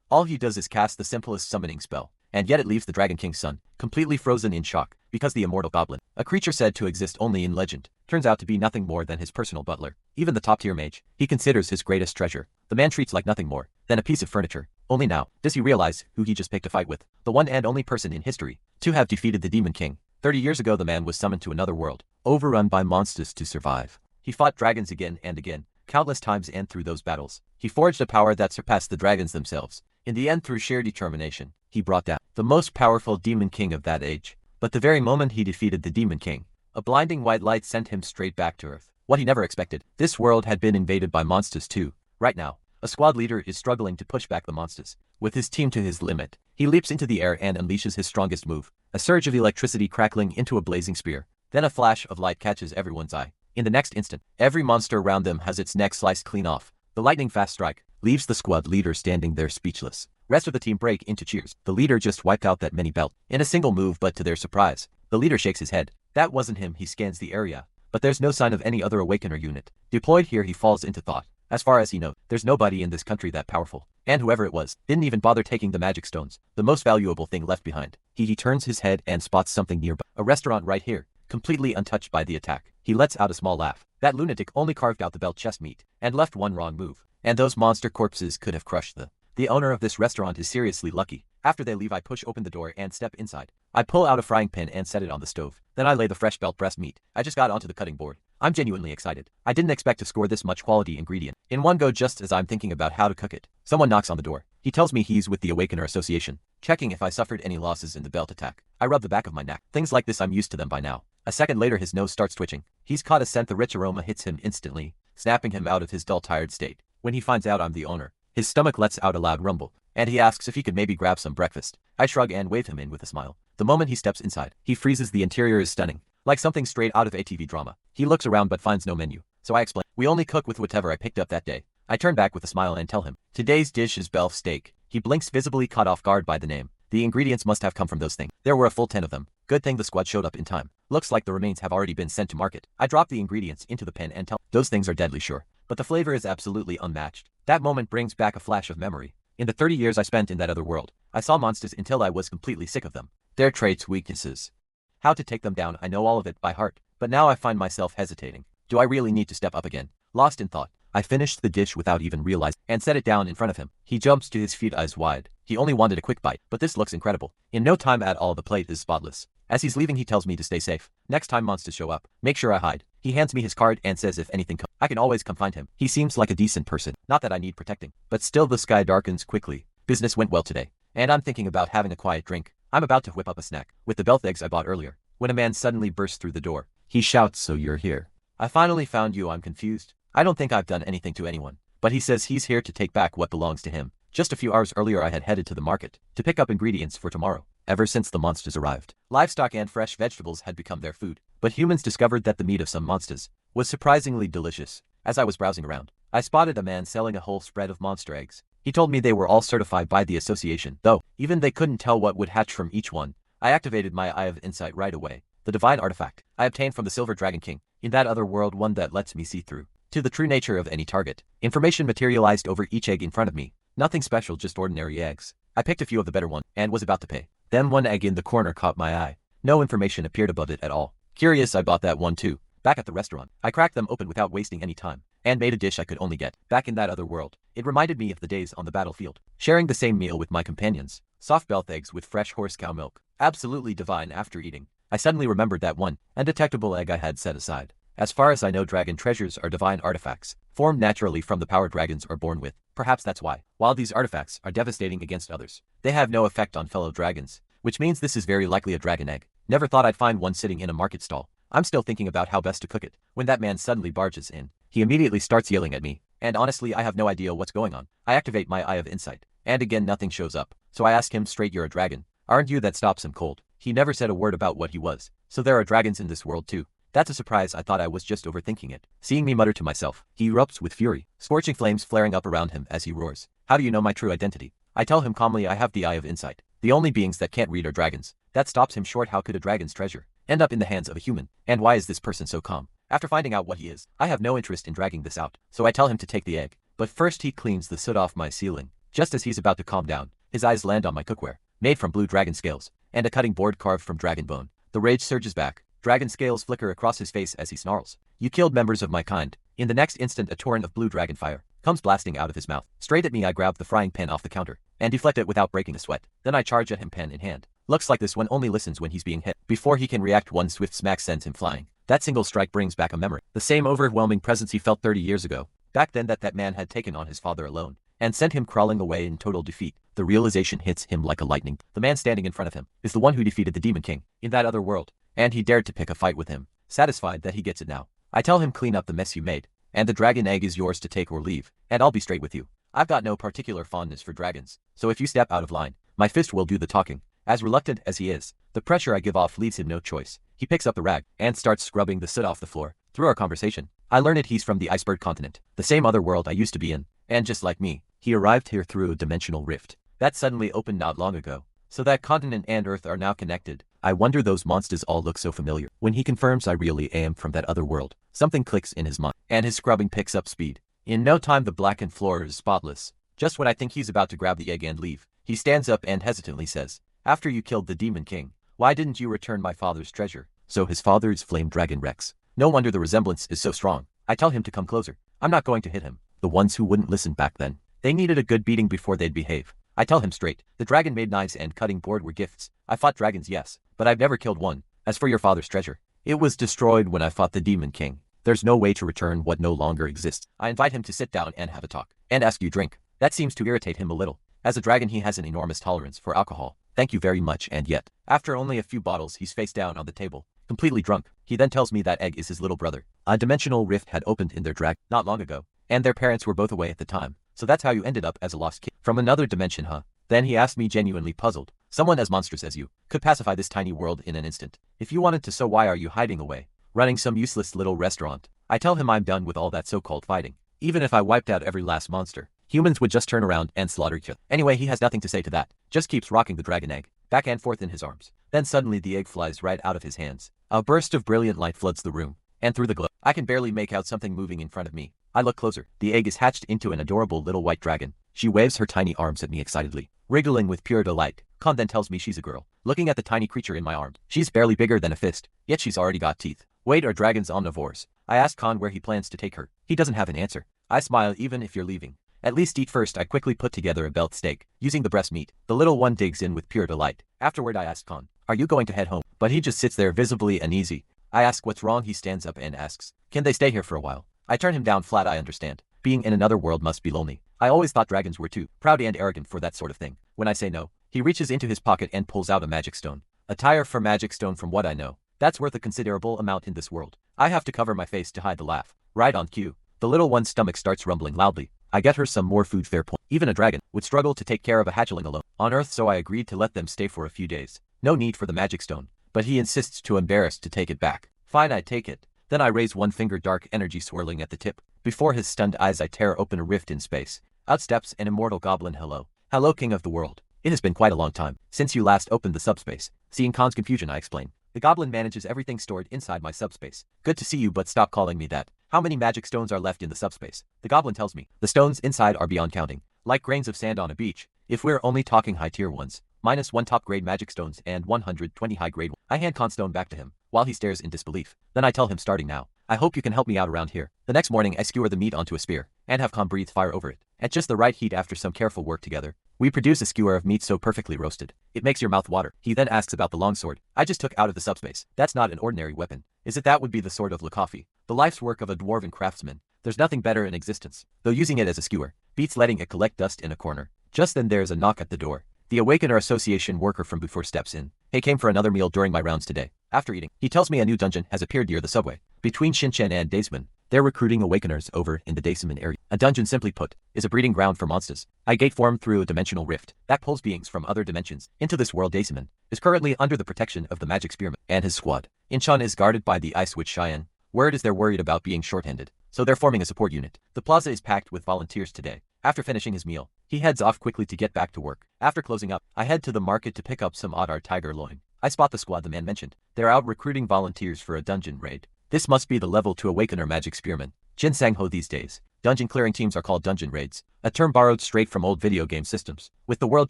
All he does is cast the simplest summoning spell, and yet it leaves the Dragon King's son completely frozen in shock, because the immortal goblin, a creature said to exist only in legend, turns out to be nothing more than his personal butler. Even the top-tier mage he considers his greatest treasure, the man treats like nothing more than a piece of furniture. Only now does he realize who he just picked a fight with, the one and only person in history to have defeated the Demon King. 30 years ago the man was summoned to another world, overrun by monsters to survive. He fought dragons again and again, countless times, and through those battles, he forged a power that surpassed the dragons themselves. In the end, through sheer determination, he brought down the most powerful Demon King of that age. But the very moment he defeated the Demon King, a blinding white light sent him straight back to Earth. What he never expected, this world had been invaded by monsters too. Right now, a squad leader is struggling to push back the monsters. With his team to his limit, he leaps into the air and unleashes his strongest move, a surge of electricity crackling into a blazing spear. Then a flash of light catches everyone's eye. In the next instant, every monster around them has its neck sliced clean off. The lightning-fast strike leaves the squad leader standing there speechless. Rest of the team break into cheers. The leader just wiped out that many belt in a single move, but to their surprise, the leader shakes his head. That wasn't him. He scans the area, but there's no sign of any other Awakener unit deployed here. He falls into thought. As far as he knows, there's nobody in this country that powerful, and whoever it was didn't even bother taking the magic stones, the most valuable thing left behind. He turns his head and spots something nearby, a restaurant right here, completely untouched by the attack. He lets out a small laugh. That lunatic only carved out the belt chest meat and left one wrong move, and those monster corpses could have crushed the owner of this restaurant is seriously lucky. After they leave, I push open the door and step inside. I pull out a frying pan and set it on the stove. Then I lay the fresh belt breast meat I just got onto the cutting board. I'm genuinely excited. I didn't expect to score this much quality ingredient in one go. Just as I'm thinking about how to cook it, someone knocks on the door. He tells me he's with the Awakener Association, checking if I suffered any losses in the belt attack. I rub the back of my neck. Things like this, I'm used to them by now. A second later, his nose starts twitching. He's caught a scent. The rich aroma hits him instantly, snapping him out of his dull, tired state. When he finds out I'm the owner, his stomach lets out a loud rumble, and he asks if he could maybe grab some breakfast. I shrug and wave him in with a smile. The moment he steps inside, he freezes. The interior is stunning, like something straight out of a TV drama. He looks around but finds no menu, so I explain, we only cook with whatever I picked up that day. I turn back with a smile and tell him, today's dish is beef steak. He blinks, visibly caught off guard by the name. The ingredients must have come from those things. There were a full 10 of them. Good thing the squad showed up in time. Looks like the remains have already been sent to market. I drop the ingredients into the pan and tell, those things are deadly sure, but the flavor is absolutely unmatched. That moment brings back a flash of memory. In the 30 years I spent in that other world, I saw monsters until I was completely sick of them. Their traits, weaknesses, how to take them down, I know all of it by heart. But now I find myself hesitating. Do I really need to step up again? Lost in thought, I finished the dish without even realizing and set it down in front of him. He jumps to his feet, eyes wide. He only wanted a quick bite, but this looks incredible. In no time at all, the plate is spotless. As he's leaving, he tells me to stay safe. Next time monsters show up, make sure I hide. He hands me his card and says if anything comes, I can always come find him. He seems like a decent person. Not that I need protecting. But still, the sky darkens quickly. Business went well today, and I'm thinking about having a quiet drink. I'm about to whip up a snack with the belt eggs I bought earlier, when a man suddenly bursts through the door. He shouts, so you're here. I finally found you. I'm confused. I don't think I've done anything to anyone, but he says he's here to take back what belongs to him. Just a few hours earlier I had headed to the market to pick up ingredients for tomorrow. Ever since the monsters arrived, livestock and fresh vegetables had become their food, but humans discovered that the meat of some monsters was surprisingly delicious. As I was browsing around, I spotted a man selling a whole spread of monster eggs. He told me they were all certified by the association, though even they couldn't tell what would hatch from each one. I activated my Eye of Insight right away, the divine artifact I obtained from the Silver Dragon King in that other world, one that lets me see through to the true nature of any target. Information materialized over each egg in front of me. Nothing special, just ordinary eggs. I picked a few of the better ones and was about to pay. Then one egg in the corner caught my eye. No information appeared above it at all. Curious, I bought that one too. Back at the restaurant, I cracked them open without wasting any time and made a dish I could only get back in that other world. It reminded me of the days on the battlefield, sharing the same meal with my companions. Soft belt eggs with fresh horse cow milk. Absolutely divine. After eating, I suddenly remembered that one undetectable egg I had set aside. As far as I know, dragon treasures are divine artifacts, formed naturally from the power dragons are born with. Perhaps that's why, while these artifacts are devastating against others, they have no effect on fellow dragons, which means this is very likely a dragon egg. Never thought I'd find one sitting in a market stall. I'm still thinking about how best to cook it when that man suddenly barges in. He immediately starts yelling at me, and honestly I have no idea what's going on. I activate my Eye of Insight, and again nothing shows up, so I ask him straight, you're a dragon, aren't you? That stops him cold. He never said a word about what he was. So there are dragons in this world too. That's a surprise. I thought I was just overthinking it. Seeing me mutter to myself, he erupts with fury, scorching flames flaring up around him as he roars. How do you know my true identity? I tell him calmly I have the Eye of Insight. The only beings that can't read are dragons. That stops him short. How could a dragon's treasure end up in the hands of a human? And why is this person so calm? After finding out what he is, I have no interest in dragging this out, so I tell him to take the egg. But first he cleans the soot off my ceiling. Just as he's about to calm down, his eyes land on my cookware, made from blue dragon scales, and a cutting board carved from dragon bone. The rage surges back. Dragon scales flicker across his face as he snarls. You killed members of my kind. In the next instant, a torrent of blue dragon fire comes blasting out of his mouth. Straight at me, I grab the frying pan off the counter and deflect it without breaking a sweat. Then I charge at him, pen in hand. Looks like this one only listens when he's being hit. Before he can react, one swift smack sends him flying. That single strike brings back a memory. The same overwhelming presence he felt 30 years ago. Back then that man had taken on his father alone and sent him crawling away in total defeat. The realization hits him like a lightning. The man standing in front of him is the one who defeated the Demon King in that other world, and he dared to pick a fight with him, satisfied that he gets it now. I tell him, clean up the mess you made, and the dragon egg is yours to take or leave, and I'll be straight with you. I've got no particular fondness for dragons, so if you step out of line, my fist will do the talking. As reluctant as he is, the pressure I give off leaves him no choice. He picks up the rag and starts scrubbing the soot off the floor. Through our conversation, I learn it he's from the iceberg continent, the same other world I used to be in, and just like me, he arrived here through a dimensional rift that suddenly opened not long ago. So that continent and Earth are now connected. I wonder those monsters all look so familiar. When he confirms I really am from that other world, something clicks in his mind, and his scrubbing picks up speed. In no time the blackened floor is spotless. Just when I think he's about to grab the egg and leave, he stands up and hesitantly says, after you killed the Demon King, why didn't you return my father's treasure? So his father's flame dragon Rex. No wonder the resemblance is so strong. I tell him to come closer. I'm not going to hit him. The ones who wouldn't listen back then, they needed a good beating before they'd behave. I tell him straight, the dragon-made knives and cutting board were gifts. I fought dragons, yes, but I've never killed one. As for your father's treasure, it was destroyed when I fought the Demon King. There's no way to return what no longer exists. I invite him to sit down and have a talk, and ask you drink. That seems to irritate him a little. As a dragon he has an enormous tolerance for alcohol. Thank you very much, and yet, after only a few bottles he's face down on the table, completely drunk. He then tells me that egg is his little brother. A dimensional rift had opened in their dragon not long ago, and their parents were both away at the time. So that's how you ended up as a lost kid from another dimension, huh? Then he asked me, genuinely puzzled. Someone as monstrous as you could pacify this tiny world in an instant. If you wanted to, so why are you hiding away, running some useless little restaurant? I tell him I'm done with all that so-called fighting. Even if I wiped out every last monster, humans would just turn around and slaughter each other. Anyway, he has nothing to say to that, just keeps rocking the dragon egg back and forth in his arms. Then suddenly the egg flies right out of his hands. A burst of brilliant light floods the room, and through the glow, I can barely make out something moving in front of me. I look closer. The egg is hatched into an adorable little white dragon. She waves her tiny arms at me excitedly, wriggling with pure delight. Con then tells me she's a girl. Looking at the tiny creature in my arms, she's barely bigger than a fist, yet she's already got teeth. Wait, are dragons omnivores? I ask Con where he plans to take her. He doesn't have an answer. I smile. Even if you're leaving, at least eat first. I quickly put together a belt steak, using the breast meat. The little one digs in with pure delight. Afterward I ask Con, are you going to head home? But he just sits there visibly uneasy. I ask what's wrong. He stands up and asks, can they stay here for a while? I turn him down flat. I understand. Being in another world must be lonely. I always thought dragons were too proud and arrogant for that sort of thing. When I say no, he reaches into his pocket and pulls out a magic stone. A tire for magic stone. From what I know, that's worth a considerable amount in this world. I have to cover my face to hide the laugh. Right on cue, the little one's stomach starts rumbling loudly. I get her some more food. Fair point. Even a dragon would struggle to take care of a hatchling alone on Earth, so I agreed to let them stay for a few days. No need for the magic stone, but he insists, too embarrassed to take it back. Fine, I take it. Then I raise one finger, dark energy swirling at the tip. Before his stunned eyes I tear open a rift in space. Out steps an immortal goblin. Hello. Hello, king of the world. It has been quite a long time since you last opened the subspace. Seeing Con's confusion, I explain. The goblin manages everything stored inside my subspace. Good to see you, but stop calling me that. How many magic stones are left in the subspace? The goblin tells me. The stones inside are beyond counting, like grains of sand on a beach. If we're only talking high tier ones, -1 top grade magic stones and 120 high grade. I hand Con stone back to him, while he stares in disbelief. Then I tell him, starting now, I hope you can help me out around here. The next morning I skewer the meat onto a spear, and have Con breathe fire over it. At just the right heat, after some careful work together, we produce a skewer of meat so perfectly roasted, it makes your mouth water. He then asks about the longsword I just took out of the subspace. That's not an ordinary weapon, is it? That would be the sword of Lakofi, the life's work of a dwarven craftsman. There's nothing better in existence, though using it as a skewer beats letting it collect dust in a corner. Just then there's a knock at the door. The Awakener Association worker from before steps in. He came for another meal during my rounds today. After eating, he tells me a new dungeon has appeared near the subway, between Shinchen and Daisman. They're recruiting Awakeners over in the Daisman area. A dungeon, simply put, is a breeding ground for monsters. A gate formed through a dimensional rift that pulls beings from other dimensions into this world. Daisman is currently under the protection of the Magic Spearman and his squad. Incheon is guarded by the Ice Witch Cheyenne. Word is they're worried about being short-handed, so they're forming a support unit. The plaza is packed with volunteers today. After finishing his meal, he heads off quickly to get back to work. After closing up, I head to the market to pick up some odd tiger loin. I spot the squad the man mentioned. They're out recruiting volunteers for a dungeon raid. This must be the level 2 Awakener Magic Spearman. Jin Sang-ho these days. Dungeon clearing teams are called dungeon raids, a term borrowed straight from old video game systems. With the world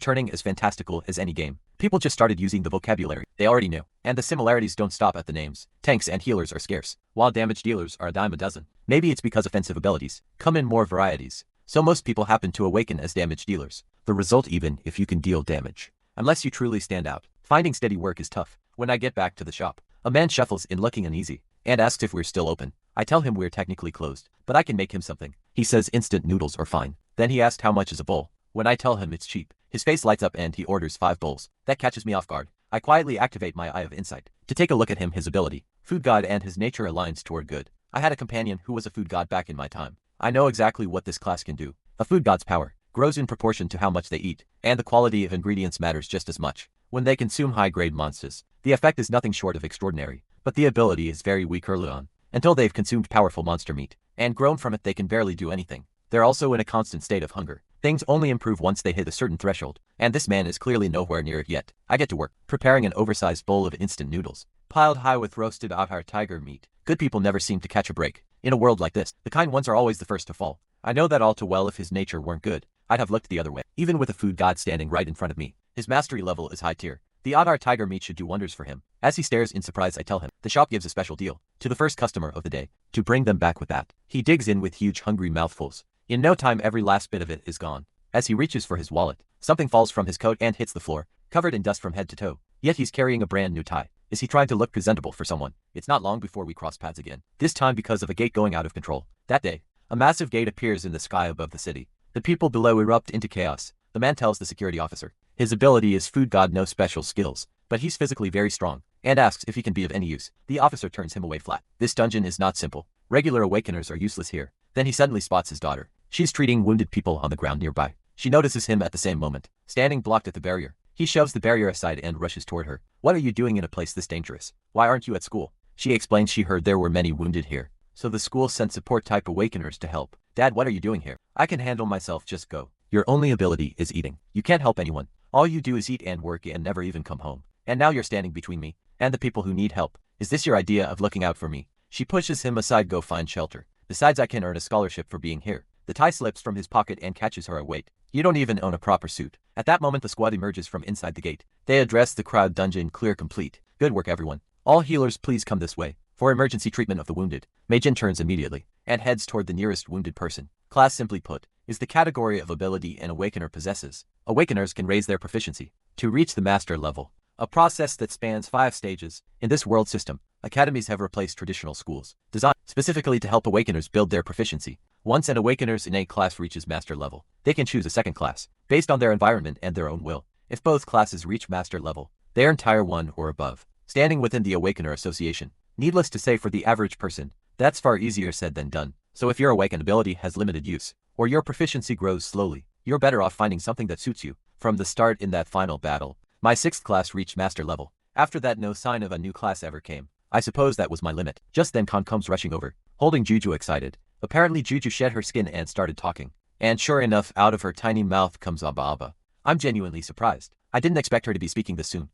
turning as fantastical as any game, people just started using the vocabulary they already knew. And the similarities don't stop at the names. Tanks and healers are scarce, while damage dealers are a dime a dozen. Maybe it's because offensive abilities come in more varieties, so most people happen to awaken as damage dealers. The result even if you can deal damage. Unless you truly stand out, finding steady work is tough. When I get back to the shop, a man shuffles in looking uneasy and asks if we're still open. I tell him we're technically closed, but I can make him something. He says instant noodles are fine. Then he asks how much is a bowl. When I tell him it's cheap, his face lights up and he orders 5 bowls. That catches me off guard. I quietly activate my Eye of Insight to take a look at him. His ability, Food God, and his nature aligns toward good. I had a companion who was a food god back in my time. I know exactly what this class can do. A food god's power grows in proportion to how much they eat, and the quality of ingredients matters just as much. When they consume high-grade monsters, the effect is nothing short of extraordinary, but the ability is very weak early on. Until they've consumed powerful monster meat and grown from it, they can barely do anything. They're also in a constant state of hunger. Things only improve once they hit a certain threshold, and this man is clearly nowhere near it yet. I get to work, preparing an oversized bowl of instant noodles, piled high with roasted Ahar tiger meat. Good people never seem to catch a break. In a world like this, the kind ones are always the first to fall. I know that all too well. If his nature weren't good, I'd have looked the other way. Even with a food god standing right in front of me, his mastery level is high tier. The Ahar tiger meat should do wonders for him. As he stares in surprise, I tell him the shop gives a special deal to the first customer of the day to bring them back with that. He digs in with huge hungry mouthfuls. In no time, every last bit of it is gone. As he reaches for his wallet, something falls from his coat and hits the floor, covered in dust from head to toe. Yet he's carrying a brand new tie. Is he trying to look presentable for someone? It's not long before we cross paths again, this time because of a gate going out of control. That day, a massive gate appears in the sky above the city. The people below erupt into chaos. The man tells the security officer his ability is Food God, no special skills, but he's physically very strong, and asks if he can be of any use. The officer turns him away flat. This dungeon is not simple. Regular awakeners are useless here. Then he suddenly spots his daughter. She's treating wounded people on the ground nearby. She notices him at the same moment, standing blocked at the barrier. He shoves the barrier aside and rushes toward her. What are you doing in a place this dangerous? Why aren't you at school? She explains she heard there were many wounded here, so the school sent support-type awakeners to help. Dad, what are you doing here? I can handle myself, just go. Your only ability is eating. You can't help anyone. All you do is eat and work and never even come home. And now you're standing between me and the people who need help. Is this your idea of looking out for me? She pushes him aside. Go find shelter. Besides, I can earn a scholarship for being here. The tie slips from his pocket and catches her. Wait, you don't even own a proper suit. At that moment, the squad emerges from inside the gate. They address the crowd. Dungeon clear complete. Good work, everyone. All healers, please come this way for emergency treatment of the wounded. Meijin turns immediately and heads toward the nearest wounded person. Class, simply put, is the category of ability an awakener possesses. Awakeners can raise their proficiency to reach the master level, a process that spans 5 stages. In this world system, academies have replaced traditional schools, designed specifically to help awakeners build their proficiency. Once an awakener's innate class reaches master level, they can choose a second class, based on their environment and their own will. If both classes reach master level, they earn tier 1 or above, standing within the Awakener Association. Needless to say, for the average person, that's far easier said than done. So if your awakened ability has limited use, or your proficiency grows slowly, you're better off finding something that suits you. From the start in that final battle, my 6th class reached master level. After that, no sign of a new class ever came. I suppose that was my limit. Just then Khan comes rushing over, holding Juju excited. Apparently Juju shed her skin and started talking. And sure enough, out of her tiny mouth comes Abba Abba. I'm genuinely surprised. I didn't expect her to be speaking this soon.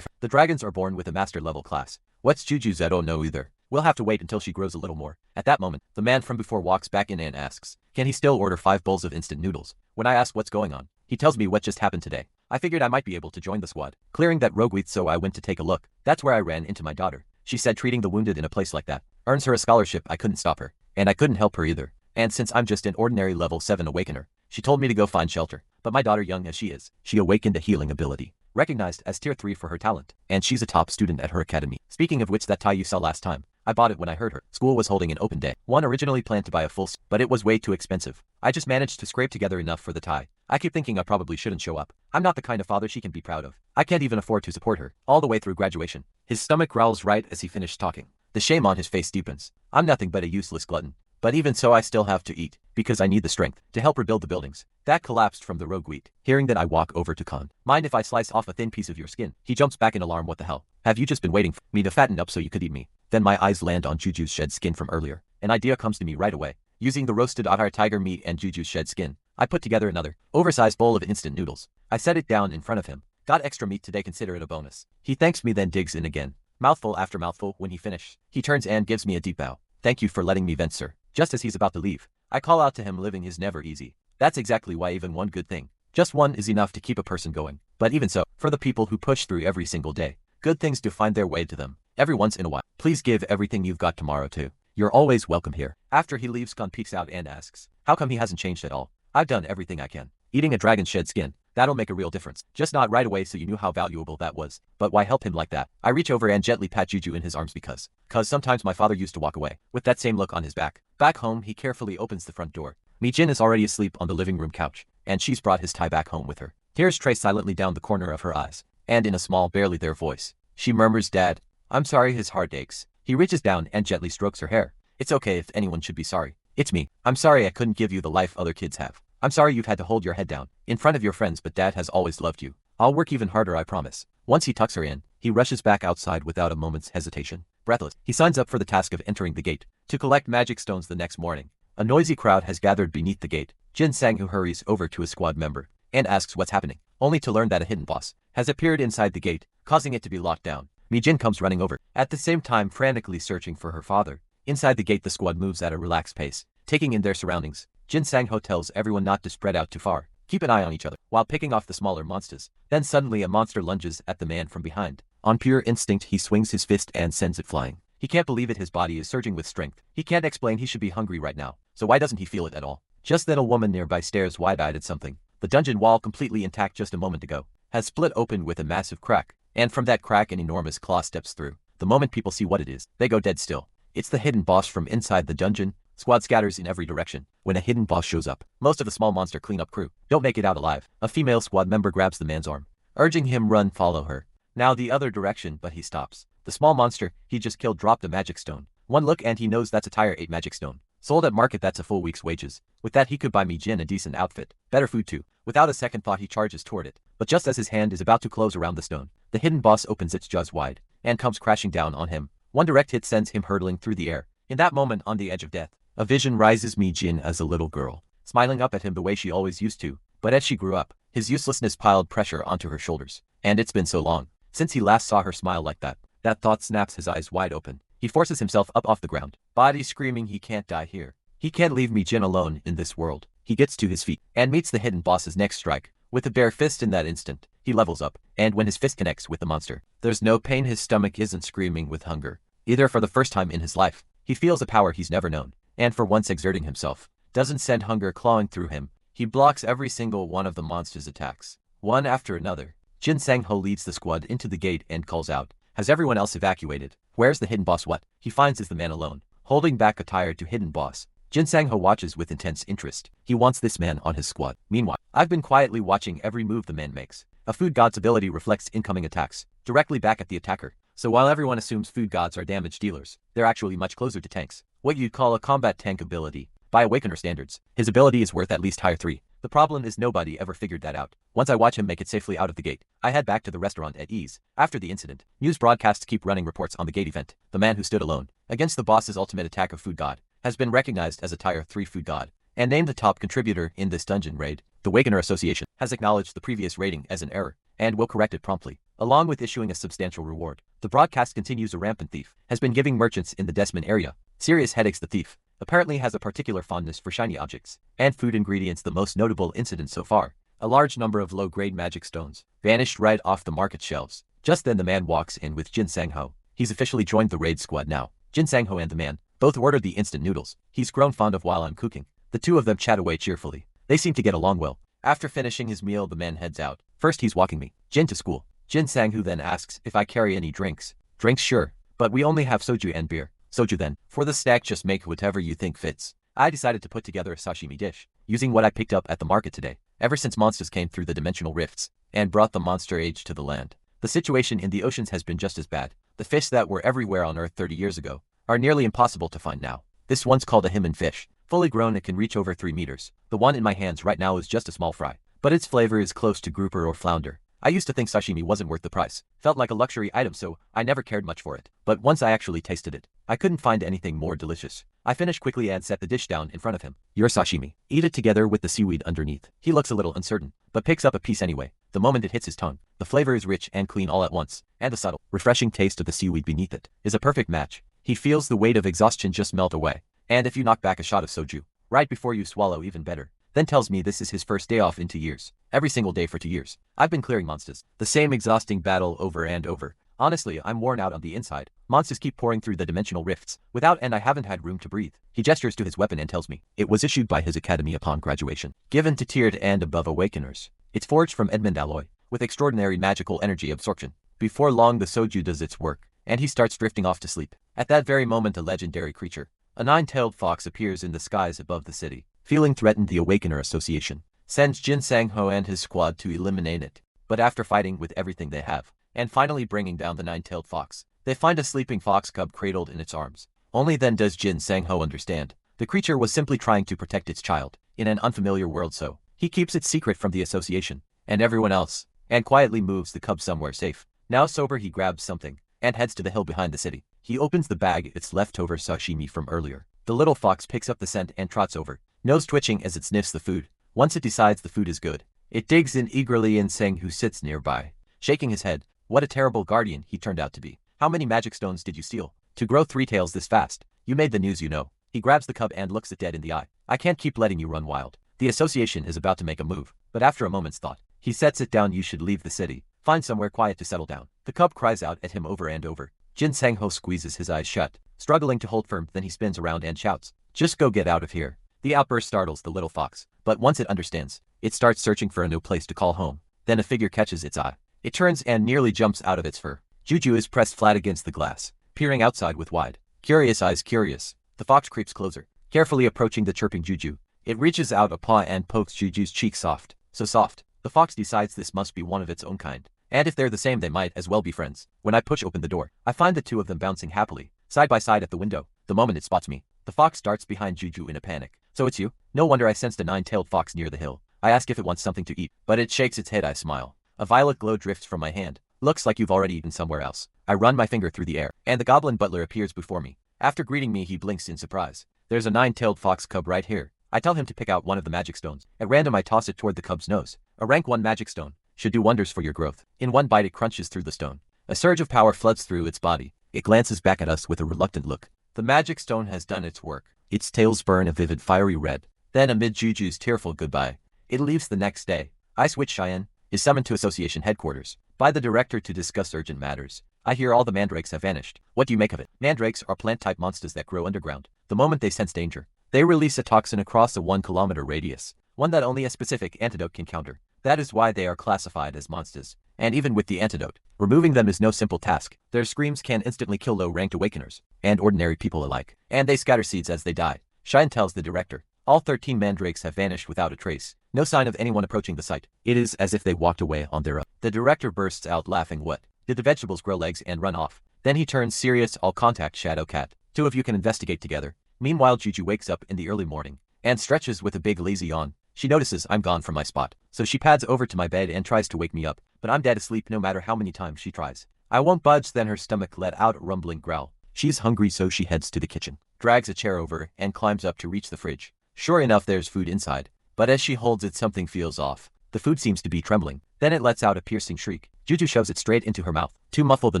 The dragons are born with a master level class. What's Juju's? I don't know either. We'll have to wait until she grows a little more. At that moment, the man from before walks back in and asks, can he still order 5 bowls of instant noodles? When I ask what's going on, he tells me what just happened today. I figured I might be able to join the squad, clearing that rogue wheat, so I went to take a look. That's where I ran into my daughter. She said treating the wounded in a place like that earns her a scholarship. I couldn't stop her, and I couldn't help her either. And since I'm just an ordinary level 7 awakener, she told me to go find shelter. But my daughter, young as she is, she awakened a healing ability, recognized as tier 3 for her talent, and she's a top student at her academy. Speaking of which, that tie you saw last time, I bought it when I heard her school was holding an open day. One originally planned to buy a full, but it was way too expensive. I just managed to scrape together enough for the tie. I keep thinking I probably shouldn't show up. I'm not the kind of father she can be proud of. I can't even afford to support her all the way through graduation. His stomach growls right as he finished talking. The shame on his face deepens. I'm nothing but a useless glutton. But even so, I still have to eat, because I need the strength to help rebuild the buildings. That collapsed from the rogue wheat. Hearing that, I walk over to Khan. Mind if I slice off a thin piece of your skin? He jumps back in alarm. What the hell? Have you just been waiting for me to fatten up so you could eat me? Then my eyes land on Juju's shed skin from earlier. An idea comes to me right away. Using the roasted Ahar tiger meat and Juju's shed skin, I put together another oversized bowl of instant noodles. I set it down in front of him. Got extra meat today, consider it a bonus. He thanks me, then digs in again. Mouthful after mouthful. When he finished, he turns and gives me a deep bow. Thank you for letting me vent, sir. Just as he's about to leave, I call out to him, living is never easy. That's exactly why even one good thing, just one, is enough to keep a person going. But even so, for the people who push through every single day, good things do find their way to them. Every once in a while, please give everything you've got tomorrow too. You're always welcome here. After he leaves, Gon peeks out and asks, how come he hasn't changed at all? I've done everything I can. Eating a dragon shed skin, that'll make a real difference. Just not right away so you knew how valuable that was. But why help him like that? I reach over and gently pat Juju in his arms because sometimes my father used to walk away with that same look on his back. Back home, he carefully opens the front door. Mi-jin is already asleep on the living room couch, and she's brought his tie back home with her. Tears trace silently down the corner of her eyes, and in a small, barely there voice, she murmurs, Dad, I'm sorry. His heart aches. He reaches down and gently strokes her hair. It's okay if anyone should be sorry. It's me. I'm sorry I couldn't give you the life other kids have. I'm sorry you've had to hold your head down in front of your friends, but Dad has always loved you. I'll work even harder, I promise. Once he tucks her in, he rushes back outside without a moment's hesitation. Breathless, he signs up for the task of entering the gate to collect magic stones the next morning. A noisy crowd has gathered beneath the gate. Jin Sang-hoo hurries over to a squad member and asks what's happening, only to learn that a hidden boss has appeared inside the gate, causing it to be locked down. Mi-jin comes running over, at the same time frantically searching for her father. Inside the gate, the squad moves at a relaxed pace, taking in their surroundings. Jin Sang-ho tells everyone not to spread out too far, keep an eye on each other, while picking off the smaller monsters. Then suddenly a monster lunges at the man from behind. On pure instinct, he swings his fist and sends it flying. He can't believe it, his body is surging with strength. He can't explain he should be hungry right now, so why doesn't he feel it at all? Just then a woman nearby stares wide-eyed at something. The dungeon wall, completely intact just a moment ago, has split open with a massive crack, and from that crack an enormous claw steps through. The moment people see what it is, they go dead still. It's the hidden boss from inside the dungeon. Squad scatters in every direction. When a hidden boss shows up, most of the small monster cleanup crew don't make it out alive. A female squad member grabs the man's arm, urging him, run, follow her. Now the other direction, but he stops. The small monster he just killed dropped a magic stone. One look and he knows that's a tier 8 magic stone. Sold at market, that's a full week's wages. With that he could buy Mi-jin a decent outfit, better food too. Without a second thought he charges toward it. But just as his hand is about to close around the stone, the hidden boss opens its jaws wide and comes crashing down on him. One direct hit sends him hurtling through the air. In that moment, on the edge of death, a vision rises: Mi-jin as a little girl, smiling up at him the way she always used to. But as she grew up, his uselessness piled pressure onto her shoulders. And it's been so long since he last saw her smile like that. That thought snaps his eyes wide open. He forces himself up off the ground, body screaming he can't die here. He can't leave Mi-jin alone in this world. He gets to his feet and meets the hidden boss's next strike. With a bare fist in that instant, he levels up, and when his fist connects with the monster, there's no pain. His stomach isn't screaming with hunger. Either for the first time in his life, he feels a power he's never known, and for once exerting himself doesn't send hunger clawing through him. He blocks every single one of the monster's attacks, one after another. Jin Sang-ho leads the squad into the gate and calls out, has everyone else evacuated? Where's the hidden boss? What he finds is the man alone, holding back a tired 2 hidden boss. Jin Sang-ho watches with intense interest. He wants this man on his squad. Meanwhile, I've been quietly watching every move the man makes. A food god's ability reflects incoming attacks directly back at the attacker. So while everyone assumes food gods are damage dealers, they're actually much closer to tanks. What you'd call a combat tank ability. By Awakener standards, his ability is worth at least tier 3. The problem is nobody ever figured that out. Once I watch him make it safely out of the gate, I head back to the restaurant at ease. After the incident, news broadcasts keep running reports on the gate event. The man who stood alone against the boss's ultimate attack of food god has been recognized as a tier 3 food god and named the top contributor in this dungeon raid. The Awakener Association has acknowledged the previous rating as an error and will correct it promptly, along with issuing a substantial reward. The broadcast continues: a rampant thief has been giving merchants in the Desmond area serious headaches. The thief apparently has a particular fondness for shiny objects and food ingredients. The most notable incident so far: a large number of low-grade magic stones vanished right off the market shelves. Just then the man walks in with Jin Sang-ho. He's officially joined the raid squad now. Jin Sang-ho and the man both ordered the instant noodles he's grown fond of while I'm cooking. The two of them chat away cheerfully. They seem to get along well. After finishing his meal, the man heads out. First he's walking me, Jin, to school. Jin Sang-ho then asks if I carry any drinks. Drinks, sure, but we only have soju and beer. Soju then. For the snack, just make whatever you think fits. I decided to put together a sashimi dish, using what I picked up at the market today. Ever since monsters came through the dimensional rifts and brought the monster age to the land, the situation in the oceans has been just as bad. The fish that were everywhere on Earth 30 years ago are nearly impossible to find now. This one's called a himon fish. Fully grown, it can reach over 3 meters. The one in my hands right now is just a small fry, but its flavor is close to grouper or flounder. I used to think sashimi wasn't worth the price. Felt like a luxury item, so I never cared much for it. But once I actually tasted it, I couldn't find anything more delicious. I finished quickly and set the dish down in front of him. Your sashimi. Eat it together with the seaweed underneath. He looks a little uncertain, but picks up a piece anyway. The moment it hits his tongue, the flavor is rich and clean all at once, and the subtle, refreshing taste of the seaweed beneath it is a perfect match. He feels the weight of exhaustion just melt away, And if you knock back a shot of soju, right before you swallow, even better. Then tells me this is his first day off in 2 years. Every single day for 2 years. I've been clearing monsters. The same exhausting battle over and over. Honestly, I'm worn out on the inside. Monsters keep pouring through the dimensional rifts. Without and I haven't had room to breathe. He gestures to his weapon and tells me it was issued by his academy upon graduation. Given to tiered and above awakeners. It's forged from Edmund alloy, with extraordinary magical energy absorption. Before long the soju does its work, and he starts drifting off to sleep. At that very moment a legendary creature, a nine-tailed fox, appears in the skies above the city. Feeling threatened, the Awakener Association sends Jin Sang-ho and his squad to eliminate it. But after fighting with everything they have, and finally bringing down the nine-tailed fox, they find a sleeping fox cub cradled in its arms. Only then does Jin Sang-ho understand. The creature was simply trying to protect its child, in an unfamiliar world, so he keeps it secret from the association, and everyone else, and quietly moves the cub somewhere safe. Now sober, he grabs something, and heads to the hill behind the city. He opens the bag, it's leftover sashimi from earlier. The little fox picks up the scent and trots over, nose twitching as it sniffs the food. Once it decides the food is good, it digs in eagerly, and Sang, who sits nearby, shaking his head. What a terrible guardian he turned out to be. How many magic stones did you steal to grow 3 tails this fast? You made the news, you know. He grabs the cub and looks it dead in the eye. I can't keep letting you run wild. The association is about to make a move, but after a moment's thought, he sets it down. You should leave the city. Find somewhere quiet to settle down. The cub cries out at him over and over. Jin Sang-ho squeezes his eyes shut, struggling to hold firm. Then he spins around and shouts, "Just go get out of here." The outburst startles the little fox, but once it understands, it starts searching for a new place to call home. Then a figure catches its eye. It turns and nearly jumps out of its fur. Juju is pressed flat against the glass, peering outside with wide, curious eyes. Curious. The fox creeps closer, carefully approaching the chirping Juju. It reaches out a paw and pokes Juju's cheek soft. So soft. The fox decides this must be one of its own kind. And if they're the same, they might as well be friends. When I push open the door, I find the two of them bouncing happily, side by side at the window. The moment it spots me, the fox darts behind Juju in a panic. So it's you? No wonder I sensed a nine-tailed fox near the hill. I ask if it wants something to eat, but it shakes its head. I smile. A violet glow drifts from my hand. Looks like you've already eaten somewhere else. I run my finger through the air, and the goblin butler appears before me. After greeting me, he blinks in surprise. There's a nine-tailed fox cub right here. I tell him to pick out one of the magic stones. At random I toss it toward the cub's nose. A rank 1 magic stone. Should do wonders for your growth. In one bite it crunches through the stone. A surge of power floods through its body. It glances back at us with a reluctant look. The magic stone has done its work. Its tails burn a vivid fiery red. Then amid Juju's tearful goodbye, it leaves. The next day, Ice Witch Cheyenne is summoned to association headquarters by the director to discuss urgent matters. I hear all the mandrakes have vanished. What do you make of it? Mandrakes are plant-type monsters that grow underground. The moment they sense danger, they release a toxin across a 1-kilometer radius, one that only a specific antidote can counter. That is why they are classified as monsters. And even with the antidote, removing them is no simple task. Their screams can instantly kill low-ranked awakeners, and ordinary people alike. And they scatter seeds as they die. Cheyenne tells the director. All 13 mandrakes have vanished without a trace. No sign of anyone approaching the site. It is as if they walked away on their own. The director bursts out laughing. What? Did the vegetables grow legs and run off? Then he turns serious. I'll contact Shadow Cat. 2 of you can investigate together. Meanwhile, Juju wakes up in the early morning and stretches with a big lazy yawn. She notices I'm gone from my spot, so she pads over to my bed and tries to wake me up, but I'm dead asleep no matter how many times she tries. I won't budge. Then her stomach let out a rumbling growl. She's hungry, so she heads to the kitchen, drags a chair over, and climbs up to reach the fridge. Sure enough, there's food inside, but as she holds it, something feels off. The food seems to be trembling. Then it lets out a piercing shriek. Juju shoves it straight into her mouth, to muffle the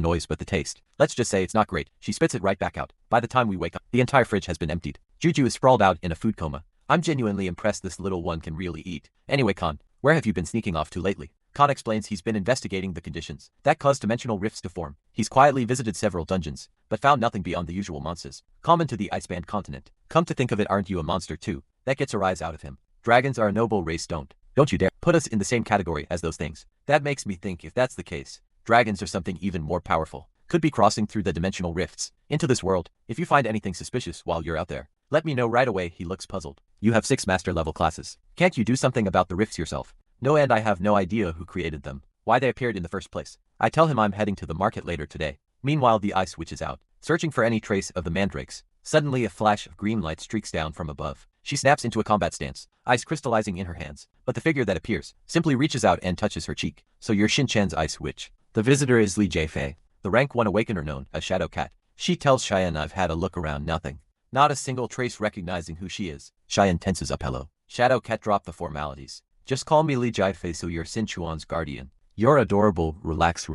noise, but the taste, let's just say it's not great. She spits it right back out. By the time we wake up, the entire fridge has been emptied. Juju is sprawled out in a food coma. I'm genuinely impressed this little one can really eat. Anyway, Khan, where have you been sneaking off to lately? Khan explains he's been investigating the conditions that cause dimensional rifts to form. He's quietly visited several dungeons, but found nothing beyond the usual monsters common to the Iceband continent. Come to think of it, aren't you a monster too? That gets a rise out of him. Dragons are a noble race. Don't you dare put us in the same category as those things. That makes me think if that's the case, dragons are something even more powerful. Could be crossing through the dimensional rifts into this world. If you find anything suspicious while you're out there, let me know right away. He looks puzzled. You have 6 master level classes. Can't you do something about the rifts yourself? No, and I have no idea who created them, why they appeared in the first place. I tell him I'm heading to the market later today. Meanwhile, the Ice Witch is out, searching for any trace of the mandrakes. Suddenly a flash of green light streaks down from above. She snaps into a combat stance, ice crystallizing in her hands, but the figure that appears simply reaches out and touches her cheek. So you're Shin-chan's Ice Witch. The visitor is Li Jiefei, the rank 1 awakener known as Shadow Cat. She tells Cheyenne I've had a look around. Nothing. Not a single trace. Recognizing who she is, Cheyenne tenses up. Hello. Shadow Cat, drop the formalities. Just call me Li Jiefei, so you're Sinchuan's guardian. You're adorable. Relax.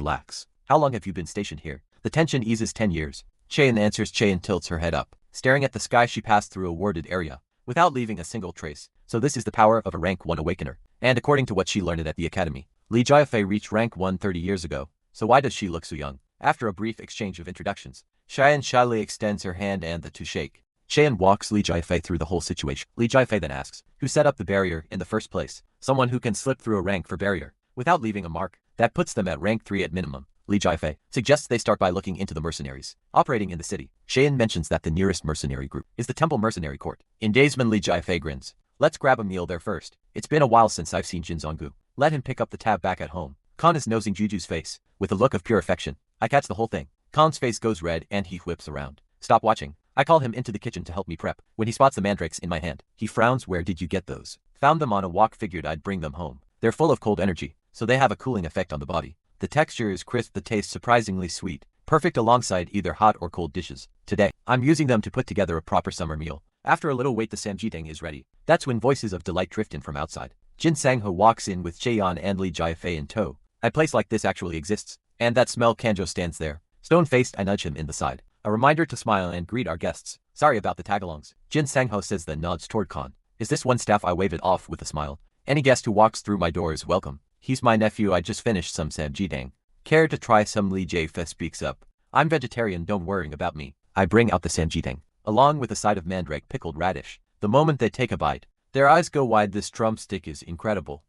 How long have you been stationed here? The tension eases. 10 years. Cheyenne answers. Cheyenne tilts her head up, Staring at the sky, she passed through a warded area, without leaving a single trace. So this is the power of a rank 1 awakener. And according to what she learned at the academy, Li Jiafei reached rank 1 30 years ago. So why does she look so young? After a brief exchange of introductions, Cheyenne shyly extends her hand and the two shake. Cheyenne walks Li Jiafei through the whole situation. Li Jiafei then asks, who set up the barrier in the first place? Someone who can slip through a rank for barrier, without leaving a mark. That puts them at rank 3 at minimum. Li Jiafei suggests they start by looking into the mercenaries operating in the city. Cheyenne mentions that the nearest mercenary group is the Temple Mercenary Court. In Daysman, Li Jiafei grins. Let's grab a meal there first. It's been a while since I've seen Jin Zonggu. Let him pick up the tab back at home. Khan is nosing Juju's face with a look of pure affection. I catch the whole thing. Khan's face goes red and he whips around. Stop watching. I call him into the kitchen to help me prep. When he spots the mandrakes in my hand, he frowns. Where did you get those? Found them on a walk. Figured I'd bring them home. They're full of cold energy, so they have a cooling effect on the body. The texture is crisp, the taste surprisingly sweet, perfect alongside either hot or cold dishes. Today, I'm using them to put together a proper summer meal. After a little wait, the samjitang is ready. That's when voices of delight drift in from outside. Jin Sangho walks in with Cheyenne and Li Jiafei in tow. A place like this actually exists, and that smell. Kanjo stands there. Stone-faced, I nudge him in the side. A reminder to smile and greet our guests. Sorry about the tagalongs. Jin Sangho says, then nods toward Khan. Is this one staff? I wave it off with a smile. Any guest who walks through my door is welcome. He's my nephew. I just finished some samjitang. Care to try some? Li Jiafei speaks up. I'm vegetarian, don't worry about me. I bring out the samjitang, along with a side of mandrake pickled radish. The moment they take a bite, their eyes go wide. This drumstick is incredible.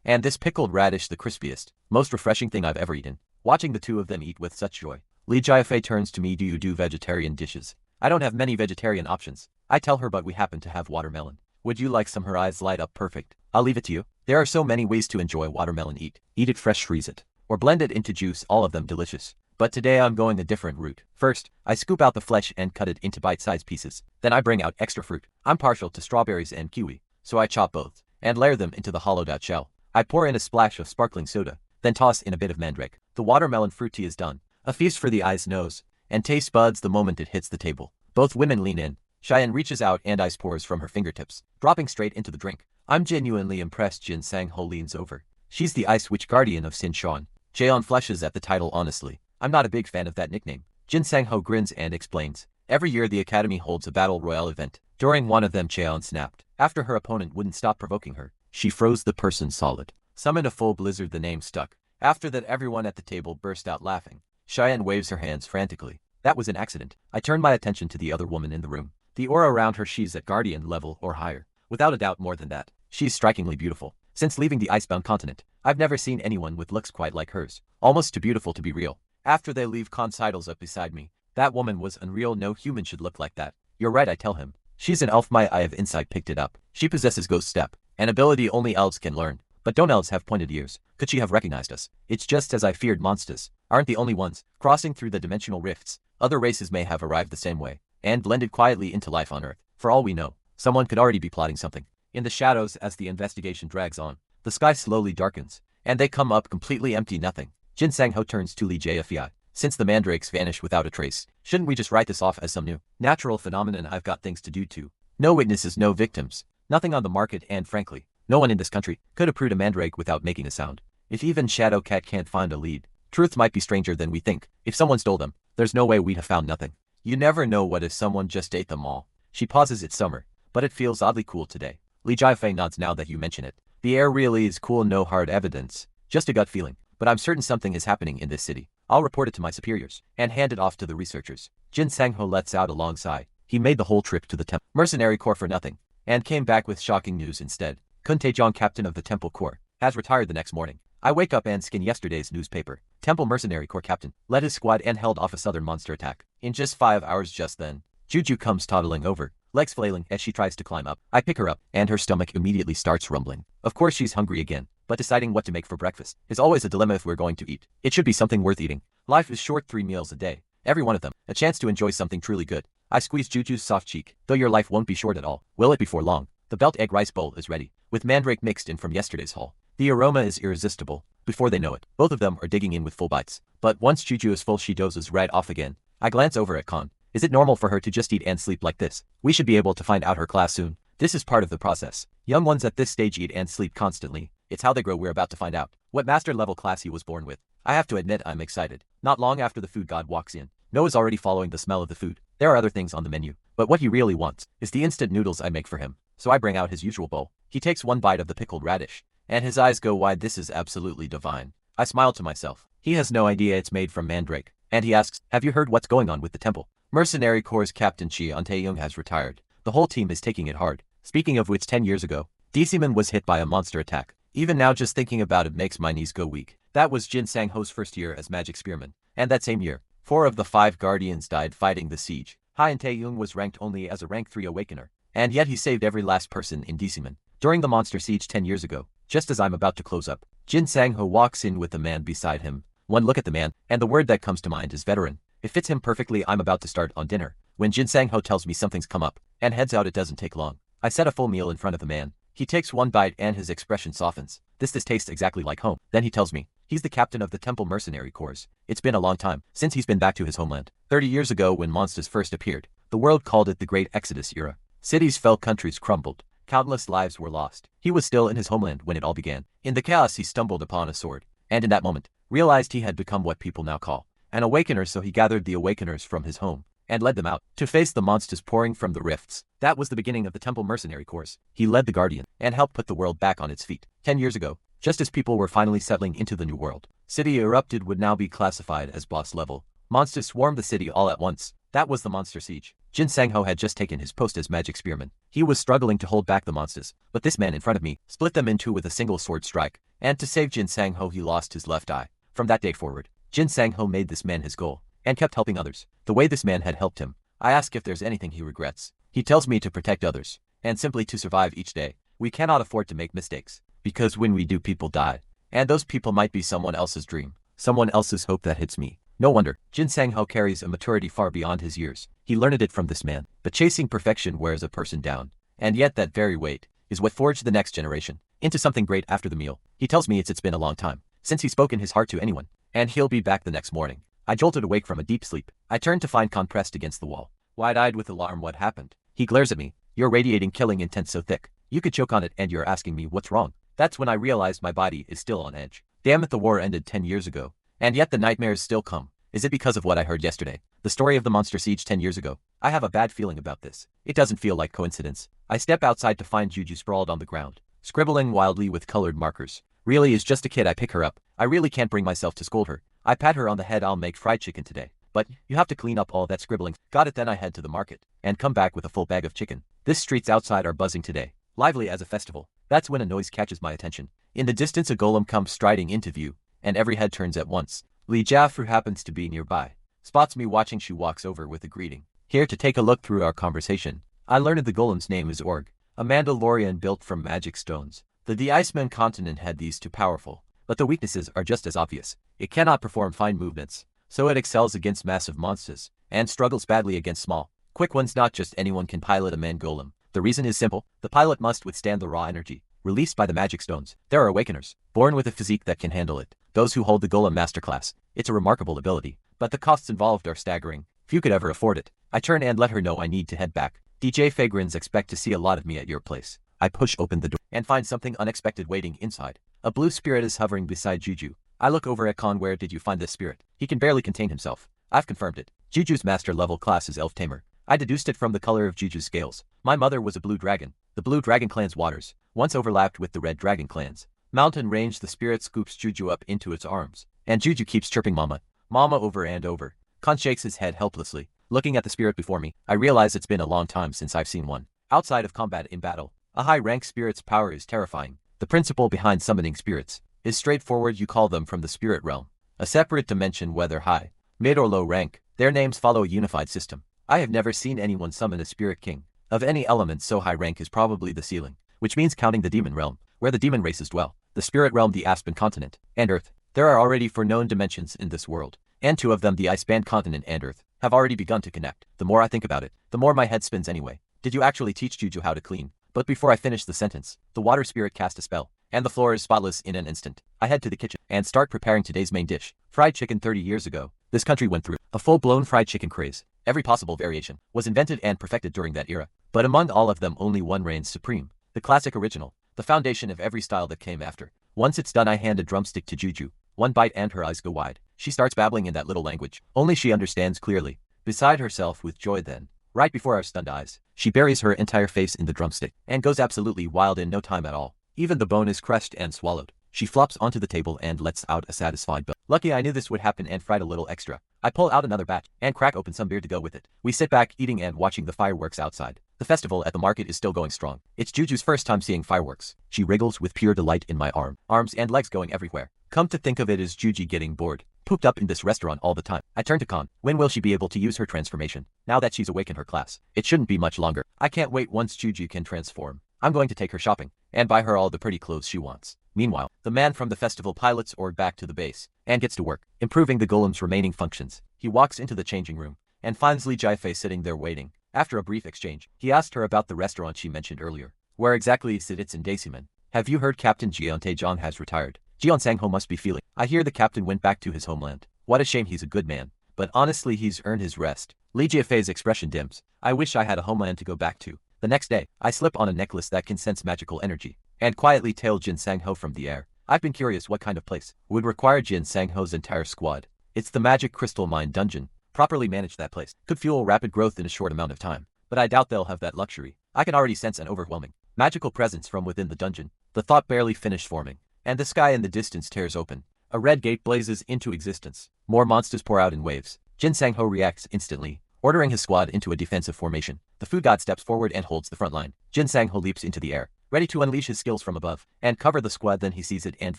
And this pickled radish the crispiest, most refreshing thing I've ever eaten. Watching the two of them eat with such joy, Li Jiafei turns to me. Do you do vegetarian dishes? I don't have many vegetarian options. I tell her, but we happen to have watermelon. Would you like some? Her eyes light up. Perfect. I'll leave it to you. There are so many ways to enjoy watermelon. Eat it fresh, freeze it, or blend it into juice, all of them delicious. But today I'm going a different route. First, I scoop out the flesh and cut it into bite-sized pieces. Then I bring out extra fruit. I'm partial to strawberries and kiwi, so I chop both and layer them into the hollowed-out shell. I pour in a splash of sparkling soda, then toss in a bit of mandrake. The watermelon fruit tea is done. A feast for the eyes, nose, and taste buds the moment it hits the table. Both women lean in. Cheyenne reaches out and ice pours from her fingertips, dropping straight into the drink. I'm genuinely impressed. Jin Sangho leans over. She's the Ice Witch Guardian of Sin Shan. Cheyenne flushes at the title. Honestly, I'm not a big fan of that nickname. Jin Sangho grins and explains. Every year the academy holds a battle royale event. During one of them, Cheyenne snapped. After her opponent wouldn't stop provoking her, she froze the person solid. Summoned a full blizzard. The name stuck. After that, everyone at the table burst out laughing. Cheyenne waves her hands frantically. That was an accident. I turned my attention to the other woman in the room. The aura around her, she's at guardian level or higher. Without a doubt, more than that. She's strikingly beautiful. Since leaving the icebound continent, I've never seen anyone with looks quite like hers. Almost too beautiful to be real. After they leave, Khan sidles up beside me. That woman was unreal. No human should look like that. You're right, I tell him. She's an elf. My eye of insight picked it up. She possesses Ghost Step, an ability only elves can learn. But don't elves have pointed ears? Could she have recognized us? It's just as I feared. Monsters aren't the only ones crossing through the dimensional rifts. Other races may have arrived the same way and blended quietly into life on Earth. For all we know, someone could already be plotting something. In the shadows, as the investigation drags on, the sky slowly darkens, and they come up completely empty. Nothing. Jin Sangho turns to Li Jiafei. Since the mandrakes vanish without a trace, shouldn't we just write this off as some new natural phenomenon? I've got things to do too. No witnesses, no victims, nothing on the market, and frankly, no one in this country could uproot a mandrake without making a sound. If even Shadow Cat can't find a lead, truth might be stranger than we think. If someone stole them, there's no way we'd have found nothing. You never know. What if someone just ate them all? She pauses. It's summer, but it feels oddly cool today. Li Jiafei nods. Now that you mention it, the air really is cool. No hard evidence, just a gut feeling, but I'm certain something is happening in this city. I'll report it to my superiors and hand it off to the researchers. Jin Sangho lets out a long sigh. He made the whole trip to the Temple Mercenary Corps for nothing, and came back with shocking news instead. Kun Taejong, captain of the Temple Corps, has retired the next morning. I wake up and scan yesterday's newspaper. Temple Mercenary Corps captain led his squad and held off a southern monster attack in just 5 hours. Just then, Juju comes toddling over, legs flailing as she tries to climb up. I pick her up, and her stomach immediately starts rumbling. Of course she's hungry again, but deciding what to make for breakfast is always a dilemma. If we're going to eat, it should be something worth eating. Life is short. 3 meals a day, every one of them a chance to enjoy something truly good. I squeeze Juju's soft cheek. Though your life won't be short at all, will it? Before long, the belt egg rice bowl is ready, with mandrake mixed in from yesterday's haul. The aroma is irresistible. Before they know it, both of them are digging in with full bites. But once Juju is full, she dozes right off again. I glance over at Khan. Is it normal for her to just eat and sleep like this? We should be able to find out her class soon. This is part of the process. Young ones at this stage eat and sleep constantly. It's how they grow. We're about to find out what master level class he was born with. I have to admit, I'm excited. Not long after the food god walks in, Noah's already following the smell of the food. There are other things on the menu, But what he really wants is the instant noodles I make for him. So I bring out his usual bowl. He takes one bite of the pickled radish, and his eyes go wide. This is absolutely divine. I smile to myself. He has no idea it's made from mandrake, and he asks, have you heard what's going on with the temple? Mercenary Corps Captain Chi Tae-young has retired. The whole team is taking it hard. Speaking of which, 10 years ago, DC-man was hit by a monster attack. Even now just thinking about it makes my knees go weak. That was Jin Sang-ho's first year as magic spearman, and that same year, 4 of the 5 guardians died fighting the siege. Han Tae-young was ranked only as a rank 3 awakener, and yet he saved every last person in DC-man. During the monster siege 10 years ago, just as I'm about to close up, Jin Sang-ho walks in with the man beside him. One look at the man, and the word that comes to mind is veteran. It fits him perfectly. I'm about to start on dinner when Jin Sang-ho tells me something's come up, and heads out. It doesn't take long. I set a full meal in front of the man. He takes one bite and his expression softens. This tastes exactly like home. Then he tells me, he's the captain of the Temple Mercenary Corps. It's been a long time since he's been back to his homeland. 30 years ago when monsters first appeared, the world called it the Great Exodus era. Cities fell, countries crumbled, countless lives were lost. He was still in his homeland when it all began. In the chaos he stumbled upon a sword, and in that moment, realized he had become what people now call an awakener. So he gathered the awakeners from his home and led them out to face the monsters pouring from the rifts. That was the beginning of the Temple Mercenary Corps. He led the Guardian and helped put the world back on its feet. 10 years ago, just as people were finally settling into the new world, city erupted would now be classified as boss level. Monsters swarmed the city all at once. That was the monster siege. Jin Sang-ho had just taken his post as magic spearman. He was struggling to hold back the monsters, but this man in front of me split them in two with a single sword strike, and to save Jin Sang-ho he lost his left eye. From that day forward, Jin Sang-ho made this man his goal, and kept helping others, the way this man had helped him. I ask if there's anything he regrets. He tells me to protect others, and simply to survive each day. We cannot afford to make mistakes, because when we do people die, and those people might be someone else's dream, someone else's hope that hits me. No wonder, Jin Sang-ho carries a maturity far beyond his years. He learned it from this man, but chasing perfection wears a person down, and yet that very weight is what forged the next generation into something great. After the meal, he tells me it's been a long time since he's spoken his heart to anyone, and he'll be back the next morning. I jolted awake from a deep sleep. I turned to find Khan pressed against the wall, wide-eyed with alarm. What happened? He glares at me. You're radiating killing intent so thick, you could choke on it, and you're asking me what's wrong. That's when I realized my body is still on edge. Damn it, the war ended 10 years ago, and yet the nightmares still come. Is it because of what I heard yesterday? The story of the monster siege 10 years ago? I have a bad feeling about this. It doesn't feel like coincidence. I step outside to find Juju sprawled on the ground, scribbling wildly with colored markers. Really is just a kid. I pick her up. I really can't bring myself to scold her. I pat her on the head. I'll make fried chicken today, but you have to clean up all that scribbling. Got it. Then I head to the market and come back with a full bag of chicken. The streets outside are buzzing today, lively as a festival. That's when a noise catches my attention. In the distance a golem comes striding into view, and every head turns at once. Li Jiafu happens to be nearby, spots me watching. She walks over with a greeting. Here to take a look through our conversation. I learned the golem's name is Org, a Mandalorian built from magic stones. The Iceman continent had these too powerful, but the weaknesses are just as obvious. It cannot perform fine movements, so it excels against massive monsters, and struggles badly against small, quick ones. Not just anyone can pilot a man golem. The reason is simple. The pilot must withstand the raw energy released by the magic stones. There are awakeners, born with a physique that can handle it. Those who hold the golem masterclass. It's a remarkable ability, but the costs involved are staggering. Few could ever afford it. I turn and let her know I need to head back. DJ Fagrins expect to see a lot of me at your place. I push open the door and find something unexpected waiting inside. A blue spirit is hovering beside Juju. I look over at Khan. Where did you find this spirit? He can barely contain himself. I've confirmed it. Juju's master level class is Elf Tamer. I deduced it from the color of Juju's scales. My mother was a blue dragon. The blue dragon clan's waters once overlapped with the red dragon clan's mountain range. The spirit scoops Juju up into its arms, and Juju keeps chirping mama, mama over and over. Khan shakes his head helplessly. Looking at the spirit before me, I realize it's been a long time since I've seen one. Outside of combat in battle, a high-rank spirit's power is terrifying. The principle behind summoning spirits is straightforward. You call them from the spirit realm, a separate dimension. Whether high, mid or low rank, their names follow a unified system. I have never seen anyone summon a spirit king of any element so high. Rank is probably the ceiling, which means counting the demon realm, where the demon races dwell, the spirit realm, the Aspen continent, and Earth. There are already 4 known dimensions in this world, and 2 of them, the Iceman continent and Earth, have already begun to connect. The more I think about it, the more my head spins. Anyway, did you actually teach Juju how to clean? But before I finish the sentence, the water spirit cast a spell, and the floor is spotless in an instant. I head to the kitchen and start preparing today's main dish, fried chicken. 30 years ago, this country went through a full-blown fried chicken craze. Every possible variation was invented and perfected during that era, but among all of them only one reigns supreme, the classic original, the foundation of every style that came after. Once it's done, I hand a drumstick to Juju. One bite and her eyes go wide. She starts babbling in that little language only she understands clearly. Beside herself with joy, then Right before our stunned eyes, she buries her entire face in the drumstick and goes absolutely wild in no time at all. Even the bone is crushed and swallowed. She flops onto the table and lets out a satisfied bell. Lucky I knew this would happen and fried a little extra. I pull out another batch and crack open some beer to go with it. We sit back eating and watching the fireworks outside. The festival at the market is still going strong. It's Juju's first time seeing fireworks. She wriggles with pure delight in my arms and legs going everywhere. Come to think of it, is Juju getting bored? Pooped up in this restaurant all the time. I turn to Khan. When will she be able to use her transformation? Now that she's awake in her class. It shouldn't be much longer. I can't wait once Juju can transform. I'm going to take her shopping and buy her all the pretty clothes she wants. Meanwhile, the man from the festival pilots org back to the base and gets to work, improving the golem's remaining functions. He walks into the changing room and finds Li Jiafei sitting there waiting. After a brief exchange, he asked her about the restaurant she mentioned earlier. Where exactly is it? It's in Daisiman. Have you heard Captain Jian Taejon has retired? Jian Sangho must be feeling. I hear the captain went back to his homeland. What a shame, he's a good man. But honestly, he's earned his rest. Li Jiafei's expression dims. I wish I had a homeland to go back to. The next day, I slip on a necklace that can sense magical energy and quietly tail Jin Sangho from the air. I've been curious what kind of place would require Jin Sangho's entire squad. It's the Magic Crystal Mine Dungeon. Properly manage that place could fuel rapid growth in a short amount of time. But I doubt they'll have that luxury. I can already sense an overwhelming magical presence from within the dungeon. The thought barely finished forming, and the sky in the distance tears open. A red gate blazes into existence. More monsters pour out in waves. Jin Sangho reacts instantly, ordering his squad into a defensive formation. The food god steps forward and holds the front line. Jin Sangho leaps into the air, ready to unleash his skills from above and cover the squad. Then he sees it and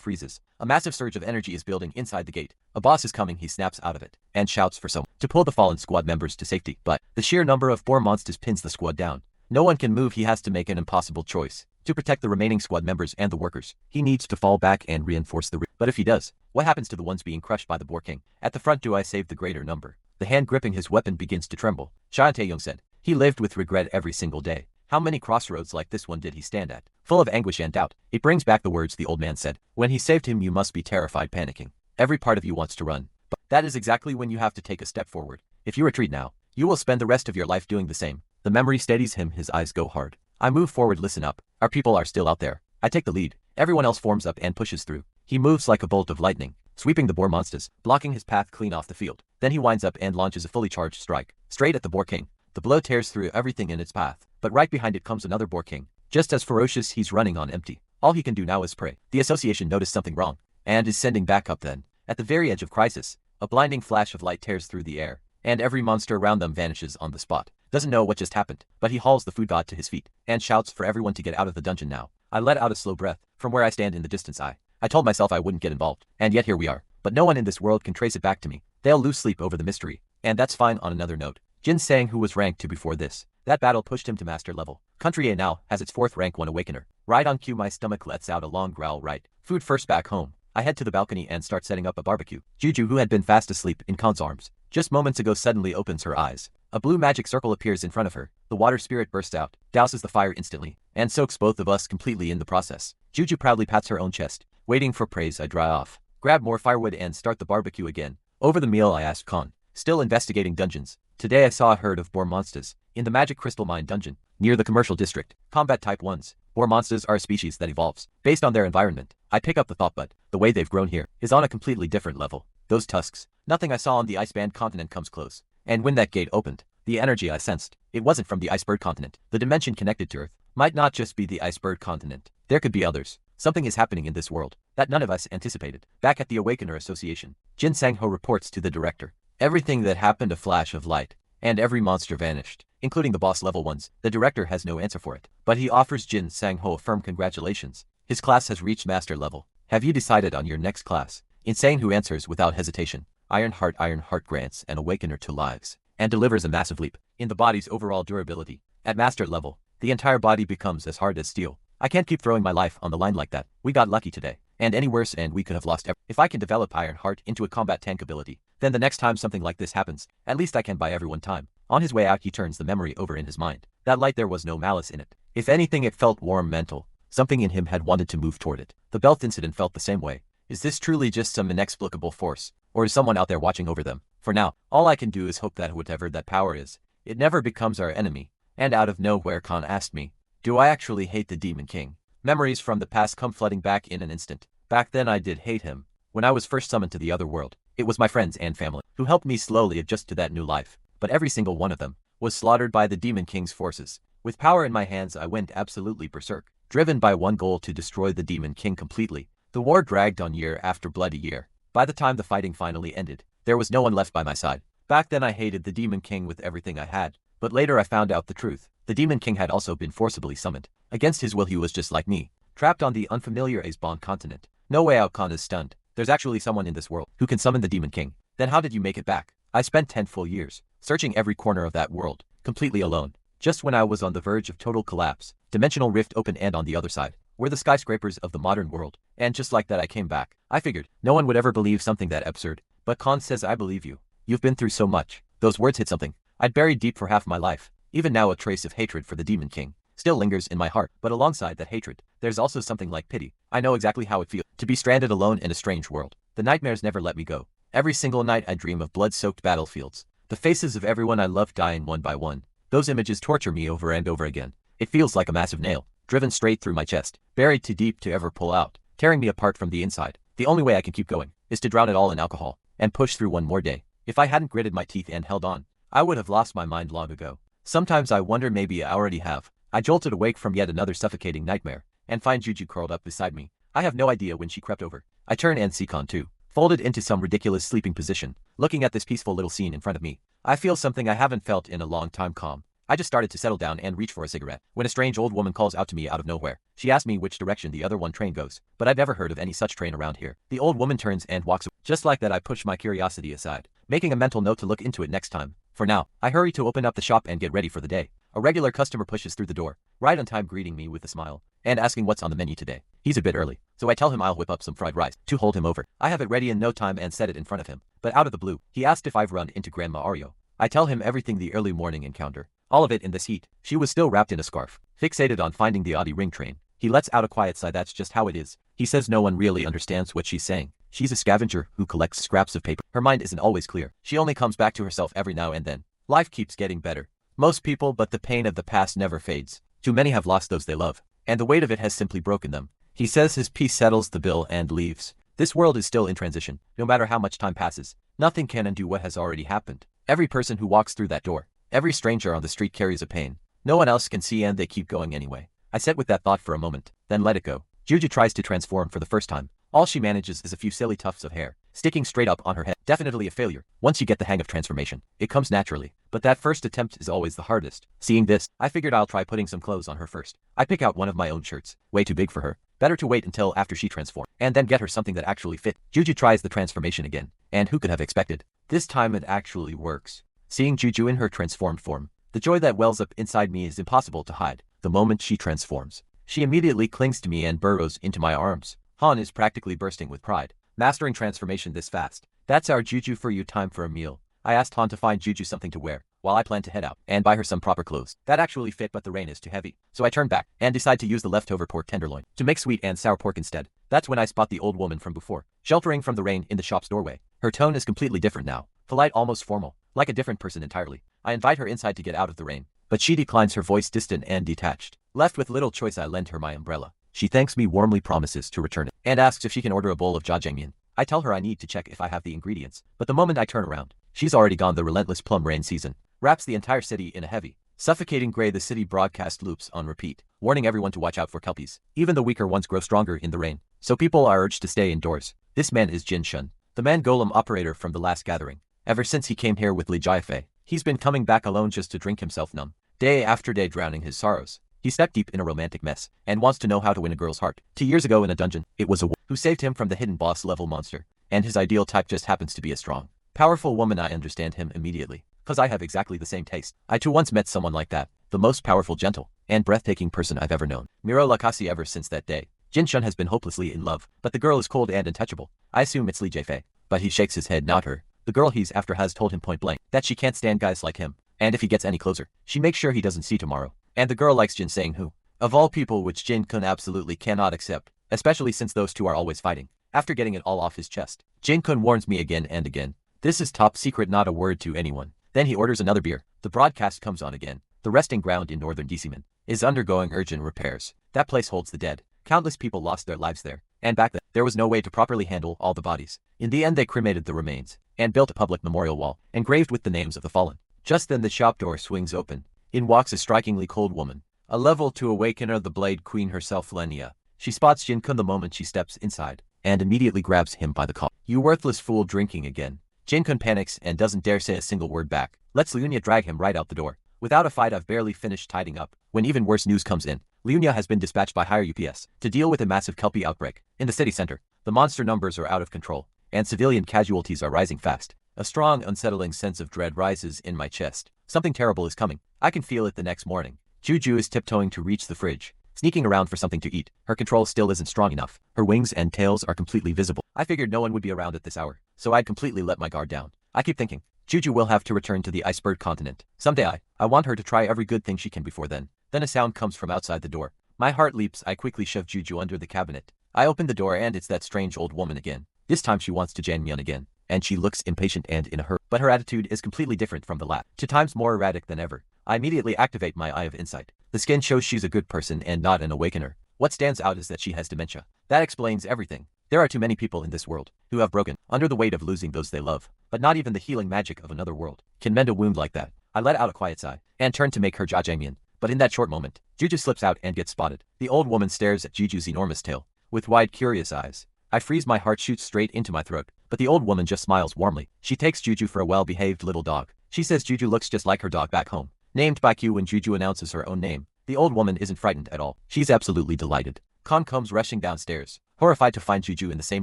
freezes. A massive surge of energy is building inside the gate. A boss is coming. He snaps out of it and shouts for someone to pull the fallen squad members to safety. But the sheer number of boar monsters pins the squad down. No one can move. He has to make an impossible choice. To protect the remaining squad members and the workers, he needs to fall back and reinforce the But if he does, what happens to the ones being crushed by the Boar King? At the front, do I save the greater number? The hand gripping his weapon begins to tremble. Xian Taeyong said. He lived with regret every single day. How many crossroads like this one did he stand at? Full of anguish and doubt, it brings back the words the old man said. When he saved him, you must be terrified, panicking. Every part of you wants to run. But that is exactly when you have to take a step forward. If you retreat now, you will spend the rest of your life doing the same. The memory steadies him. His eyes go hard. I move forward. Listen up. Our people are still out there. I take the lead. Everyone else forms up and pushes through. He moves like a bolt of lightning, sweeping the boar monsters, blocking his path clean off the field. Then he winds up and launches a fully charged strike, straight at the Boar King. The blow tears through everything in its path, but right behind it comes another Boar King. Just as ferocious, he's running on empty. All he can do now is pray. The association noticed something wrong, and is sending backup. Then, at the very edge of crisis, a blinding flash of light tears through the air, and every monster around them vanishes on the spot. Doesn't know what just happened, but he hauls the food god to his feet, and shouts for everyone to get out of the dungeon now. I let out a slow breath. From where I stand in the distance, I told myself I wouldn't get involved, and yet here we are. But no one in this world can trace it back to me. They'll lose sleep over the mystery, and that's fine. On another note, Jin Sang, who was rank 2 before this, that battle pushed him to master level. Country A now has its 4th rank 1 awakener. Right on cue, my stomach lets out a long growl. Right, food first. Back home, I head to the balcony and start setting up a barbecue. Juju, who had been fast asleep in Khan's arms just moments ago, suddenly opens her eyes. A blue magic circle appears in front of her. The water spirit bursts out, douses the fire instantly, and soaks both of us completely in the process. Juju proudly pats her own chest, waiting for praise. I dry off, grab more firewood and start the barbecue again. Over the meal, I asked Khan, still investigating dungeons. Today I saw a herd of boar monsters in the Magic Crystal Mine dungeon, near the commercial district. Combat type 1s. Boar monsters are a species that evolves based on their environment. I pick up the thought, but the way they've grown here is on a completely different level. Those tusks, nothing I saw on the Iceband continent comes close. And when that gate opened, the energy I sensed, it wasn't from the Iceberg continent. The dimension connected to Earth might not just be the Iceberg continent. There could be others. Something is happening in this world that none of us anticipated. Back at the Awakener Association, Jin Sangho reports to the director. Everything that happened, a flash of light, and every monster vanished, including the boss level ones. The director has no answer for it, but he offers Jin Sangho a firm congratulations. His class has reached master level. Have you decided on your next class? Insane, who answers without hesitation. Ironheart grants an awakener 2 lives, and delivers a massive leap in the body's overall durability. At master level, the entire body becomes as hard as steel. I can't keep throwing my life on the line like that. We got lucky today, and any worse and we could have lost everything. If I can develop Ironheart into a combat tank ability, then the next time something like this happens, at least I can buy everyone time. On his way out, he turns the memory over in his mind. That light, there was no malice in it. If anything, it felt warm, mental. Something in him had wanted to move toward it. The belt incident felt the same way. Is this truly just some inexplicable force, or is someone out there watching over them? For now, all I can do is hope that whatever that power is, it never becomes our enemy. And out of nowhere, Khan asked me, do I actually hate the Demon King? Memories from the past come flooding back in an instant. Back then I did hate him. When I was first summoned to the other world, it was my friends and family who helped me slowly adjust to that new life. But every single one of them was slaughtered by the Demon King's forces. With power in my hands, I went absolutely berserk, driven by one goal to destroy the Demon King completely. The war dragged on year after bloody year. By the time the fighting finally ended, there was no one left by my side. Back then I hated the Demon King with everything I had, but later I found out the truth. The Demon King had also been forcibly summoned. Against his will he was just like me, trapped on the unfamiliar Azbon continent. No way out. Khan is stunned. There's actually someone in this world who can summon the Demon King. Then how did you make it back? I spent 10 full years, searching every corner of that world, completely alone. Just when I was on the verge of total collapse, dimensional rift opened, and on the other side were the skyscrapers of the modern world. And just like that I came back. I figured no one would ever believe something that absurd. But Khan says I believe you. You've been through so much. Those words hit something I'd buried deep for half my life. Even now a trace of hatred for the Demon King still lingers in my heart, but alongside that hatred, there's also something like pity. I know exactly how it feels to be stranded alone in a strange world. The nightmares never let me go. Every single night I dream of blood-soaked battlefields, the faces of everyone I love dying one by one. Those images torture me over and over again. It feels like a massive nail, driven straight through my chest, buried too deep to ever pull out, tearing me apart from the inside. The only way I can keep going is to drown it all in alcohol and push through one more day. If I hadn't gritted my teeth and held on, I would have lost my mind long ago. Sometimes I wonder maybe I already have. I jolted awake from yet another suffocating nightmare and find Juju curled up beside me. I have no idea when she crept over. I turn and see Khan too, folded into some ridiculous sleeping position, looking at this peaceful little scene in front of me. I feel something I haven't felt in a long time. Calm. I just started to settle down and reach for a cigarette when a strange old woman calls out to me out of nowhere. She asked me which direction the other one train goes, but I've never heard of any such train around here. The old woman turns and walks away. Just like that I push my curiosity aside, making a mental note to look into it next time. For now, I hurry to open up the shop and get ready for the day. A regular customer pushes through the door, right on time, greeting me with a smile and asking what's on the menu today. He's a bit early, so I tell him I'll whip up some fried rice to hold him over. I have it ready in no time and set it in front of him. But out of the blue, he asked if I've run into Grandma Ario. I tell him everything, the early morning encounter, all of it in this heat. She was still wrapped in a scarf, fixated on finding the Audi ring train. He lets out a quiet sigh. That's just how it is. He says no one really understands what she's saying. She's a scavenger who collects scraps of paper. Her mind isn't always clear. She only comes back to herself every now and then. Life keeps getting better. Most people, but the pain of the past never fades. Too many have lost those they love, and the weight of it has simply broken them. He says his piece settles the bill and leaves. This world is still in transition. No matter how much time passes, nothing can undo what has already happened. Every person who walks through that door, every stranger on the street carries a pain no one else can see, and they keep going anyway. I sit with that thought for a moment, then let it go. Juju tries to transform for the first time. All she manages is a few silly tufts of hair sticking straight up on her head. Definitely a failure. Once you get the hang of transformation, it comes naturally. But that first attempt is always the hardest. Seeing this, I figured I'll try putting some clothes on her first. I pick out one of my own shirts, way too big for her. Better to wait until after she transforms, and then get her something that actually fit. Juju tries the transformation again, and who could have expected? This time it actually works. Seeing Juju in her transformed form, the joy that wells up inside me is impossible to hide. The moment she transforms, she immediately clings to me and burrows into my arms. Han is practically bursting with pride. Mastering transformation this fast. That's our Juju for you. Time for a meal. I asked Han to find Juju something to wear, while I plan to head out and buy her some proper clothes that actually fit, but the rain is too heavy. So I turn back and decide to use the leftover pork tenderloin to make sweet and sour pork instead. That's when I spot the old woman from before, sheltering from the rain in the shop's doorway. Her tone is completely different now, polite, almost formal, like a different person entirely. I invite her inside to get out of the rain, but she declines, her voice distant and detached. Left with little choice, I lend her my umbrella. She thanks me warmly, promises to return it, and asks if she can order a bowl of jjajangmyeon. I tell her I need to check if I have the ingredients, but the moment I turn around, she's already gone. The relentless plum rain season wraps the entire city in a heavy, suffocating gray. The city broadcast loops on repeat, warning everyone to watch out for kelpies. Even the weaker ones grow stronger in the rain, so people are urged to stay indoors. This man is Jin Shun, the man golem operator from the last gathering. Ever since he came here with Li Jiafei, he's been coming back alone just to drink himself numb, day after day, drowning his sorrows. He's stuck deep in a romantic mess and wants to know how to win a girl's heart. 2 years ago in a dungeon, it was a woman who saved him from the hidden boss level monster, and his ideal type just happens to be a strong, powerful woman. I understand him immediately, cause I have exactly the same taste. I too once met someone like that, the most powerful, gentle, and breathtaking person I've ever known. Miro Lakasi. Ever since that day, Jin Shun has been hopelessly in love, but the girl is cold and untouchable. I assume it's Li Jiafei, but he shakes his head. Not her. The girl he's after has told him point blank that she can't stand guys like him, and if he gets any closer, she makes sure he doesn't see tomorrow. And the girl likes Jin, saying who, of all people, which Jin-kun absolutely cannot accept, especially since those two are always fighting. After getting it all off his chest, Jin-kun warns me again and again. This is top secret, not a word to anyone. Then he orders another beer. The broadcast comes on again. The resting ground in northern Deciman is undergoing urgent repairs. That place holds the dead. Countless people lost their lives there, and back then, there was no way to properly handle all the bodies. In the end, they cremated the remains and built a public memorial wall, engraved with the names of the fallen. Just then the shop door swings open. In walks a strikingly cold woman. A level 2 awakener, the Blade Queen herself, Lenia. She spots Jin-kun the moment she steps inside, and immediately grabs him by the collar. "You worthless fool, drinking again." Jin-kun panics and doesn't dare say a single word back. Lets Lenia drag him right out the door. Without a fight, I've barely finished tidying up when even worse news comes in. Lenia has been dispatched by higher UPS to deal with a massive Kelpie outbreak in the city center. The monster numbers are out of control, and civilian casualties are rising fast. A strong, unsettling sense of dread rises in my chest. Something terrible is coming. I can feel it the next morning. Juju is tiptoeing to reach the fridge, sneaking around for something to eat. Her control still isn't strong enough. Her wings and tails are completely visible. I figured no one would be around at this hour, so I'd completely let my guard down. I keep thinking, Juju will have to return to the iceberg continent. Someday I want her to try every good thing she can before then. Then a sound comes from outside the door. My heart leaps. I quickly shove Juju under the cabinet. I open the door and it's that strange old woman again. This time she wants to jam me on again, and she looks impatient and in a hurry. But her attitude is completely different from the last, 2 times more erratic than ever. I immediately activate my Eye of Insight. The skin shows she's a good person and not an awakener. What stands out is that she has dementia. That explains everything. There are too many people in this world who have broken under the weight of losing those they love, but not even the healing magic of another world can mend a wound like that. I let out a quiet sigh and turn to make her jajangmyeon, but in that short moment, Juju slips out and gets spotted. The old woman stares at Juju's enormous tail with wide, curious eyes. I freeze. My heart shoots straight into my throat, but the old woman just smiles warmly. She takes Juju for a well-behaved little dog. She says Juju looks just like her dog back home, named by Q. When Juju announces her own name, the old woman isn't frightened at all. She's absolutely delighted. Khan comes rushing downstairs, horrified to find Juju in the same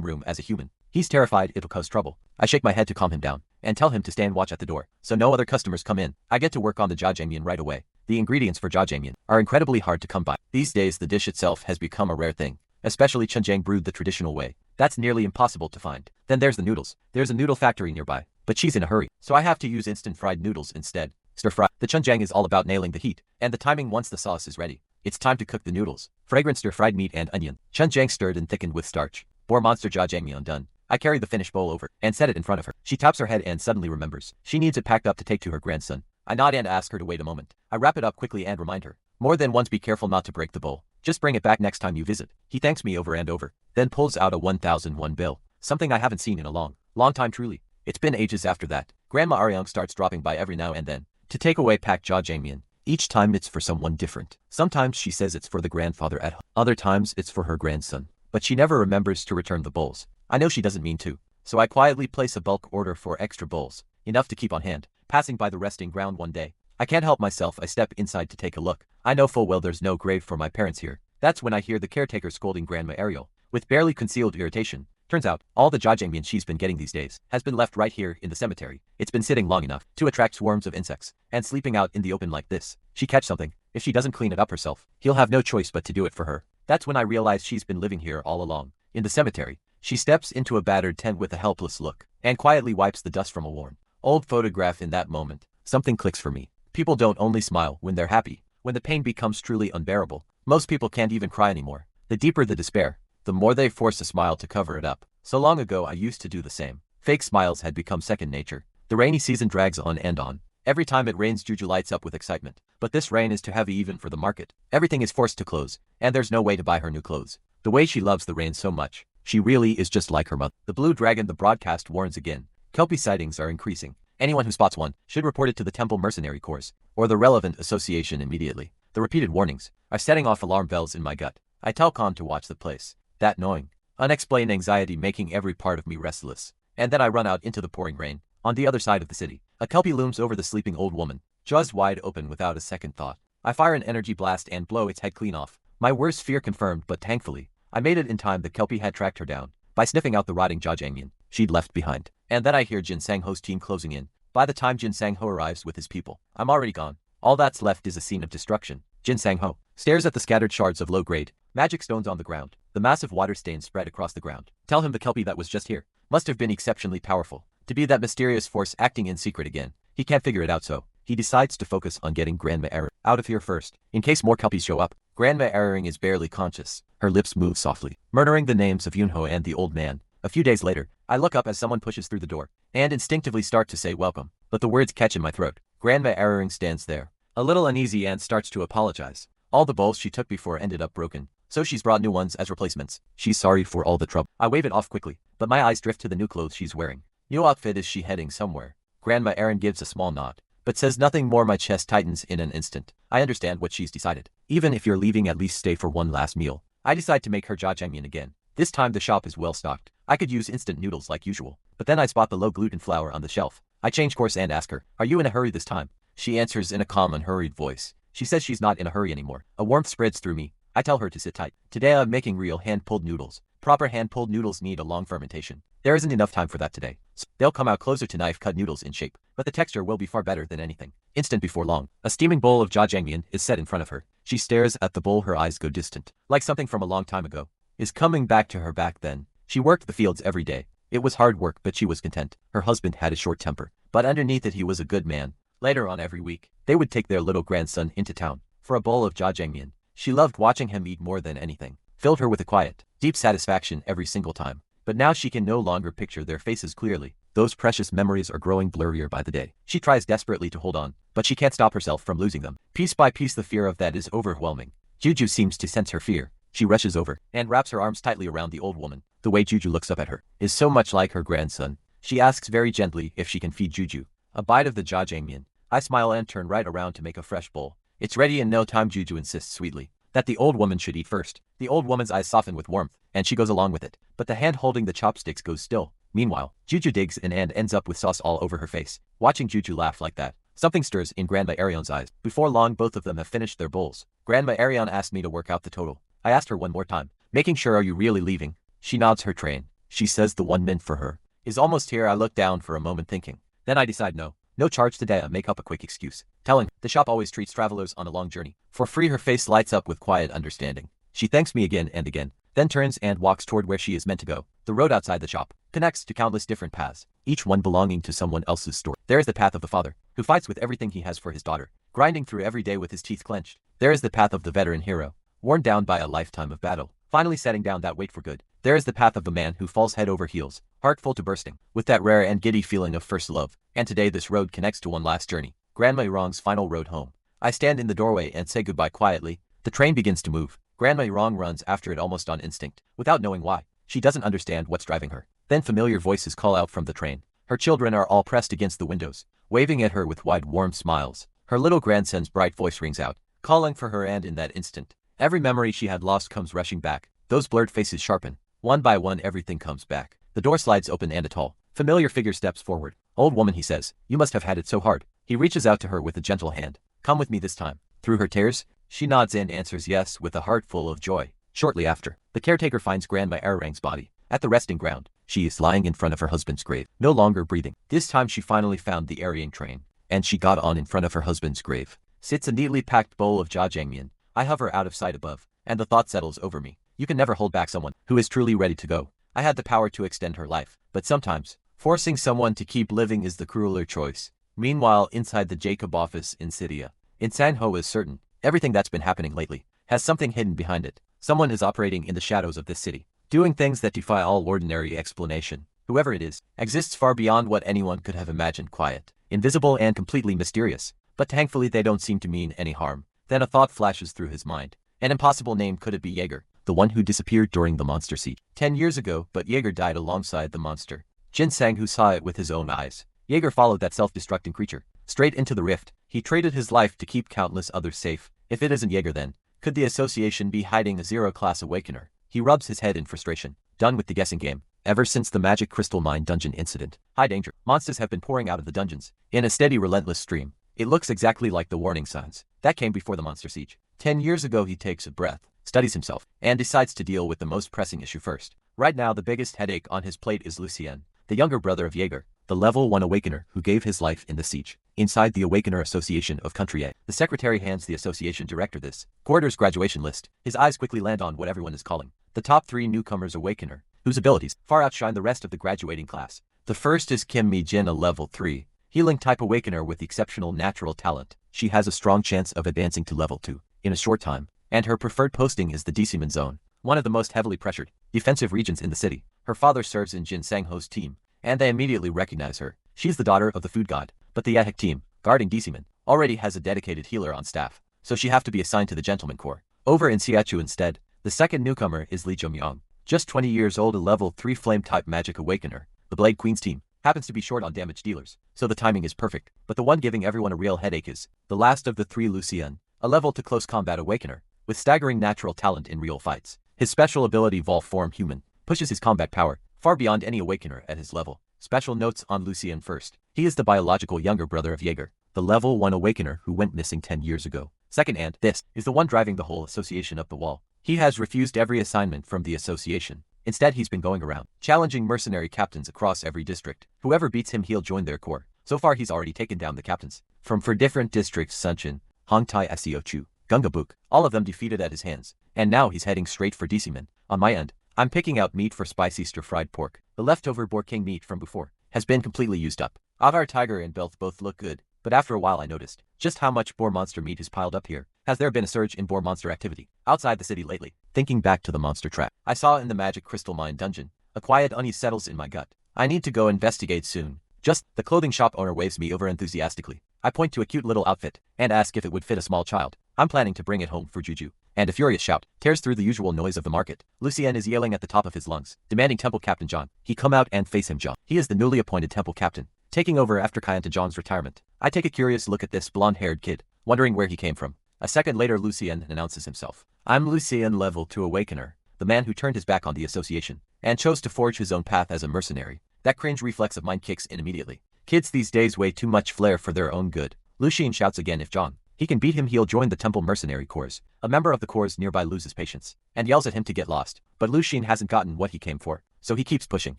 room as a human. He's terrified it'll cause trouble. I shake my head to calm him down and tell him to stand watch at the door so no other customers come in. I get to work on the jajangmyeon right away. The ingredients for jajangmyeon are incredibly hard to come by. These days the dish itself has become a rare thing, especially chunjang brewed the traditional way. That's nearly impossible to find. Then there's the noodles. There's a noodle factory nearby, but she's in a hurry, so I have to use instant fried noodles instead. Stir fry. The chunjang is all about nailing the heat and the timing. Once the sauce is ready, it's time to cook the noodles. Fragrant stir-fried meat and onion. Chunjang stirred and thickened with starch. Boar monster jajangmyeon done. I carry the finished bowl over and set it in front of her. She taps her head and suddenly remembers she needs it packed up to take to her grandson. I nod and ask her to wait a moment. I wrap it up quickly and remind her more than once, be careful not to break the bowl. Just bring it back next time you visit. He thanks me over and over, then pulls out a 1,001 bill. Something I haven't seen in a long time truly. It's been ages after that. Grandma Aryung starts dropping by every now and then to take away packed jajangmyeon. Each time it's for someone different. Sometimes she says it's for the grandfather at home. Other times it's for her grandson. But she never remembers to return the bowls. I know she doesn't mean to, so I quietly place a bulk order for extra bowls, enough to keep on hand. Passing by the resting ground one day, I can't help myself. I step inside to take a look. I know full well there's no grave for my parents here. That's when I hear the caretaker scolding Grandma Ariel with barely concealed irritation. Turns out, all the jajangmyeon she's been getting these days has been left right here in the cemetery. It's been sitting long enough to attract swarms of insects, and sleeping out in the open like this. She catch something. If she doesn't clean it up herself, he'll have no choice but to do it for her. That's when I realize she's been living here all along. In the cemetery, she steps into a battered tent with a helpless look, and quietly wipes the dust from a worn old photograph. In that moment, something clicks for me. People don't only smile when they're happy. When the pain becomes truly unbearable, most people can't even cry anymore. The deeper the despair, the more they force a smile to cover it up. So long ago I used to do the same. Fake smiles had become second nature. The rainy season drags on and on. Every time it rains, Juju lights up with excitement. But this rain is too heavy even for the market. Everything is forced to close, and there's no way to buy her new clothes. The way she loves the rain so much. She really is just like her mother. The Blue Dragon. The broadcast warns again. Kelpie sightings are increasing. Anyone who spots one should report it to the Temple Mercenary Corps or the relevant association immediately. The repeated warnings are setting off alarm bells in my gut. I tell Khan to watch the place. That gnawing, unexplained anxiety making every part of me restless. And then I run out into the pouring rain. On the other side of the city, a Kelpie looms over the sleeping old woman, jaws wide open without a second thought. I fire an energy blast and blow its head clean off. My worst fear confirmed, but thankfully, I made it in time. The Kelpie had tracked her down by sniffing out the rotting jajangmyeon she'd left behind. And then I hear Jin Sang-ho's team closing in. By the time Jin Sang-ho arrives with his people, I'm already gone. All that's left is a scene of destruction. Jin Sang-ho stares at the scattered shards of low-grade magic stones on the ground. The massive water stains spread across the ground. Tell him the Kelpie that was just here must have been exceptionally powerful to be that mysterious force acting in secret again. He can't figure it out, so he decides to focus on getting Grandma Aryung out of here first, in case more Kelpies show up. Grandma Aryung is barely conscious. Her lips move softly, murmuring the names of Yunho and the old man. A few days later, I look up as someone pushes through the door, and instinctively start to say welcome, but the words catch in my throat. Grandma Aryung stands there, a little uneasy, and starts to apologize. All the bowls she took before ended up broken, so she's brought new ones as replacements. She's sorry for all the trouble. I wave it off quickly, but my eyes drift to the new clothes she's wearing. New outfit. Is she heading somewhere? Grandma Aryung gives a small nod, but says nothing more. My chest tightens in an instant. I understand what she's decided. Even if you're leaving, at least stay for one last meal. I decide to make her jajangmyeon again. This time the shop is well stocked. I could use instant noodles like usual, but then I spot the low gluten flour on the shelf. I change course and ask her, "Are you in a hurry this time?" She answers in a calm, unhurried voice. She says she's not in a hurry anymore. A warmth spreads through me. I tell her to sit tight. Today I'm making real hand-pulled noodles. Proper hand-pulled noodles need a long fermentation. There isn't enough time for that today. So they'll come out closer to knife-cut noodles in shape, but the texture will be far better than anything. Instant before long, a steaming bowl of jajangmyeon is set in front of her. She stares at the bowl, her eyes go distant, like something from a long time ago is coming back to her. Back then, she worked the fields every day. It was hard work, but she was content. Her husband had a short temper, but underneath it he was a good man. Later on every week, they would take their little grandson into town for a bowl of jajangmyeon. She loved watching him eat more than anything. Filled her with a quiet, deep satisfaction every single time. But now she can no longer picture their faces clearly. Those precious memories are growing blurrier by the day. She tries desperately to hold on, but she can't stop herself from losing them. Piece by piece, the fear of that is overwhelming. Juju seems to sense her fear. She rushes over and wraps her arms tightly around the old woman. The way Juju looks up at her is so much like her grandson. She asks very gently if she can feed Juju a bite of the jajangmyeon. I smile and turn right around to make a fresh bowl. It's ready in no time. Juju insists sweetly that the old woman should eat first. The old woman's eyes soften with warmth, and she goes along with it. But the hand holding the chopsticks goes still. Meanwhile, Juju digs in and ends up with sauce all over her face. Watching Juju laugh like that, something stirs in Grandma Arion's eyes. Before long, both of them have finished their bowls. Grandma Arion asked me to work out the total. I asked her one more time, making sure, "Are you really leaving?" She nods her train. She says the one meant for her is almost here. I look down for a moment thinking. Then I decide no charge today. I make up a quick excuse, telling the shop always treats travelers on a long journey for free. Her face lights up with quiet understanding. She thanks me again and again, then turns and walks toward where she is meant to go. The road outside the shop connects to countless different paths, each one belonging to someone else's story. There is the path of the father, who fights with everything he has for his daughter, grinding through every day with his teeth clenched. There is the path of the veteran hero, worn down by a lifetime of battle, finally setting down that weight for good. There is the path of the man who falls head over heels, heart full to bursting, with that rare and giddy feeling of first love. And today this road connects to one last journey, Grandma Irong's final road home. I stand in the doorway and say goodbye quietly. The train begins to move. Grandma Irong runs after it almost on instinct, without knowing why. She doesn't understand what's driving her. Then familiar voices call out from the train. Her children are all pressed against the windows, waving at her with wide, warm smiles. Her little grandson's bright voice rings out, calling for her, and in that instant, every memory she had lost comes rushing back. Those blurred faces sharpen. One by one, everything comes back. The door slides open and a tall, familiar figure steps forward. "Old woman," he says, "you must have had it so hard." He reaches out to her with a gentle hand. "Come with me this time." Through her tears, she nods and answers yes with a heart full of joy. Shortly after, the caretaker finds Grandma Arang's body at the resting ground. She is lying in front of her husband's grave, no longer breathing. This time she finally found the Aryan train, and she got on in front of her husband's grave. Sits a neatly packed bowl of jajangmyeon. I hover out of sight above, and the thought settles over me. You can never hold back someone who is truly ready to go. I had the power to extend her life, but sometimes, forcing someone to keep living is the crueler choice. Meanwhile, inside the Jacob office in Cydia, in Sanho is certain, everything that's been happening lately has something hidden behind it. Someone is operating in the shadows of this city, doing things that defy all ordinary explanation. Whoever it is, exists far beyond what anyone could have imagined. Quiet, invisible, and completely mysterious. But thankfully they don't seem to mean any harm. Then a thought flashes through his mind. An impossible name. Could it be Jaeger, the one who disappeared during the monster siege 10 years ago? But Jaeger died alongside the monster. Jin Sang, who saw it with his own eyes. Jaeger followed that self-destructing creature straight into the rift. He traded his life to keep countless others safe. If it isn't Jaeger, then could the association be hiding a zero-class awakener? He rubs his head in frustration. Done with the guessing game. Ever since the Magic Crystal Mine dungeon incident, high danger monsters have been pouring out of the dungeons in a steady, relentless stream. It looks exactly like the warning signs that came before the monster siege 10 years ago. He takes a breath, studies himself, and decides to deal with the most pressing issue first. Right now, the biggest headache on his plate is Lucien, the younger brother of Jaeger, the level 1 awakener who gave his life in the siege. Inside the Awakener Association of Country A, the secretary hands the association director this quarter's graduation list. His eyes quickly land on what everyone is calling the top 3 newcomers awakener, whose abilities far outshine the rest of the graduating class. The first is Kim Mi-jin, a level 3 healing type awakener with exceptional natural talent. She has a strong chance of advancing to level 2 in a short time, and her preferred posting is the Deciman Zone, one of the most heavily pressured defensive regions in the city. Her father serves in Jin Sang-ho's team, and they immediately recognize her. She's the daughter of the food god, but the Yahek team, guarding Deciman, already has a dedicated healer on staff, so she have to be assigned to the Gentleman Corps. Over in Siachu instead, the second newcomer is Lee Jomyong, just 20 years old, a level 3 flame-type magic awakener. The Blade Queen's team happens to be short on damage dealers, so the timing is perfect. But the one giving everyone a real headache is the last of the three Lucien, a level to close combat awakener, with staggering natural talent in real fights. His special ability Vol Form Human pushes his combat power far beyond any awakener at his level. Special notes on Lucien first. He is the biological younger brother of Jaeger, the level 1 awakener who went missing 10 years ago. Second, and this is the one driving the whole association up the wall. He has refused every assignment from the association. Instead, he's been going around, challenging mercenary captains across every district. Whoever beats him, he'll join their corps. So far, he's already taken down the captains from 4 different districts: Suncheon, Hongtai, Seochu, Gungabuk, all of them defeated at his hands. And now he's heading straight for Deciman. On my end, I'm picking out meat for spicy stir-fried pork. The leftover boar king meat from before has been completely used up. Avar tiger and belt both look good, but after a while I noticed just how much boar monster meat is piled up here. Has there been a surge in boar monster activity outside the city lately? Thinking back to the monster trap I saw in the magic crystal mine dungeon, a quiet unease settles in my gut. I need to go investigate soon. Just, the clothing shop owner waves me over enthusiastically. I point to a cute little outfit and ask if it would fit a small child. I'm planning to bring it home for Juju. And a furious shout tears through the usual noise of the market. Lucien is yelling at the top of his lungs, demanding Temple Captain John. He come out and face him. John. He is the newly appointed Temple Captain, taking over after Kayanta John's retirement. I take a curious look at this blonde-haired kid, wondering where he came from. A second later, Lucien announces himself. I'm Lucien, level 2 awakener, the man who turned his back on the association and chose to forge his own path as a mercenary. That cringe reflex of mine kicks in immediately. Kids these days way too much flair for their own good. Lucien shouts again if John he can beat him, he'll join the Temple Mercenary Corps. A member of the Corps nearby loses patience and yells at him to get lost. But Lucien hasn't gotten what he came for, so he keeps pushing.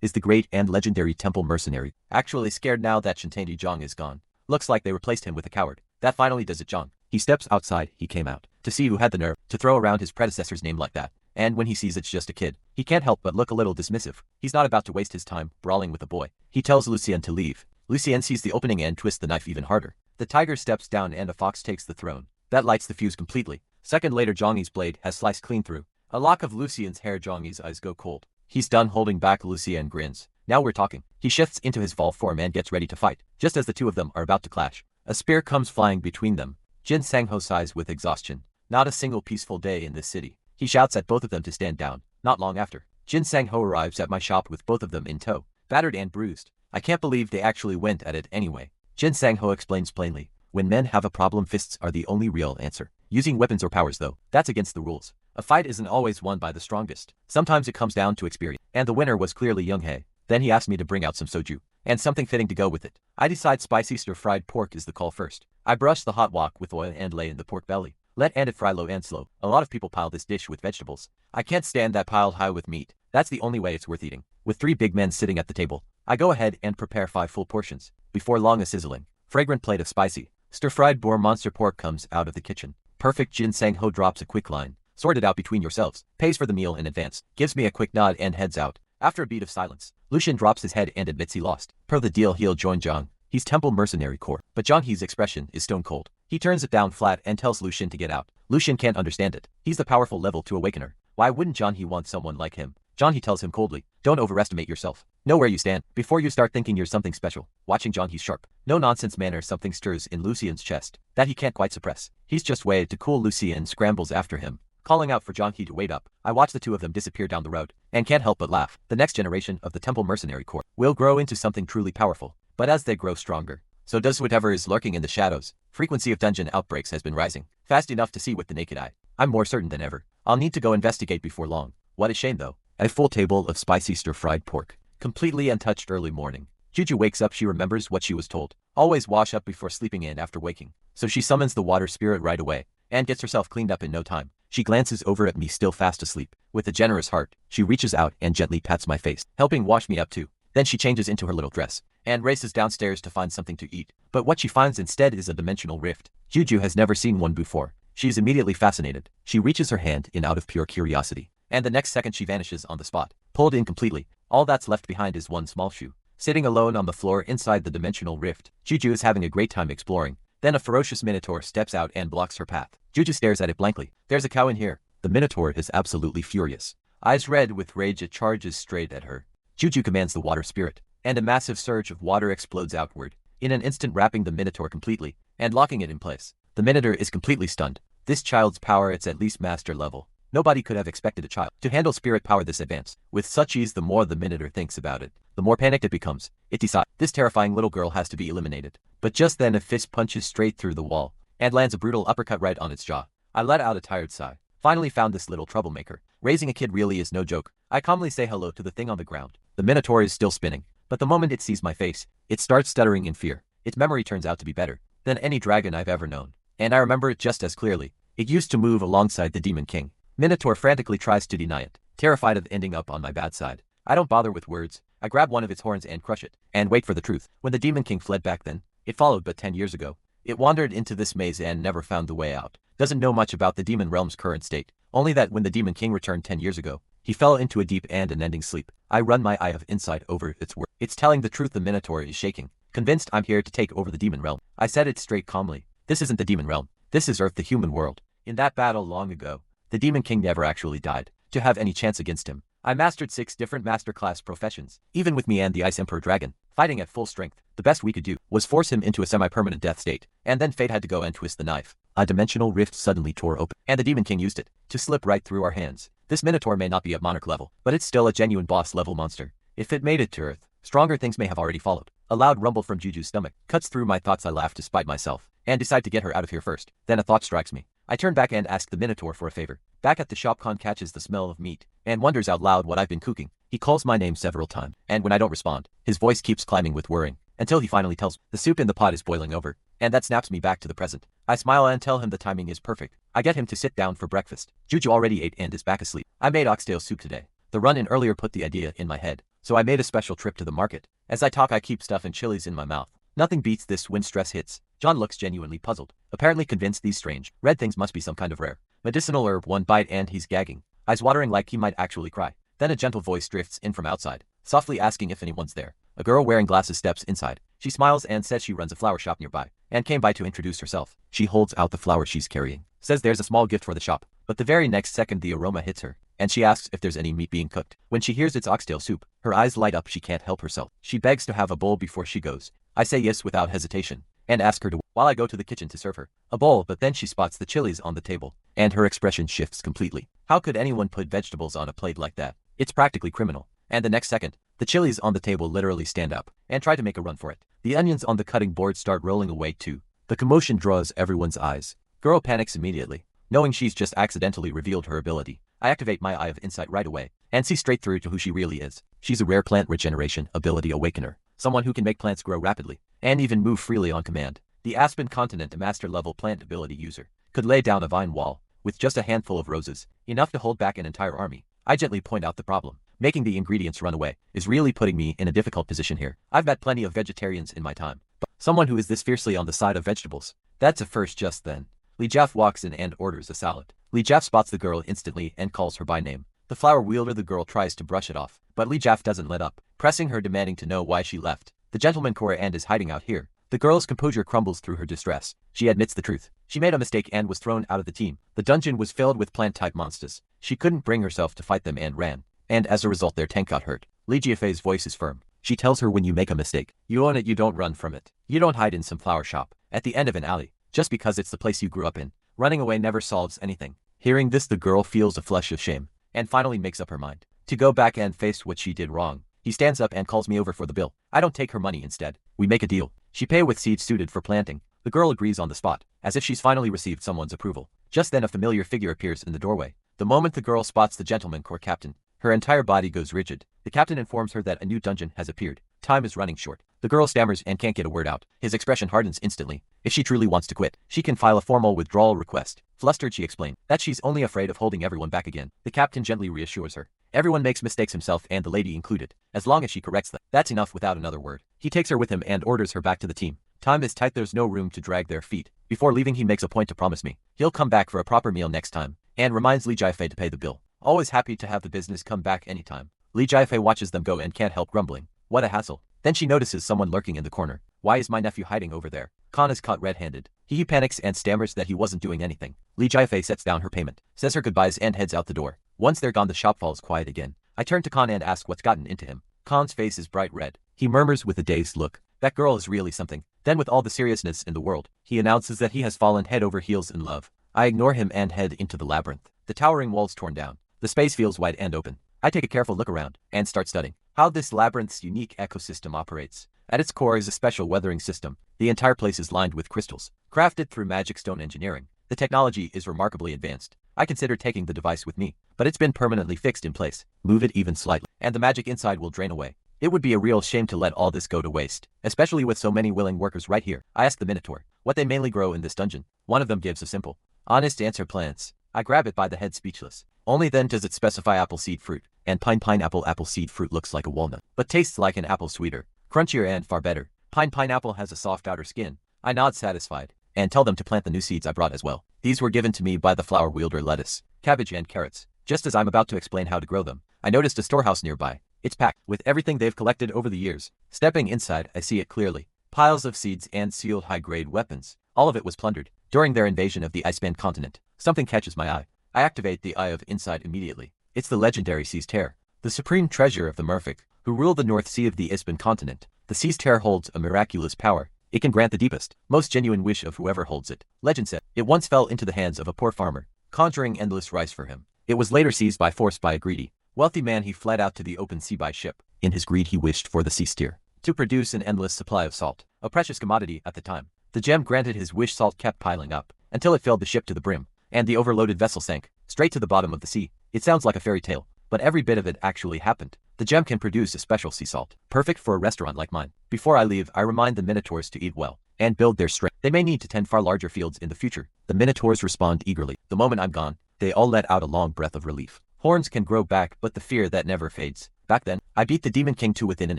Is the great and legendary Temple Mercenary actually scared now that Shintae Zhang is gone? Looks like they replaced him with a coward. That finally does it. Zhang. He steps outside. He came out to see who had the nerve to throw around his predecessor's name like that. And when he sees it's just a kid, he can't help but look a little dismissive. He's not about to waste his time brawling with a boy. He tells Lucien to leave. Lucien sees the opening and twists the knife even harder. The tiger steps down and a fox takes the throne. That lights the fuse completely. Second later, Zhangyi's blade has sliced clean through a lock of Lucien's hair. Zhangyi's eyes go cold. He's done holding back. Lucien grins. Now we're talking. He shifts into his Vol form and gets ready to fight. Just as the two of them are about to clash, a spear comes flying between them. Jin Sangho sighs with exhaustion. Not a single peaceful day in this city. He shouts at both of them to stand down. Not long after, Jin Sangho arrives at my shop with both of them in tow, battered and bruised. I can't believe they actually went at it anyway. Jin Sangho explains plainly. When men have a problem, fists are the only real answer. Using weapons or powers though, that's against the rules. A fight isn't always won by the strongest. Sometimes it comes down to experience. And the winner was clearly Younghae. Then he asked me to bring out some soju and something fitting to go with it. I decide spicy stir-fried pork is the call first. I brush the hot wok with oil and lay in the pork belly. Let it fry low and slow. A lot of people pile this dish with vegetables. I can't stand that piled high with meat. That's the only way it's worth eating. With 3 big men sitting at the table, I go ahead and prepare 5 full portions. Before long, a sizzling, fragrant plate of spicy stir-fried boar monster pork comes out of the kitchen. Perfect. Jin Sangho drops a quick line. Sort it out between yourselves. Pays for the meal in advance. Gives me a quick nod and heads out. After a beat of silence, Lucien drops his head and admits he lost. Per the deal, he'll join Zhang. He's Temple Mercenary Corps. But Zhang He's expression is stone cold. He turns it down flat and tells Lucien to get out. Lucien can't understand it. He's the powerful level 2 awakener. Why wouldn't Zhang He want someone like him? Zhang He tells him coldly, don't overestimate yourself. Know where you stand before you start thinking you're something special. Watching Zhang He's sharp, no nonsense manner, something stirs in Lucien's chest that he can't quite suppress. He's just waited to cool. Lucien scrambles after him, calling out for Zhang He to wait up. I watch the two of them disappear down the road and can't help but laugh. The next generation of the Temple Mercenary Corps will grow into something truly powerful. But as they grow stronger, so does whatever is lurking in the shadows. Frequency of dungeon outbreaks has been rising, fast enough to see with the naked eye. I'm more certain than ever I'll need to go investigate before long. What a shame though. A full table of spicy stir-fried pork, completely untouched. Early morning, Juju wakes up. She remembers what she was told. Always wash up before sleeping and after waking. So she summons the water spirit right away and gets herself cleaned up in no time. She glances over at me still fast asleep. With a generous heart, she reaches out and gently pats my face, helping wash me up too. Then she changes into her little dress and races downstairs to find something to eat. But what she finds instead is a dimensional rift. Juju has never seen one before. She's immediately fascinated. She reaches her hand in out of pure curiosity, and the next second she vanishes on the spot, pulled in completely. All that's left behind is one small shoe, sitting alone on the floor inside the dimensional rift. Juju is having a great time exploring. Then a ferocious minotaur steps out and blocks her path. Juju stares at it blankly. There's a cow in here. The minotaur is absolutely furious. Eyes red with rage, it charges straight at her. Juju commands the water spirit, and a massive surge of water explodes outward, in an instant wrapping the minotaur completely and locking it in place. The minotaur is completely stunned. This child's power, it's at least master level. Nobody could have expected a child to handle spirit power this advanced. With such ease, the more the Minotaur thinks about it, the more panicked it becomes. It decides this terrifying little girl has to be eliminated. But just then a fist punches straight through the wall and lands a brutal uppercut right on its jaw. I let out a tired sigh. Finally found this little troublemaker. Raising a kid really is no joke. I calmly say hello to the thing on the ground. The Minotaur is still spinning, but the moment it sees my face, it starts stuttering in fear. Its memory turns out to be better than any dragon I've ever known, and I remember it just as clearly. It used to move alongside the Demon King. Minotaur frantically tries to deny it, terrified of ending up on my bad side. I don't bother with words. I grab one of its horns and crush it, and wait for the truth. When the Demon King fled back then, it followed but 10 years ago. It wandered into this maze and never found the way out. Doesn't know much about the demon realm's current state, only that when the Demon King returned 10 years ago, he fell into a deep and unending sleep. I run my eye of insight over its words. It's telling the truth. The Minotaur is shaking, convinced I'm here to take over the demon realm. I said it straight calmly. This isn't the demon realm. This is Earth, the human world. In that battle long ago, the Demon King never actually died to have any chance against him. I mastered 6 different masterclass professions, even with me and the Ice Emperor Dragon, fighting at full strength. The best we could do was force him into a semi-permanent death state, and then fate had to go and twist the knife. A dimensional rift suddenly tore open, and the Demon King used it to slip right through our hands. This Minotaur may not be at monarch level, but it's still a genuine boss level monster. If it made it to Earth, stronger things may have already followed. A loud rumble from Juju's stomach cuts through my thoughts. I laugh to spite myself, and decide to get her out of here first. Then a thought strikes me. I turn back and ask the Minotaur for a favor. Back at the shop, Khan catches the smell of meat and wonders out loud what I've been cooking. He calls my name several times, and when I don't respond, his voice keeps climbing with worrying, until he finally tells me the soup in the pot is boiling over, and that snaps me back to the present. I smile and tell him the timing is perfect. I get him to sit down for breakfast. Juju already ate and is back asleep. I made oxtail soup today. The run-in earlier put the idea in my head, so I made a special trip to the market. As I talk, I keep stuff and chilies in my mouth. Nothing beats this when stress hits. John looks genuinely puzzled, apparently convinced these strange red things must be some kind of rare medicinal herb. One bite and he's gagging, eyes watering like he might actually cry. Then a gentle voice drifts in from outside, softly asking if anyone's there. A girl wearing glasses steps inside. She smiles and says she runs a flower shop nearby, and came by to introduce herself. She holds out the flower she's carrying, says there's a small gift for the shop, but the very next second the aroma hits her, and she asks if there's any meat being cooked. When she hears it's oxtail soup, her eyes light up. She can't help herself. She begs to have a bowl before she goes. I say yes without hesitation, and ask her to while I go to the kitchen to serve her a bowl, but then she spots the chilies on the table, and her expression shifts completely. How could anyone put vegetables on a plate like that? It's practically criminal. And the next second, the chilies on the table literally stand up and try to make a run for it. The onions on the cutting board start rolling away too. The commotion draws everyone's eyes. Girl panics immediately, knowing she's just accidentally revealed her ability. I activate my eye of insight right away and see straight through to who she really is. She's a rare plant regeneration ability awakener, someone who can make plants grow rapidly and even move freely on command. The Aspen Continent, a master-level plant ability user, could lay down a vine wall with just a handful of roses, enough to hold back an entire army. I gently point out the problem. Making the ingredients run away is really putting me in a difficult position here. I've met plenty of vegetarians in my time, but someone who is this fiercely on the side of vegetables, that's a first. Just then, Li Jaff walks in and orders a salad. Li Jaff spots the girl instantly and calls her by name. The flower wielder, the girl, tries to brush it off, but Li Jaff doesn't let up, pressing her, demanding to know why she left the gentleman core and is hiding out here. The girl's composure crumbles through her distress. She admits the truth. She made a mistake and was thrown out of the team. The dungeon was filled with plant-type monsters. She couldn't bring herself to fight them and ran, and as a result their tank got hurt. Li Jiafei's voice is firm. She tells her, when you make a mistake, you own it. You don't run from it. You don't hide in some flower shop at the end of an alley just because it's the place you grew up in. Running away never solves anything. Hearing this, the girl feels a flush of shame and finally makes up her mind to go back and face what she did wrong. He stands up and calls me over for the bill. I don't take her money. Instead, we make a deal. She pay with seeds suited for planting. The girl agrees on the spot, as if she's finally received someone's approval. Just then a familiar figure appears in the doorway. The moment the girl spots the gentleman core captain, her entire body goes rigid. The captain informs her that a new dungeon has appeared. Time is running short. The girl stammers and can't get a word out. His expression hardens instantly. If she truly wants to quit, she can file a formal withdrawal request. Flustered, she explained that she's only afraid of holding everyone back again. The captain gently reassures her. Everyone makes mistakes, himself and the lady included. As long as she corrects them, that's enough. Without another word, he takes her with him and orders her back to the team. Time is tight. There's no room to drag their feet. Before leaving, he makes a point to promise me he'll come back for a proper meal next time, and reminds Li Jiafei to pay the bill. Always happy to have the business come back anytime. Li Jiafei watches them go and can't help grumbling. What a hassle. Then she notices someone lurking in the corner. Why is my nephew hiding over there? Khan is caught red-handed. He panics and stammers that he wasn't doing anything. Li Jiafei sets down her payment, says her goodbyes and heads out the door. Once they're gone, the shop falls quiet again. I turn to Khan and ask what's gotten into him. Khan's face is bright red. He murmurs with a dazed look, "That girl is really something." Then, with all the seriousness in the world, he announces that he has fallen head over heels in love. I ignore him and head into the labyrinth. the towering walls torn down. The space feels wide and open. I take a careful look around and start studying how this labyrinth's unique ecosystem operates. At its core is a special weathering system. The entire place is lined with crystals, crafted through magic stone engineering. The technology is remarkably advanced. I considered taking the device with me, but it's been permanently fixed in place. Move it even slightly, and the magic inside will drain away. It would be a real shame to let all this go to waste, especially with so many willing workers right here. I ask the Minotaur what they mainly grow in this dungeon. One of them gives a simple, honest answer: plants. I grab it by the head, speechless. Only then does it specify apple seed fruit, and pineapple. Apple seed fruit looks like a walnut, but tastes like an apple, sweeter, crunchier, and far better. Pineapple has a soft outer skin. I nod satisfied, and tell them to plant the new seeds I brought as well. These were given to me by the flower wielder: lettuce, cabbage, and carrots. Just as I'm about to explain how to grow them, I noticed a storehouse nearby. It's packed with everything they've collected over the years. Stepping inside, I see it clearly. Piles of seeds and sealed high-grade weapons. All of it was plundered during their invasion of the Iceband continent. Something catches my eye. I activate the Eye of Insight immediately. It's the legendary Sea's Tear, the supreme treasure of the merfolk who rule the North Sea of the Iceband continent. The Sea's Tear holds a miraculous power. It can grant the deepest, most genuine wish of whoever holds it. Legend said it once fell into the hands of a poor farmer, conjuring endless rice for him. It was later seized by force by a greedy, wealthy man. He fled out to the open sea by ship. In his greed, he wished for the Sea's Tear to produce an endless supply of salt, a precious commodity at the time. The gem granted his wish. Salt kept piling up until it filled the ship to the brim, and the overloaded vessel sank straight to the bottom of the sea. It sounds like a fairy tale, but every bit of it actually happened. The gem can produce a special sea salt, perfect for a restaurant like mine. Before I leave, I remind the Minotaurs to eat well and build their strength. They may need to tend far larger fields in the future. The Minotaurs respond eagerly. The moment I'm gone, they all let out a long breath of relief. Horns can grow back, but the fear that never fades. Back then, I beat the Demon King to within an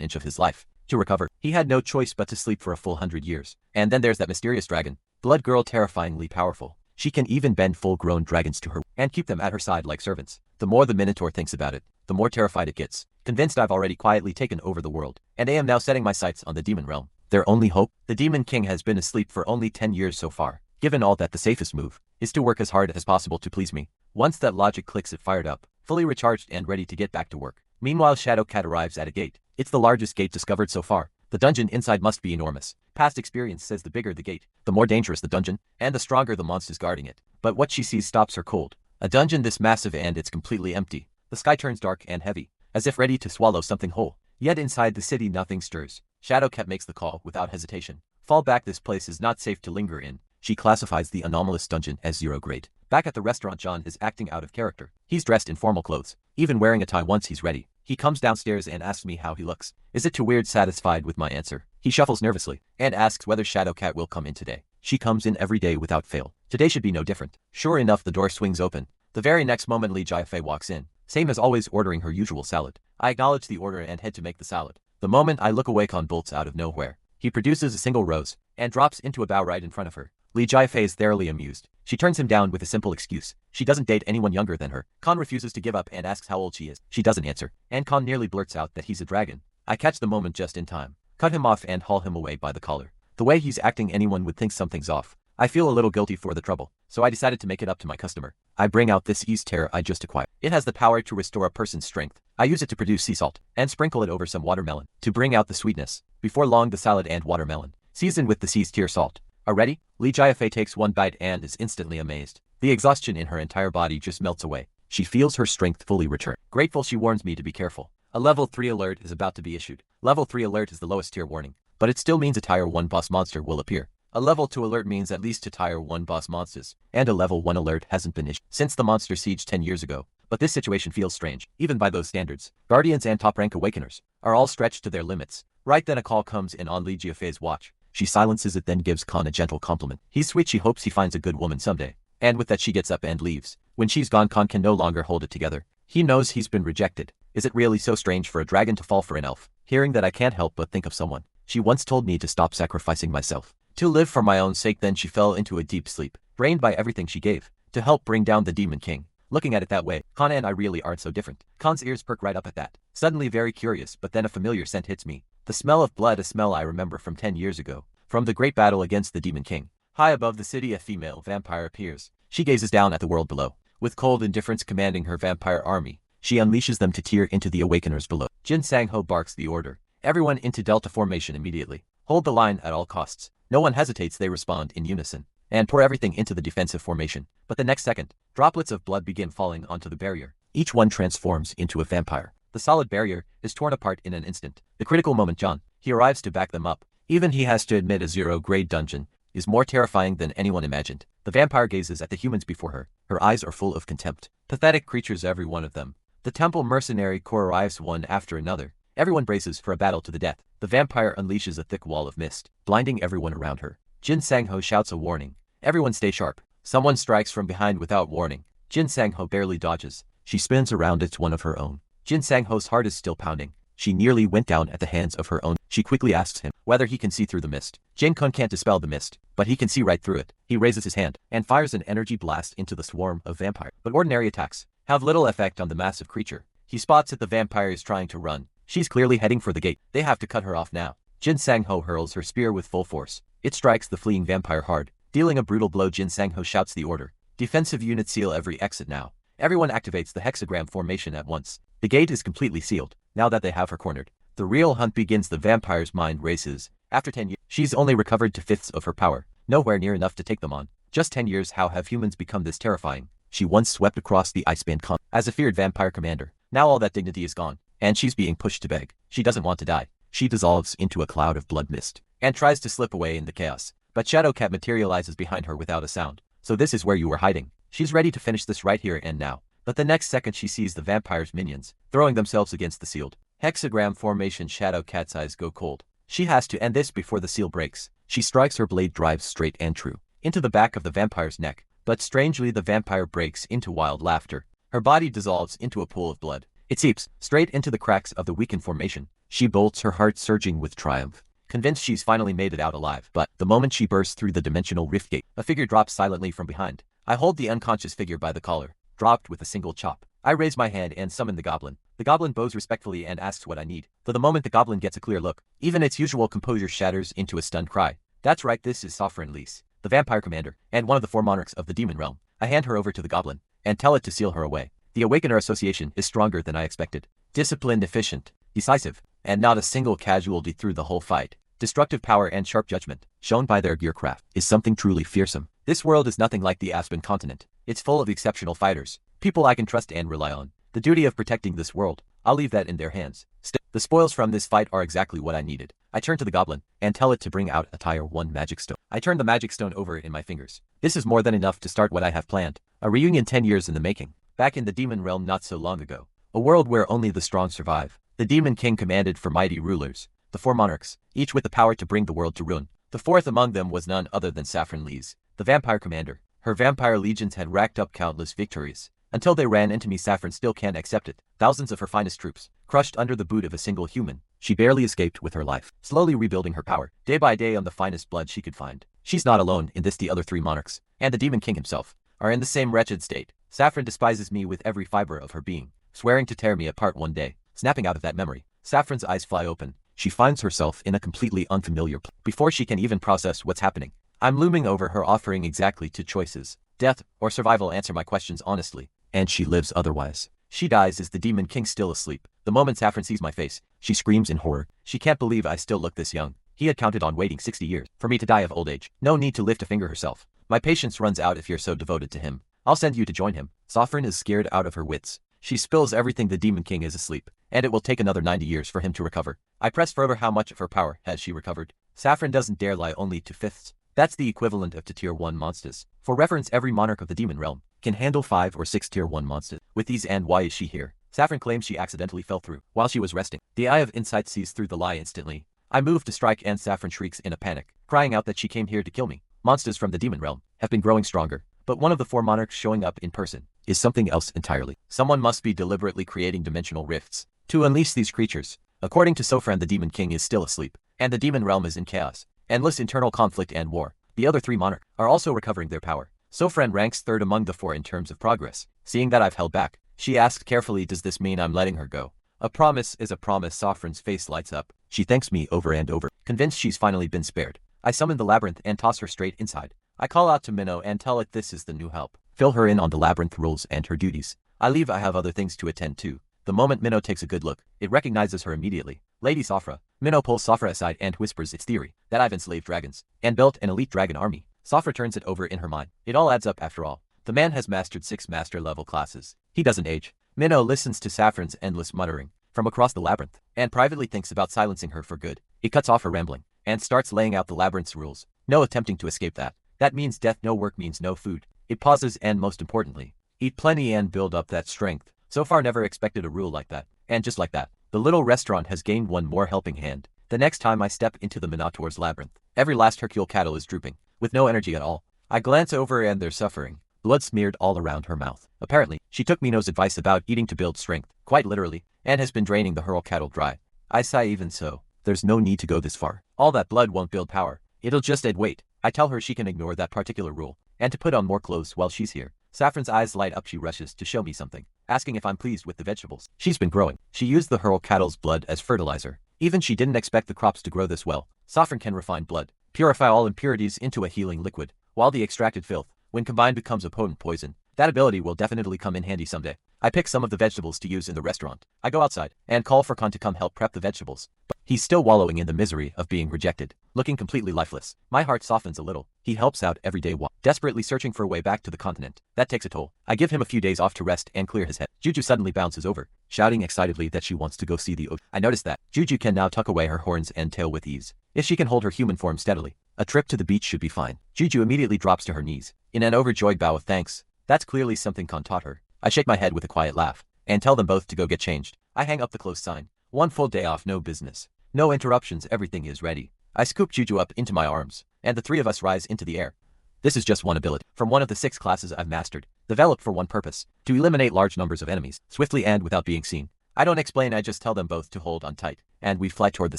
inch of his life. To recover, he had no choice but to sleep for a full 100 years. And then there's that mysterious dragon, Blood Girl, terrifyingly powerful. She can even bend full-grown dragons to her and keep them at her side like servants. The more the Minotaur thinks about it, the more terrified it gets. Convinced I've already quietly taken over the world, and I am now setting my sights on the demon realm. Their only hope? The Demon King has been asleep for only 10 years so far. Given all that, the safest move is to work as hard as possible to please me. Once that logic clicks, it fired up, fully recharged and ready to get back to work. Meanwhile, Shadowcat arrives at a gate. It's the largest gate discovered so far. The dungeon inside must be enormous. Past experience says the bigger the gate, the more dangerous the dungeon, and the stronger the monsters guarding it. But what she sees stops her cold. A dungeon this massive, and it's completely empty. The sky turns dark and heavy, as if ready to swallow something whole. Yet inside the city nothing stirs. Shadowcat makes the call without hesitation. Fall back, this place is not safe to linger in. She classifies the anomalous dungeon as 0 grade. Back at the restaurant, John is acting out of character. He's dressed in formal clothes, even wearing a tie once he's ready. He comes downstairs and asks me how he looks. Is it too weird? Satisfied with my answer, he shuffles nervously and asks whether Shadowcat will come in today. She comes in every day without fail. Today should be no different. Sure enough, the door swings open. The very next moment, Lee Jiafei walks in, same as always, ordering her usual salad. I acknowledge the order and head to make the salad. The moment I look away, Khan bolts out of nowhere. He produces a single rose and drops into a bowl right in front of her. Lee Jiafei is thoroughly amused. She turns him down with a simple excuse. She doesn't date anyone younger than her. Khan refuses to give up and asks how old she is. She doesn't answer, and Khan nearly blurts out that he's a dragon. I catch the moment just in time, cut him off and haul him away by the collar. The way he's acting, anyone would think something's off. I feel a little guilty for the trouble, so I decided to make it up to my customer. I bring out this Sea's Tear I just acquired. It has the power to restore a person's strength. I use it to produce sea salt and sprinkle it over some watermelon to bring out the sweetness. Before long, the salad and watermelon, seasoned with the Sea's Tear salt, are ready. Lee Jiafei takes one bite and is instantly amazed. The exhaustion in her entire body just melts away. She feels her strength fully return. Grateful, she warns me to be careful. A level 3 alert is about to be issued. Level 3 alert is the lowest tier warning, but it still means a tier 1 boss monster will appear. A level 2 alert means at least 2 tier 1 boss monsters, and a level 1 alert hasn't been issued since the monster siege 10 years ago. But this situation feels strange, even by those standards. Guardians and top rank awakeners are all stretched to their limits. Right then a call comes in on Lee Jiafei's watch. She silences it, then gives Khan a gentle compliment. He's sweet, she hopes he finds a good woman someday. And with that, she gets up and leaves. When she's gone, Khan can no longer hold it together. He knows he's been rejected. Is it really so strange for a dragon to fall for an elf? Hearing that, I can't help but think of someone. She once told me to stop sacrificing myself, to live for my own sake. Then she fell into a deep sleep, drained by everything she gave, to help bring down the Demon King. Looking at it that way, Khan and I really aren't so different. Khan's ears perk right up at that. Suddenly very curious, but then a familiar scent hits me. The smell of blood, a smell I remember from 10 years ago. From the great battle against the Demon King. High above the city, a female vampire appears. She gazes down at the world below. With cold indifference commanding her vampire army, she unleashes them to tear into the awakeners below. Jin Sang-ho barks the order. Everyone into Delta formation immediately. Hold the line at all costs. No one hesitates, they respond in unison and pour everything into the defensive formation. But the next second, Droplets of blood begin falling onto the barrier. Each one transforms into a vampire. The solid barrier is torn apart in an instant. The critical moment John, he arrives to back them up. Even he has to admit a zero-grade dungeon is more terrifying than anyone imagined. The vampire gazes at the humans before her. Her eyes are full of contempt. Pathetic creatures, every one of them. The temple mercenary corps arrives one after another. Everyone braces for a battle to the death. The vampire unleashes a thick wall of mist, blinding everyone around her. Jin Sang-ho shouts a warning. Everyone stay sharp. Someone strikes from behind without warning. Jin Sang-ho barely dodges. She spins around. It's one of her own. Jin Sang-ho's heart is still pounding. She nearly went down at the hands of her own. She quickly asks him whether he can see through the mist. Jin-kun can't dispel the mist, but he can see right through it. He raises his hand and fires an energy blast into the swarm of vampires. But ordinary attacks have little effect on the massive creature. He spots that the vampire is trying to run. She's clearly heading for the gate. They have to cut her off now. Jin Sang-ho hurls her spear with full force. It strikes the fleeing vampire hard. Dealing a brutal blow, Jin Sang-ho shouts the order. Defensive units seal every exit now. Everyone activates the hexagram formation at once. The gate is completely sealed, now that they have her cornered. The real hunt begins. The vampire's mind races. After 10 years, she's only recovered to fifths of her power, nowhere near enough to take them on. Just 10 years, how have humans become this terrifying? She once swept across the ice-band as a feared vampire commander. Now all that dignity is gone, and she's being pushed to beg. She doesn't want to die. She dissolves into a cloud of blood mist, and tries to slip away in the chaos. But Shadowcat materializes behind her without a sound. So this is where you were hiding. She's ready to finish this right here and now. But the next second she sees the vampire's minions, throwing themselves against the sealed hexagram formation. Shadowcat's eyes go cold. She has to end this before the seal breaks. She strikes. Her blade drives straight and true into the back of the vampire's neck. But strangely, the vampire breaks into wild laughter. Her body dissolves into a pool of blood. It seeps straight into the cracks of the weakened formation. She bolts, her heart surging with triumph, convinced she's finally made it out alive. But the moment she bursts through the dimensional rift gate, a figure drops silently from behind. I hold the unconscious figure by the collar, dropped with a single chop. I raise my hand and summon the goblin. The goblin bows respectfully and asks what I need. For the moment the goblin gets a clear look, even its usual composure shatters into a stunned cry. That's right, this is Sovereign Lise, the vampire commander, and one of the 4 monarchs of the demon realm. I hand her over to the goblin, and tell it to seal her away. The Awakener Association is stronger than I expected. Disciplined, efficient, decisive, and not a single casualty through the whole fight. Destructive power and sharp judgment, shown by their gearcraft, is something truly fearsome. This world is nothing like the Aspen continent. It's full of exceptional fighters, people I can trust and rely on. The duty of protecting this world, I'll leave that in their hands. The spoils from this fight are exactly what I needed. I turn to the goblin, and tell it to bring out a Tier 1 magic stone. I turn the magic stone over in my fingers. This is more than enough to start what I have planned. A reunion 10 years in the making. Back in the demon realm not so long ago. A world where only the strong survive. The demon king commanded for mighty rulers. The 4 monarchs, each with the power to bring the world to ruin. The 4th among them was none other than Sovereign Lise, the vampire commander. Her vampire legions had racked up countless victories. Until they ran into me. Saffron still can't accept it. Thousands of her finest troops, crushed under the boot of a single human. She barely escaped with her life, slowly rebuilding her power, day by day on the finest blood she could find. She's not alone in this. The other 3 monarchs, and the demon king himself, are in the same wretched state. Saffron despises me with every fiber of her being, swearing to tear me apart one day. Snapping out of that memory, Saffron's eyes fly open. She finds herself in a completely unfamiliar place. Before she can even process what's happening, I'm looming over her, offering exactly 2 choices. Death or survival. Answer my questions honestly. And she lives otherwise. She dies. Is the demon king still asleep? The moment Saffron sees my face, she screams in horror. She can't believe I still look this young. He had counted on waiting 60 years for me to die of old age. No need to lift a finger herself. My patience runs out if you're so devoted to him. I'll send you to join him. Saffron is scared out of her wits. She spills everything. The demon king is asleep, and it will take another 90 years for him to recover. I press further. How much of her power has she recovered? Saffron doesn't dare lie. Only 2/5. That's the equivalent of 2 Tier 1 monsters. For reference, every monarch of the demon realm can handle 5 or 6 Tier 1 monsters. With these. And why is she here? Saffron claims she accidentally fell through while she was resting. The eye of insight sees through the lie instantly. I move to strike, and Saffron shrieks in a panic, crying out that she came here to kill me. Monsters from the demon realm have been growing stronger, but one of the 4 monarchs showing up in person is something else entirely. Someone must be deliberately creating dimensional rifts to unleash these creatures. According to Saffron, the demon king is still asleep, and the demon realm is in chaos, endless internal conflict and war. The other 3 monarchs are also recovering their power. Saffron ranks 3rd among the 4 in terms of progress. Seeing that I've held back, she asked carefully, does this mean I'm letting her go? A promise is a promise. Saffron's face lights up. She thanks me over and over, convinced she's finally been spared. I summon the labyrinth and toss her straight inside. I call out to Minnow and tell it this is the new help. Fill her in on the labyrinth rules and her duties. I leave. I have other things to attend to. The moment Minnow takes a good look, it recognizes her immediately. Lady Saffra. Minnow pulls Saffra aside and whispers its theory that I've enslaved dragons and built an elite dragon army. Saffra turns it over in her mind. It all adds up after all. The man has mastered 6 master-level classes. He doesn't age. Minho listens to Saffron's endless muttering from across the labyrinth, and privately thinks about silencing her for good. He cuts off her rambling, and starts laying out the labyrinth's rules. No attempting to escape that. That means death, no work means no food. It pauses and, most importantly, eat plenty and build up that strength. So far never expected a rule like that. And just like that, the little restaurant has gained one more helping hand. The next time I step into the Minotaur's labyrinth, every last Hercule cattle is drooping, with no energy at all. I glance over and they're suffering. Blood smeared all around her mouth. Apparently, she took Minho's advice about eating to build strength, quite literally, and has been draining the Hercule cattle dry. I sigh. Even so, there's no need to go this far. All that blood won't build power. It'll just add weight. I tell her she can ignore that particular rule, and to put on more clothes while she's here. Saffron's eyes light up. She rushes to show me something, asking if I'm pleased with the vegetables. She's been growing. She used the Hercule cattle's blood as fertilizer. Even she didn't expect the crops to grow this well. Saffron can refine blood, purify all impurities into a healing liquid, while the extracted filth, when combined, becomes a potent poison. That ability will definitely come in handy someday. I pick some of the vegetables to use in the restaurant. I go outside and call for Khan to come help prep the vegetables. But he's still wallowing in the misery of being rejected, looking completely lifeless. My heart softens a little. He helps out every day while desperately searching for a way back to the continent. That takes a toll. I give him a few days off to rest and clear his head. Juju suddenly bounces over, shouting excitedly that she wants to go see the ocean. I notice that Juju can now tuck away her horns and tail with ease. If she can hold her human form steadily, a trip to the beach should be fine. Juju immediately drops to her knees, in an overjoyed bow of thanks. That's clearly something Khan taught her. I shake my head with a quiet laugh, and tell them both to go get changed. I hang up the close sign. 1 full day off, no business. No interruptions, everything is ready. I scoop Juju up into my arms, and the 3 of us rise into the air. This is just one ability, from one of the 6 classes I've mastered, developed for one purpose, to eliminate large numbers of enemies, swiftly and without being seen. I don't explain, I just tell them both to hold on tight, and we fly toward the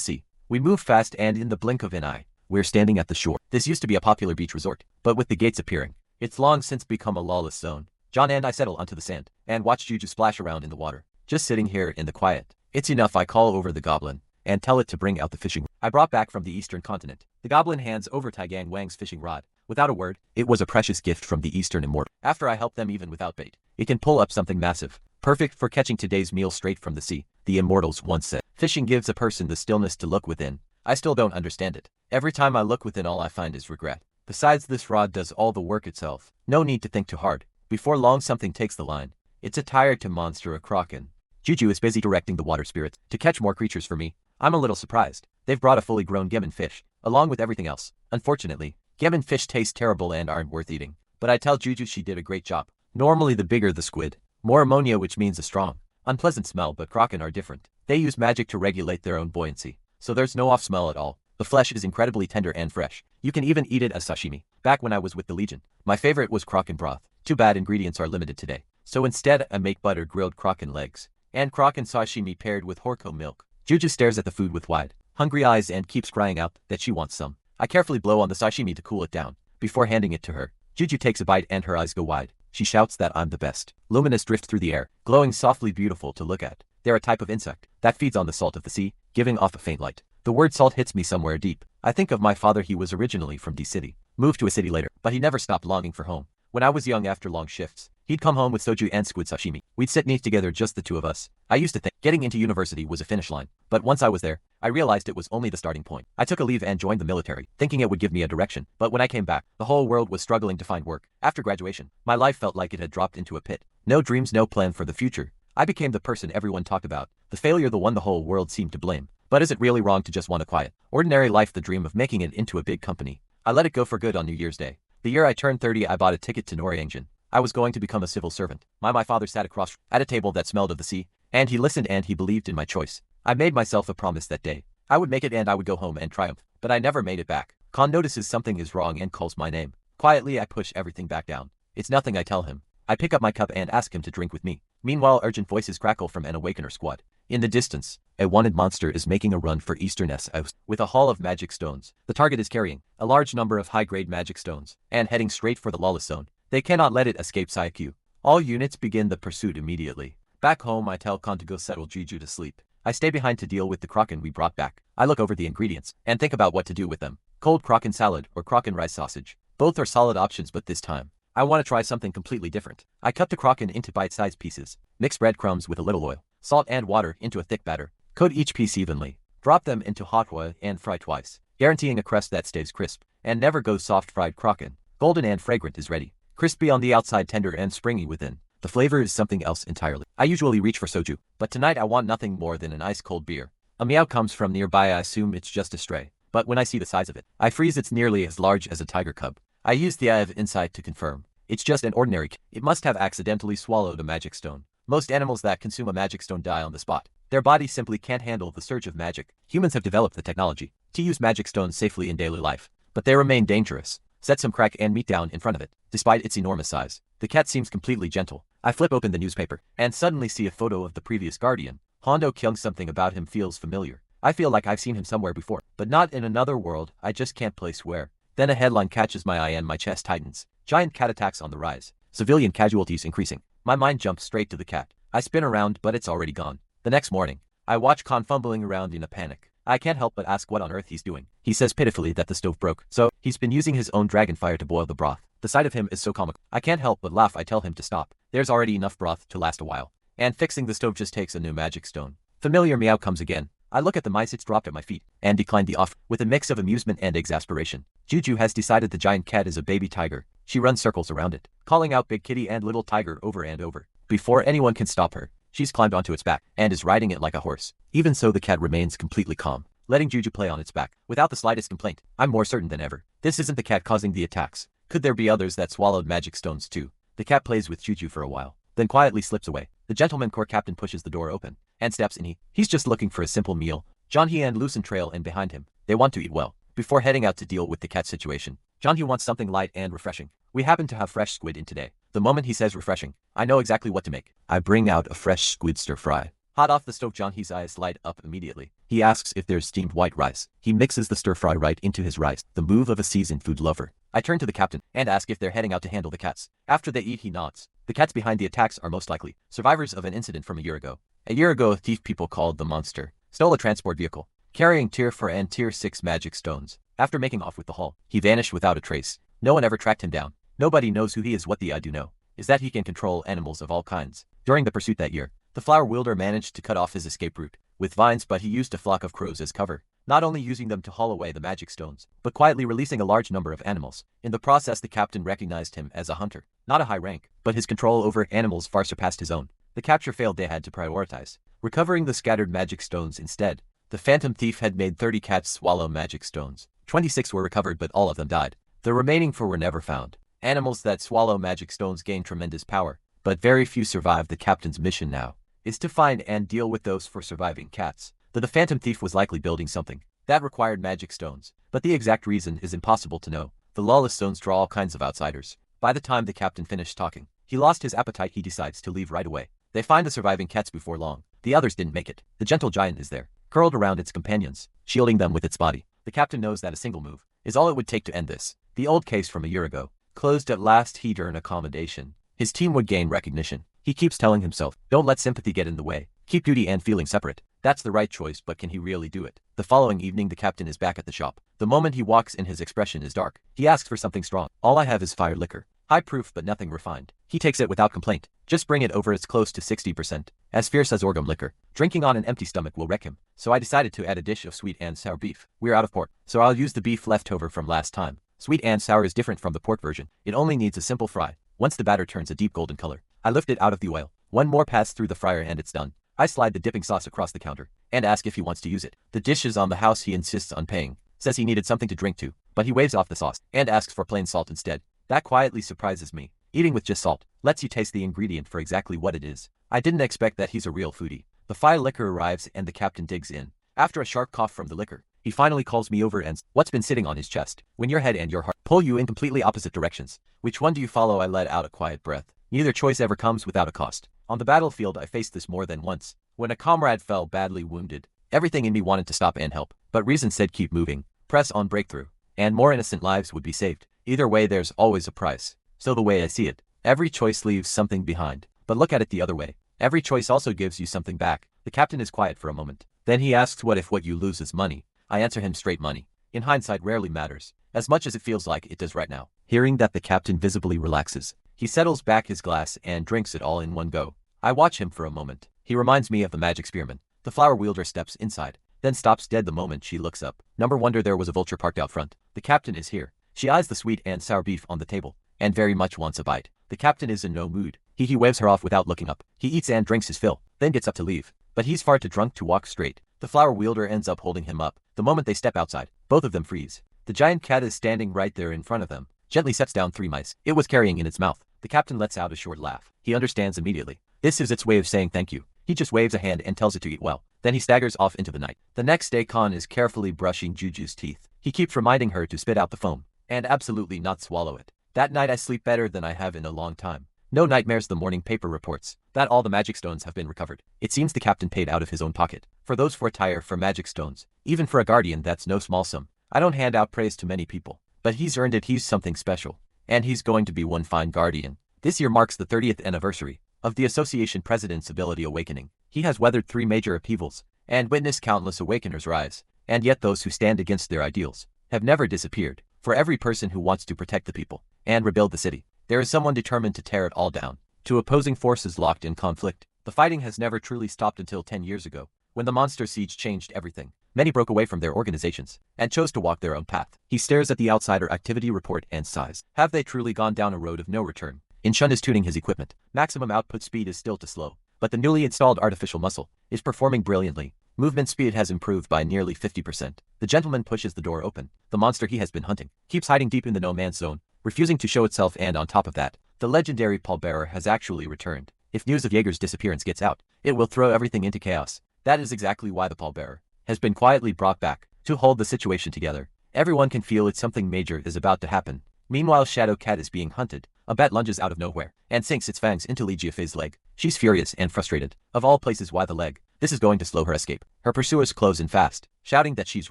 sea. We move fast, and in the blink of an eye, we're standing at the shore. This used to be a popular beach resort, but with the gates appearing, it's long since become a lawless zone. John and I settle onto the sand, and watch Juju splash around in the water. Just sitting here in the quiet. It's enough. I call over the goblin, and tell it to bring out the fishing rod I brought back from the eastern continent. The goblin hands over Taigang Wang's fishing rod. Without a word, it was a precious gift from the eastern immortal. After I help them, even without bait, it can pull up something massive, perfect for catching today's meal straight from the sea. The immortals once said, fishing gives a person the stillness to look within. I still don't understand it. Every time I look within, all I find is regret. Besides, this rod does all the work itself. No need to think too hard. Before long, something takes the line. It's a tired to monster, a kraken. Juju is busy directing the water spirits to catch more creatures for me. I'm a little surprised. They've brought a fully grown gammon fish, along with everything else. Unfortunately, gammon fish taste terrible and aren't worth eating. But I tell Juju she did a great job. Normally, the bigger the squid, more ammonia, which means a strong, unpleasant smell, but kraken are different. They use magic to regulate their own buoyancy, so there's no off smell at all. The flesh is incredibly tender and fresh. You can even eat it as sashimi. Back when I was with the Legion, my favorite was kraken broth. Too bad ingredients are limited today. So instead, I make butter grilled kraken legs and kraken sashimi paired with Horko milk. Juju stares at the food with wide, hungry eyes and keeps crying out that she wants some. I carefully blow on the sashimi to cool it down before handing it to her. Juju takes a bite and her eyes go wide. She shouts that I'm the best. Luminous drift through the air, glowing softly, beautiful to look at. They're a type of insect that feeds on the salt of the sea, giving off a faint light. The word salt hits me somewhere deep. I think of my father. He was originally from D City, moved to a city later, but he never stopped longing for home. When I was young, after long shifts, he'd come home with soju and squid sashimi. We'd sit neat together, just the 2 of us. I used to think getting into university was a finish line, but once I was there, I realized it was only the starting point. I took a leave and joined the military, thinking it would give me a direction, but when I came back, the whole world was struggling to find work. After graduation, my life felt like it had dropped into a pit. No dreams, no plan for the future. I became the person everyone talked about, the failure, the one the whole world seemed to blame. But is it really wrong to just want a quiet, ordinary life, the dream of making it into a big company? I let it go for good on New Year's Day. The year I turned 30, I bought a ticket to Norwegian. I was going to become a civil servant. My father sat across at a table that smelled of the sea, and he listened and he believed in my choice. I made myself a promise that day. I would make it and I would go home and triumph, but I never made it back. Khan notices something is wrong and calls my name. Quietly, I push everything back down. It's nothing, I tell him. I pick up my cup and ask him to drink with me. Meanwhile, urgent voices crackle from an awakener squad. In the distance, a wanted monster is making a run for Eastern S.O.S. with a haul of magic stones. The target is carrying a large number of high-grade magic stones and heading straight for the lawless zone. They cannot let it escape Saikyu. All units begin the pursuit immediately. Back home, I tell Khan to go settle Juju to sleep. I stay behind to deal with the kraken we brought back. I look over the ingredients and think about what to do with them. Cold kraken salad or kraken rice sausage. Both are solid options, but this time, I want to try something completely different. I cut the kraken into bite-sized pieces, mix breadcrumbs with a little oil, salt and water into a thick batter. Coat each piece evenly. Drop them into hot oil and fry twice, guaranteeing a crust that stays crisp and never goes soft. Fried kraken, golden and fragrant, is ready. Crispy on the outside, tender and springy within. The flavor is something else entirely. I usually reach for soju, but tonight I want nothing more than an ice-cold beer. A meow comes from nearby. I assume it's just a stray, but when I see the size of it, I freeze. It's nearly as large as a tiger cub. I use the eye of insight to confirm. It's just an ordinary cat. It must have accidentally swallowed a magic stone. Most animals that consume a magic stone die on the spot. Their bodies simply can't handle the surge of magic. Humans have developed the technology to use magic stones safely in daily life, but they remain dangerous. Set some crack and meat down in front of it. Despite its enormous size, the cat seems completely gentle. I flip open the newspaper and suddenly see a photo of the previous guardian. Hondo Kyung. Something about him feels familiar. I feel like I've seen him somewhere before, but not in another world. I just can't place where. Then a headline catches my eye and my chest tightens. Giant cat attacks on the rise. Civilian casualties increasing. My mind jumps straight to the cat. I spin around, but it's already gone. The next morning, I watch Khan fumbling around in a panic. I can't help but ask what on earth he's doing. He says pitifully that the stove broke, so he's been using his own dragon fire to boil the broth. The sight of him is so comical. I can't help but laugh. I tell him to stop. There's already enough broth to last a while. And fixing the stove just takes a new magic stone. Familiar meow comes again. I look at the mice. It's dropped at my feet and declined the offer with a mix of amusement and exasperation. Juju has decided the giant cat is a baby tiger. She runs circles around it, calling out big kitty and little tiger over and over. Before anyone can stop her, she's climbed onto its back and is riding it like a horse. Even so, the cat remains completely calm, letting Juju play on its back without the slightest complaint. I'm more certain than ever. This isn't the cat causing the attacks. Could there be others that swallowed magic stones too? The cat plays with Juju for a while, then quietly slips away. The gentleman corps captain pushes the door open and steps in. He's just looking for a simple meal. John-hee and Lucen trail in behind him. They want to eat well before heading out to deal with the cat situation. John-hee wants something light and refreshing. We happen to have fresh squid in today. The moment he says refreshing, I know exactly what to make. I bring out a fresh squid stir-fry. Hot off the stove, John-hee's eyes light up immediately. He asks if there's steamed white rice. He mixes the stir-fry right into his rice, the move of a seasoned food lover. I turn to the captain and ask if they're heading out to handle the cats. After they eat, he nods. The cats behind the attacks are most likely survivors of an incident from a year ago. A year ago, a thief people called the Monster stole a transport vehicle carrying Tier 4 and Tier 6 magic stones. After making off with the haul, he vanished without a trace. No one ever tracked him down. Nobody knows who he is. What I do know is that he can control animals of all kinds. During the pursuit that year, the flower wielder managed to cut off his escape route with vines, but he used a flock of crows as cover, not only using them to haul away the magic stones, but quietly releasing a large number of animals. In the process, the captain recognized him as a hunter, not a high rank, but his control over animals far surpassed his own. The capture failed. They had to prioritize recovering the scattered magic stones instead. The phantom thief had made 30 cats swallow magic stones. 26 were recovered, but all of them died. The remaining 4 were never found. Animals that swallow magic stones gain tremendous power, but very few survive. The captain's mission now is to find and deal with those 4 surviving cats. The phantom thief was likely building something that required magic stones, but the exact reason is impossible to know. The lawless stones draw all kinds of outsiders. By the time the captain finished talking, he lost his appetite. He decides to leave right away. They find the surviving cats before long. The others didn't make it. The gentle giant is there, curled around its companions, shielding them with its body. The captain knows that a single move is all it would take to end this. The old case from a year ago closed at last. He'd earn accommodation. His team would gain recognition. He keeps telling himself, don't let sympathy get in the way. Keep duty and feeling separate. That's the right choice, but can he really do it? The following evening, the captain is back at the shop. The moment he walks in, his expression is dark. He asks for something strong. All I have is fire liquor. High proof, but nothing refined. He takes it without complaint. Just bring it over. It's close to 60%. As fierce as orgum liquor. Drinking on an empty stomach will wreck him. So I decided to add a dish of sweet and sour beef. We're out of pork, so I'll use the beef leftover from last time. Sweet and sour is different from the pork version. It only needs a simple fry. Once the batter turns a deep golden color, I lift it out of the oil. One more pass through the fryer and it's done. I slide the dipping sauce across the counter and ask if he wants to use it. The dish is on the house. He insists on paying. Says he needed something to drink to, but he waves off the sauce and asks for plain salt instead. That quietly surprises me. Eating with just salt lets you taste the ingredient for exactly what it is. I didn't expect that. He's a real foodie. The fire liquor arrives and the captain digs in. After a sharp cough from the liquor, he finally calls me over and asks what's been sitting on his chest. When your head and your heart pull you in completely opposite directions, which one do you follow? I let out a quiet breath. Neither choice ever comes without a cost. On the battlefield, I faced this more than once. When a comrade fell badly wounded, everything in me wanted to stop and help, but reason said keep moving, press on, breakthrough, and more innocent lives would be saved. Either way, there's always a price. So the way I see it, every choice leaves something behind. But look at it the other way. Every choice also gives you something back. The captain is quiet for a moment. Then he asks what if what you lose is money. I answer him straight, money, in hindsight, rarely matters, as much as it feels like it does right now. Hearing that, the captain visibly relaxes. He settles back his glass and drinks it all in one go. I watch him for a moment. He reminds me of the magic spearman. The flower wielder steps inside, then stops dead the moment she looks up. Number wonder, there was a vulture parked out front. The captain is here. She eyes the sweet and sour beef on the table and very much wants a bite. The captain is in no mood. He waves her off without looking up. He eats and drinks his fill, then gets up to leave. But he's far too drunk to walk straight. The flower wielder ends up holding him up. The moment they step outside, both of them freeze. The giant cat is standing right there in front of them, gently sets down 3 mice it was carrying in its mouth. The captain lets out a short laugh. He understands immediately. This is its way of saying thank you. He just waves a hand and tells it to eat well. Then he staggers off into the night. The next day Khan is carefully brushing Juju's teeth. He keeps reminding her to spit out the foam, and absolutely not swallow it. That night I sleep better than I have in a long time. No nightmares. The morning paper reports that all the magic stones have been recovered. It seems the captain paid out of his own pocket for those for attire for magic stones. Even for a guardian, that's no small sum. I don't hand out praise to many people, but he's earned it. He's something special, and he's going to be one fine guardian. This year marks the 30th anniversary of the association president's ability awakening. He has weathered 3 major upheavals and witnessed countless awakeners rise, and yet those who stand against their ideals have never disappeared. For every person who wants to protect the people and rebuild the city, there is someone determined to tear it all down. Two opposing forces locked in conflict. The fighting has never truly stopped until 10 years ago, when the monster siege changed everything. Many broke away from their organizations and chose to walk their own path. He stares at the outsider activity report and sighs. Have they truly gone down a road of no return? Inchun is tuning his equipment. Maximum output speed is still too slow, but the newly installed artificial muscle is performing brilliantly. Movement speed has improved by nearly 50%. The gentleman pushes the door open. The monster he has been hunting keeps hiding deep in the no-man's zone, refusing to show itself, and on top of that, the legendary pallbearer has actually returned. If news of Jaeger's disappearance gets out, it will throw everything into chaos. That is exactly why the pallbearer has been quietly brought back, to hold the situation together. Everyone can feel it. Something major is about to happen. Meanwhile, Shadow Cat is being hunted. A bat lunges out of nowhere and sinks its fangs into Li Jiafei's leg. She's furious and frustrated. Of all places, why the leg? This is going to slow her escape. Her pursuers close in fast, shouting that she's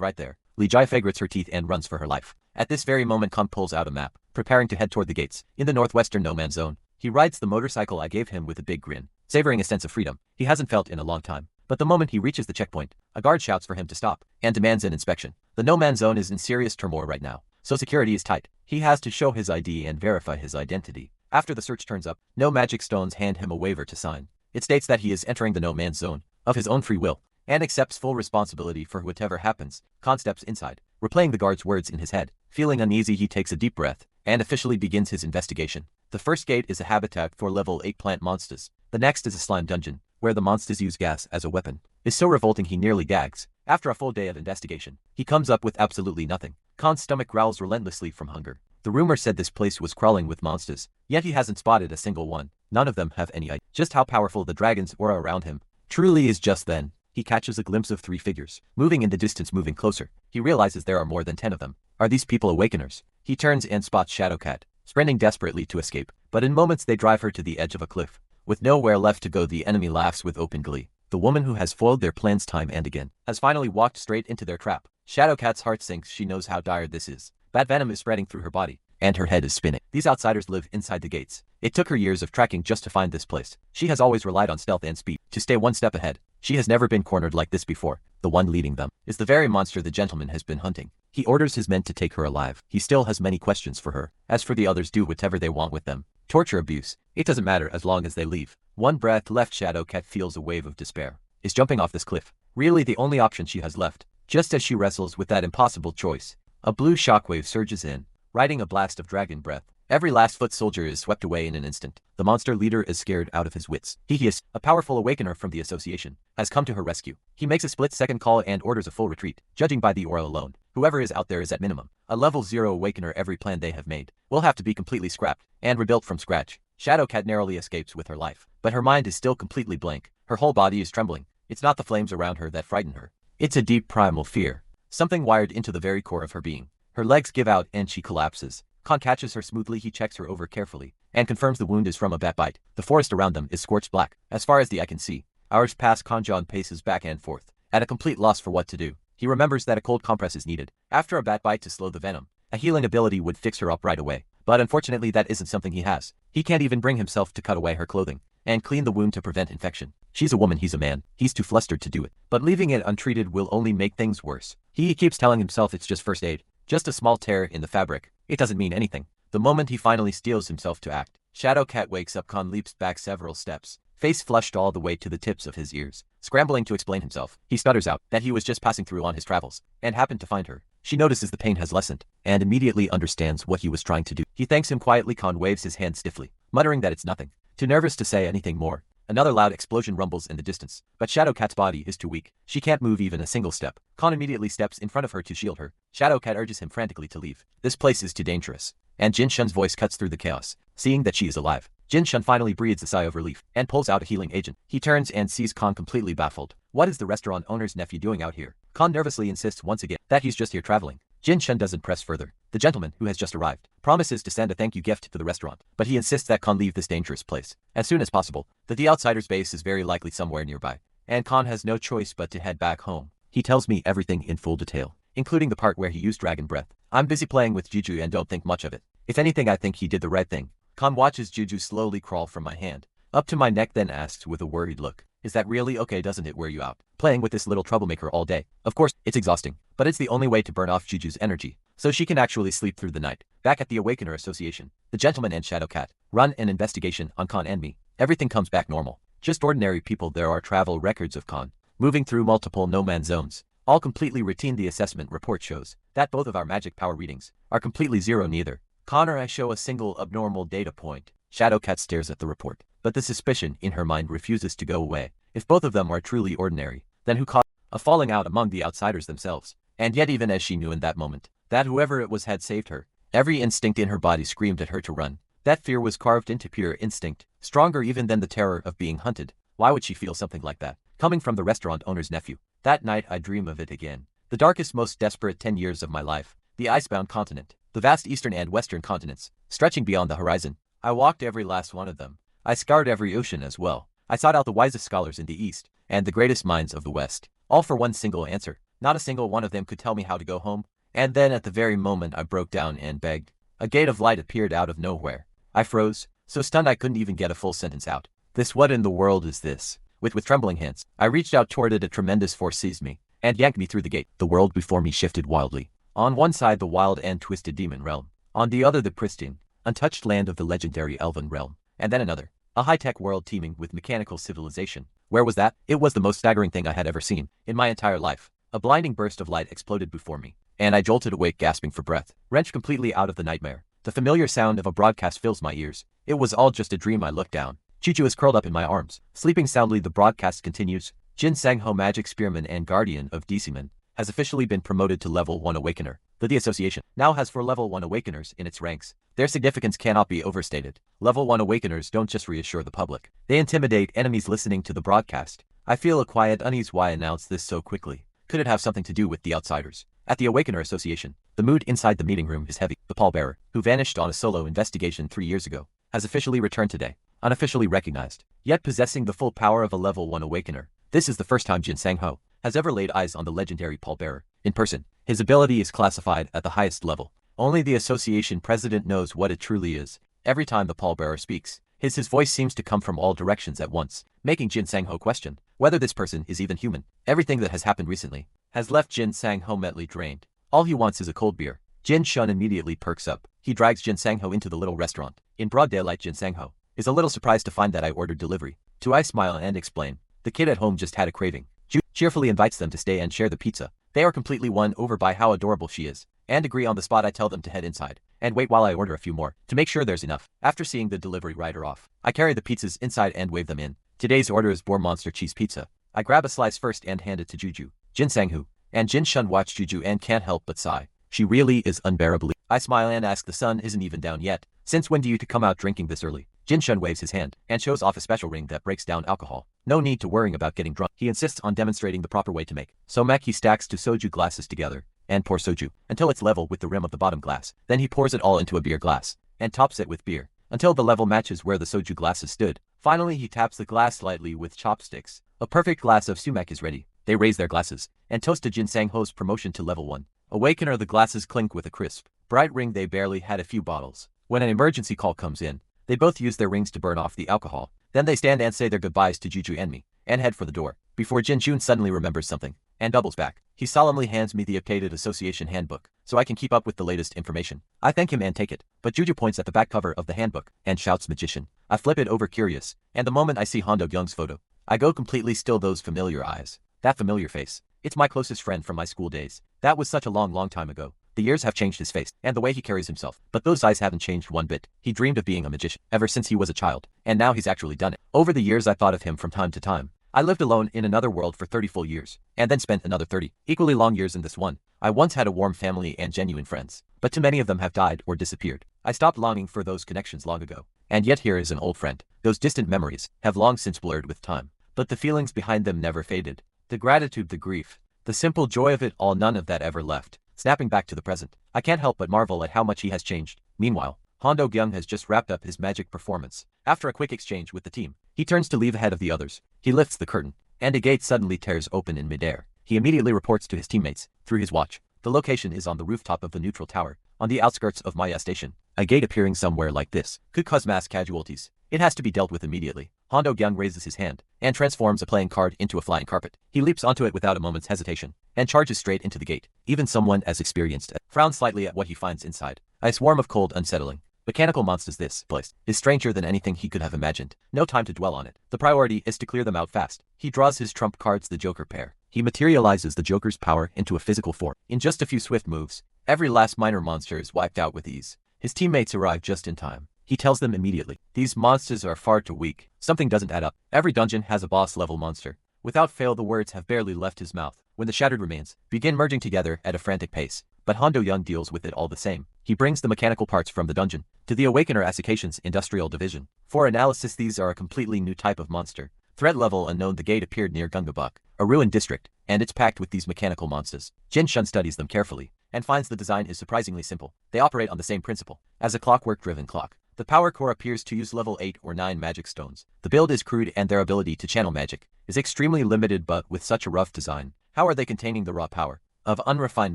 right there. Li Jiafei grits her teeth and runs for her life. At this very moment, Khan pulls out a map, preparing to head toward the gates in the northwestern no-man's zone. He rides the motorcycle I gave him with a big grin, savoring a sense of freedom he hasn't felt in a long time. But the moment he reaches the checkpoint, a guard shouts for him to stop and demands an inspection. The no-man's zone is in serious turmoil right now, so security is tight. He has to show his ID and verify his identity. After the search turns up, no magic stones hand him a waiver to sign. It states that he is entering the no-man's zone of his own free will and accepts full responsibility for whatever happens. Khan steps inside, replaying the guard's words in his head. Feeling uneasy, he takes a deep breath and officially begins his investigation. The first gate is a habitat for level 8 plant monsters. The next is a slime dungeon, where the monsters use gas as a weapon. It's so revolting he nearly gags. After a full day of investigation, he comes up with absolutely nothing. Khan's stomach growls relentlessly from hunger. The rumor said this place was crawling with monsters, yet he hasn't spotted a single one. None of them have any idea just how powerful the dragon's aura around him truly is. Just then, he catches a glimpse of 3 figures, moving in the distance. Moving closer, he realizes there are more than 10 of them. Are these people awakeners? He turns and spots Shadow Cat, sprinting desperately to escape, but in moments they drive her to the edge of a cliff. With nowhere left to go, the enemy laughs with open glee. The woman who has foiled their plans time and again has finally walked straight into their trap. Shadow Cat's heart sinks. She knows how dire this is. Bat venom is spreading through her body, and her head is spinning. These outsiders live inside the gates. It took her years of tracking just to find this place. She has always relied on stealth and speed to stay one step ahead. She has never been cornered like this before. The one leading them is the very monster the gentleman has been hunting. He orders his men to take her alive. He still has many questions for her. As for the others, do whatever they want with them. Torture, abuse, it doesn't matter as long as they leave. One breath left. Shadow Cat feels a wave of despair. Is jumping off this cliff really the only option she has left? Just as she wrestles with that impossible choice, a blue shockwave surges in, riding a blast of dragon breath. Every last foot soldier is swept away in an instant. The monster leader is scared out of his wits. He is a powerful awakener from the association, has come to her rescue. He makes a split-second call and orders a full retreat. Judging by the aura alone, whoever is out there is at minimum a level 0 awakener. Every plan they have made will have to be completely scrapped and rebuilt from scratch. Shadow Cat narrowly escapes with her life, but her mind is still completely blank. Her whole body is trembling. It's not the flames around her that frighten her. It's a deep primal fear, something wired into the very core of her being. Her legs give out and she collapses. Khan catches her smoothly. He checks her over carefully and confirms the wound is from a bat bite. The forest around them is scorched black, as far as the eye can see. Hours pass. Khan paces back and forth, at a complete loss for what to do. He remembers that a cold compress is needed after a bat bite to slow the venom. A healing ability would fix her up right away, but unfortunately that isn't something he has. He can't even bring himself to cut away her clothing and clean the wound to prevent infection. She's a woman, he's a man. He's too flustered to do it, but leaving it untreated will only make things worse. He keeps telling himself it's just first aid, just a small tear in the fabric. It doesn't mean anything. The moment he finally steels himself to act, Shadow Cat wakes up. Khan leaps back several steps, face flushed all the way to the tips of his ears. Scrambling to explain himself, he stutters out that he was just passing through on his travels and happened to find her. She notices the pain has lessened and immediately understands what he was trying to do. He thanks him quietly. Khan waves his hand stiffly, muttering that it's nothing. Too nervous to say anything more. Another loud explosion rumbles in the distance, but Shadowcat's body is too weak. She can't move even a single step. Khan immediately steps in front of her to shield her. Shadowcat urges him frantically to leave. This place is too dangerous. And Jin Shun's voice cuts through the chaos. Seeing that she is alive, Jin Shun finally breathes a sigh of relief and pulls out a healing agent. He turns and sees Khan completely baffled. What is the restaurant owner's nephew doing out here? Khan nervously insists once again that he's just here traveling. Jin Shun doesn't press further. The gentleman, who has just arrived, promises to send a thank you gift to the restaurant, but he insists that Khan leave this dangerous place as soon as possible, that the outsider's base is very likely somewhere nearby, and Khan has no choice but to head back home. He tells me everything in full detail, including the part where he used dragon breath. I'm busy playing with Juju and don't think much of it. If anything, I think he did the right thing. Khan watches Juju slowly crawl from my hand up to my neck, then asks with a worried look, is that really okay? Doesn't it wear you out, playing with this little troublemaker all day? Of course, it's exhausting, but it's the only way to burn off Juju's energy, so she can actually sleep through the night. Back at the Awakener Association, the gentleman and Shadowcat run an investigation on Khan and me. Everything comes back normal. Just ordinary people. There are travel records of Khan moving through multiple no-man zones, all completely routine. The assessment report shows that both of our magic power readings are completely zero. Neither Khan or I show a single abnormal data point. Shadowcat stares at the report, but the suspicion in her mind refuses to go away. If both of them are truly ordinary, then who caused a falling out among the outsiders themselves? And yet, even as she knew in that moment that whoever it was had saved her, every instinct in her body screamed at her to run. That fear was carved into pure instinct, stronger even than the terror of being hunted. Why would she feel something like that, coming from the restaurant owner's nephew? That night I dream of it again. The darkest, most desperate 10 years of my life. The icebound continent. The vast eastern and western continents, stretching beyond the horizon. I walked every last one of them. I scoured every ocean as well. I sought out the wisest scholars in the east, and the greatest minds of the west, all for one single answer. Not a single one of them could tell me how to go home. And then at the very moment I broke down and begged, a gate of light appeared out of nowhere. I froze, so stunned I couldn't even get a full sentence out. This, what in the world is this? With trembling hands, I reached out toward it. A tremendous force seized me and yanked me through the gate. The world before me shifted wildly. On one side, the wild and twisted demon realm. On the other, the pristine, untouched land of the legendary elven realm. And then another, a high-tech world teeming with mechanical civilization. Where was that? It was the most staggering thing I had ever seen in my entire life. A blinding burst of light exploded before me, and I jolted awake, gasping for breath, wrenched completely out of the nightmare. The familiar sound of a broadcast fills my ears. It was all just a dream. I looked down. Chuchu is curled up in my arms, sleeping soundly. The broadcast continues. Jin Sang-ho, magic spearman and guardian of DC-man, has officially been promoted to level 1 awakener. The association now has 4 level 1 awakeners in its ranks. Their significance cannot be overstated. Level 1 awakeners don't just reassure the public, they intimidate enemies listening to the broadcast. I feel a quiet unease. Why announce this so quickly? Could it have something to do with the outsiders? At the Awakener Association, the mood inside the meeting room is heavy. The pallbearer, who vanished on a solo investigation 3 years ago, has officially returned today, unofficially recognized, yet possessing the full power of a level 1 awakener. This is the first time Jin Sang-ho has ever laid eyes on the legendary pallbearer in person. His ability is classified at the highest level. Only the association president knows what it truly is. Every time the pallbearer speaks, his voice seems to come from all directions at once, making Jin Sang-ho question whether this person is even human. Everything that has happened recently has left Jin Sang-ho mentally drained. All he wants is a cold beer. Jin Shun immediately perks up. He drags Jin Sang-ho into the little restaurant. In broad daylight, Jin Sang-ho is a little surprised to find that I ordered delivery. I smile and explain. The kid at home just had a craving. Ju cheerfully invites them to stay and share the pizza. They are completely won over by how adorable she is, and agree on the spot. I tell them to head inside and wait while I order a few more to make sure there's enough. After seeing the delivery rider off, I carry the pizzas inside and wave them in. Today's order is Boar Monster Cheese Pizza. I grab a slice first and hand it to Juju. Jin Sang-ho and Jin Shun watch Juju and can't help but sigh. She really is unbearably. I smile and ask, the sun isn't even down yet. Since when do you come out drinking this early? Jin Shun waves his hand and shows off a special ring that breaks down alcohol. No need to worrying about getting drunk. He insists on demonstrating the proper way to make somek. He stacks 2 soju glasses together and pours soju until it's level with the rim of the bottom glass. Then he pours it all into a beer glass and tops it with beer until the level matches where the soju glasses stood. Finally, he taps the glass slightly with chopsticks. A perfect glass of sumac is ready. They raise their glasses and toast to Jin Sang-ho's promotion to level 1 awakener. The glasses clink with a crisp, bright ring. They barely had a few bottles when an emergency call comes in. They both use their rings to burn off the alcohol. Then they stand and say their goodbyes to Juju and me, and head for the door, before Jin Jun suddenly remembers something, and doubles back. He solemnly hands me the updated association handbook, so I can keep up with the latest information. I thank him and take it, but Juju points at the back cover of the handbook, and shouts magician. I flip it over curious, and the moment I see Hondo Young's photo, I go completely still. Those familiar eyes, that familiar face. It's my closest friend from my school days. That was such a long time ago. The years have changed his face, and the way he carries himself, but those eyes haven't changed one bit. He dreamed of being a magician, ever since he was a child, and now he's actually done it. Over the years I thought of him from time to time. I lived alone in another world for 30 full years, and then spent another 30 equally long years in this one. I once had a warm family and genuine friends, but too many of them have died or disappeared. I stopped longing for those connections long ago, and yet here is an old friend. Those distant memories have long since blurred with time, but the feelings behind them never faded. The gratitude, the grief, the simple joy of it all, none of that ever left. Snapping back to the present, I can't help but marvel at how much he has changed. Meanwhile, Hondo Gyung has just wrapped up his magic performance. After a quick exchange with the team, he turns to leave ahead of the others. He lifts the curtain, and a gate suddenly tears open in midair. He immediately reports to his teammates, through his watch. The location is on the rooftop of the neutral tower, on the outskirts of Maya Station. A gate appearing somewhere like this could cause mass casualties. It has to be dealt with immediately. Hondo Gyung raises his hand, and transforms a playing card into a flying carpet. He leaps onto it without a moment's hesitation, and charges straight into the gate. Even someone as experienced frowns slightly at what he finds inside. A swarm of cold, unsettling mechanical monsters. This place is stranger than anything he could have imagined. No time to dwell on it. The priority is to clear them out fast. He draws his trump cards, the Joker pair. He materializes the Joker's power into a physical form. In just a few swift moves, every last minor monster is wiped out with ease. His teammates arrive just in time. He tells them immediately, these monsters are far too weak. Something doesn't add up. Every dungeon has a boss-level monster. Without fail, the words have barely left his mouth when the shattered remains begin merging together at a frantic pace. But Hondo Young deals with it all the same. He brings the mechanical parts from the dungeon to the Awakener Asikation's industrial division. For analysis, these are a completely new type of monster. Threat level unknown. The gate appeared near Gungabuk, a ruined district, and it's packed with these mechanical monsters. Jin Shun studies them carefully and finds the design is surprisingly simple. They operate on the same principle as a clockwork-driven clock. The power core appears to use level 8 or 9 magic stones. The build is crude and their ability to channel magic is extremely limited, but with such a rough design, how are they containing the raw power of unrefined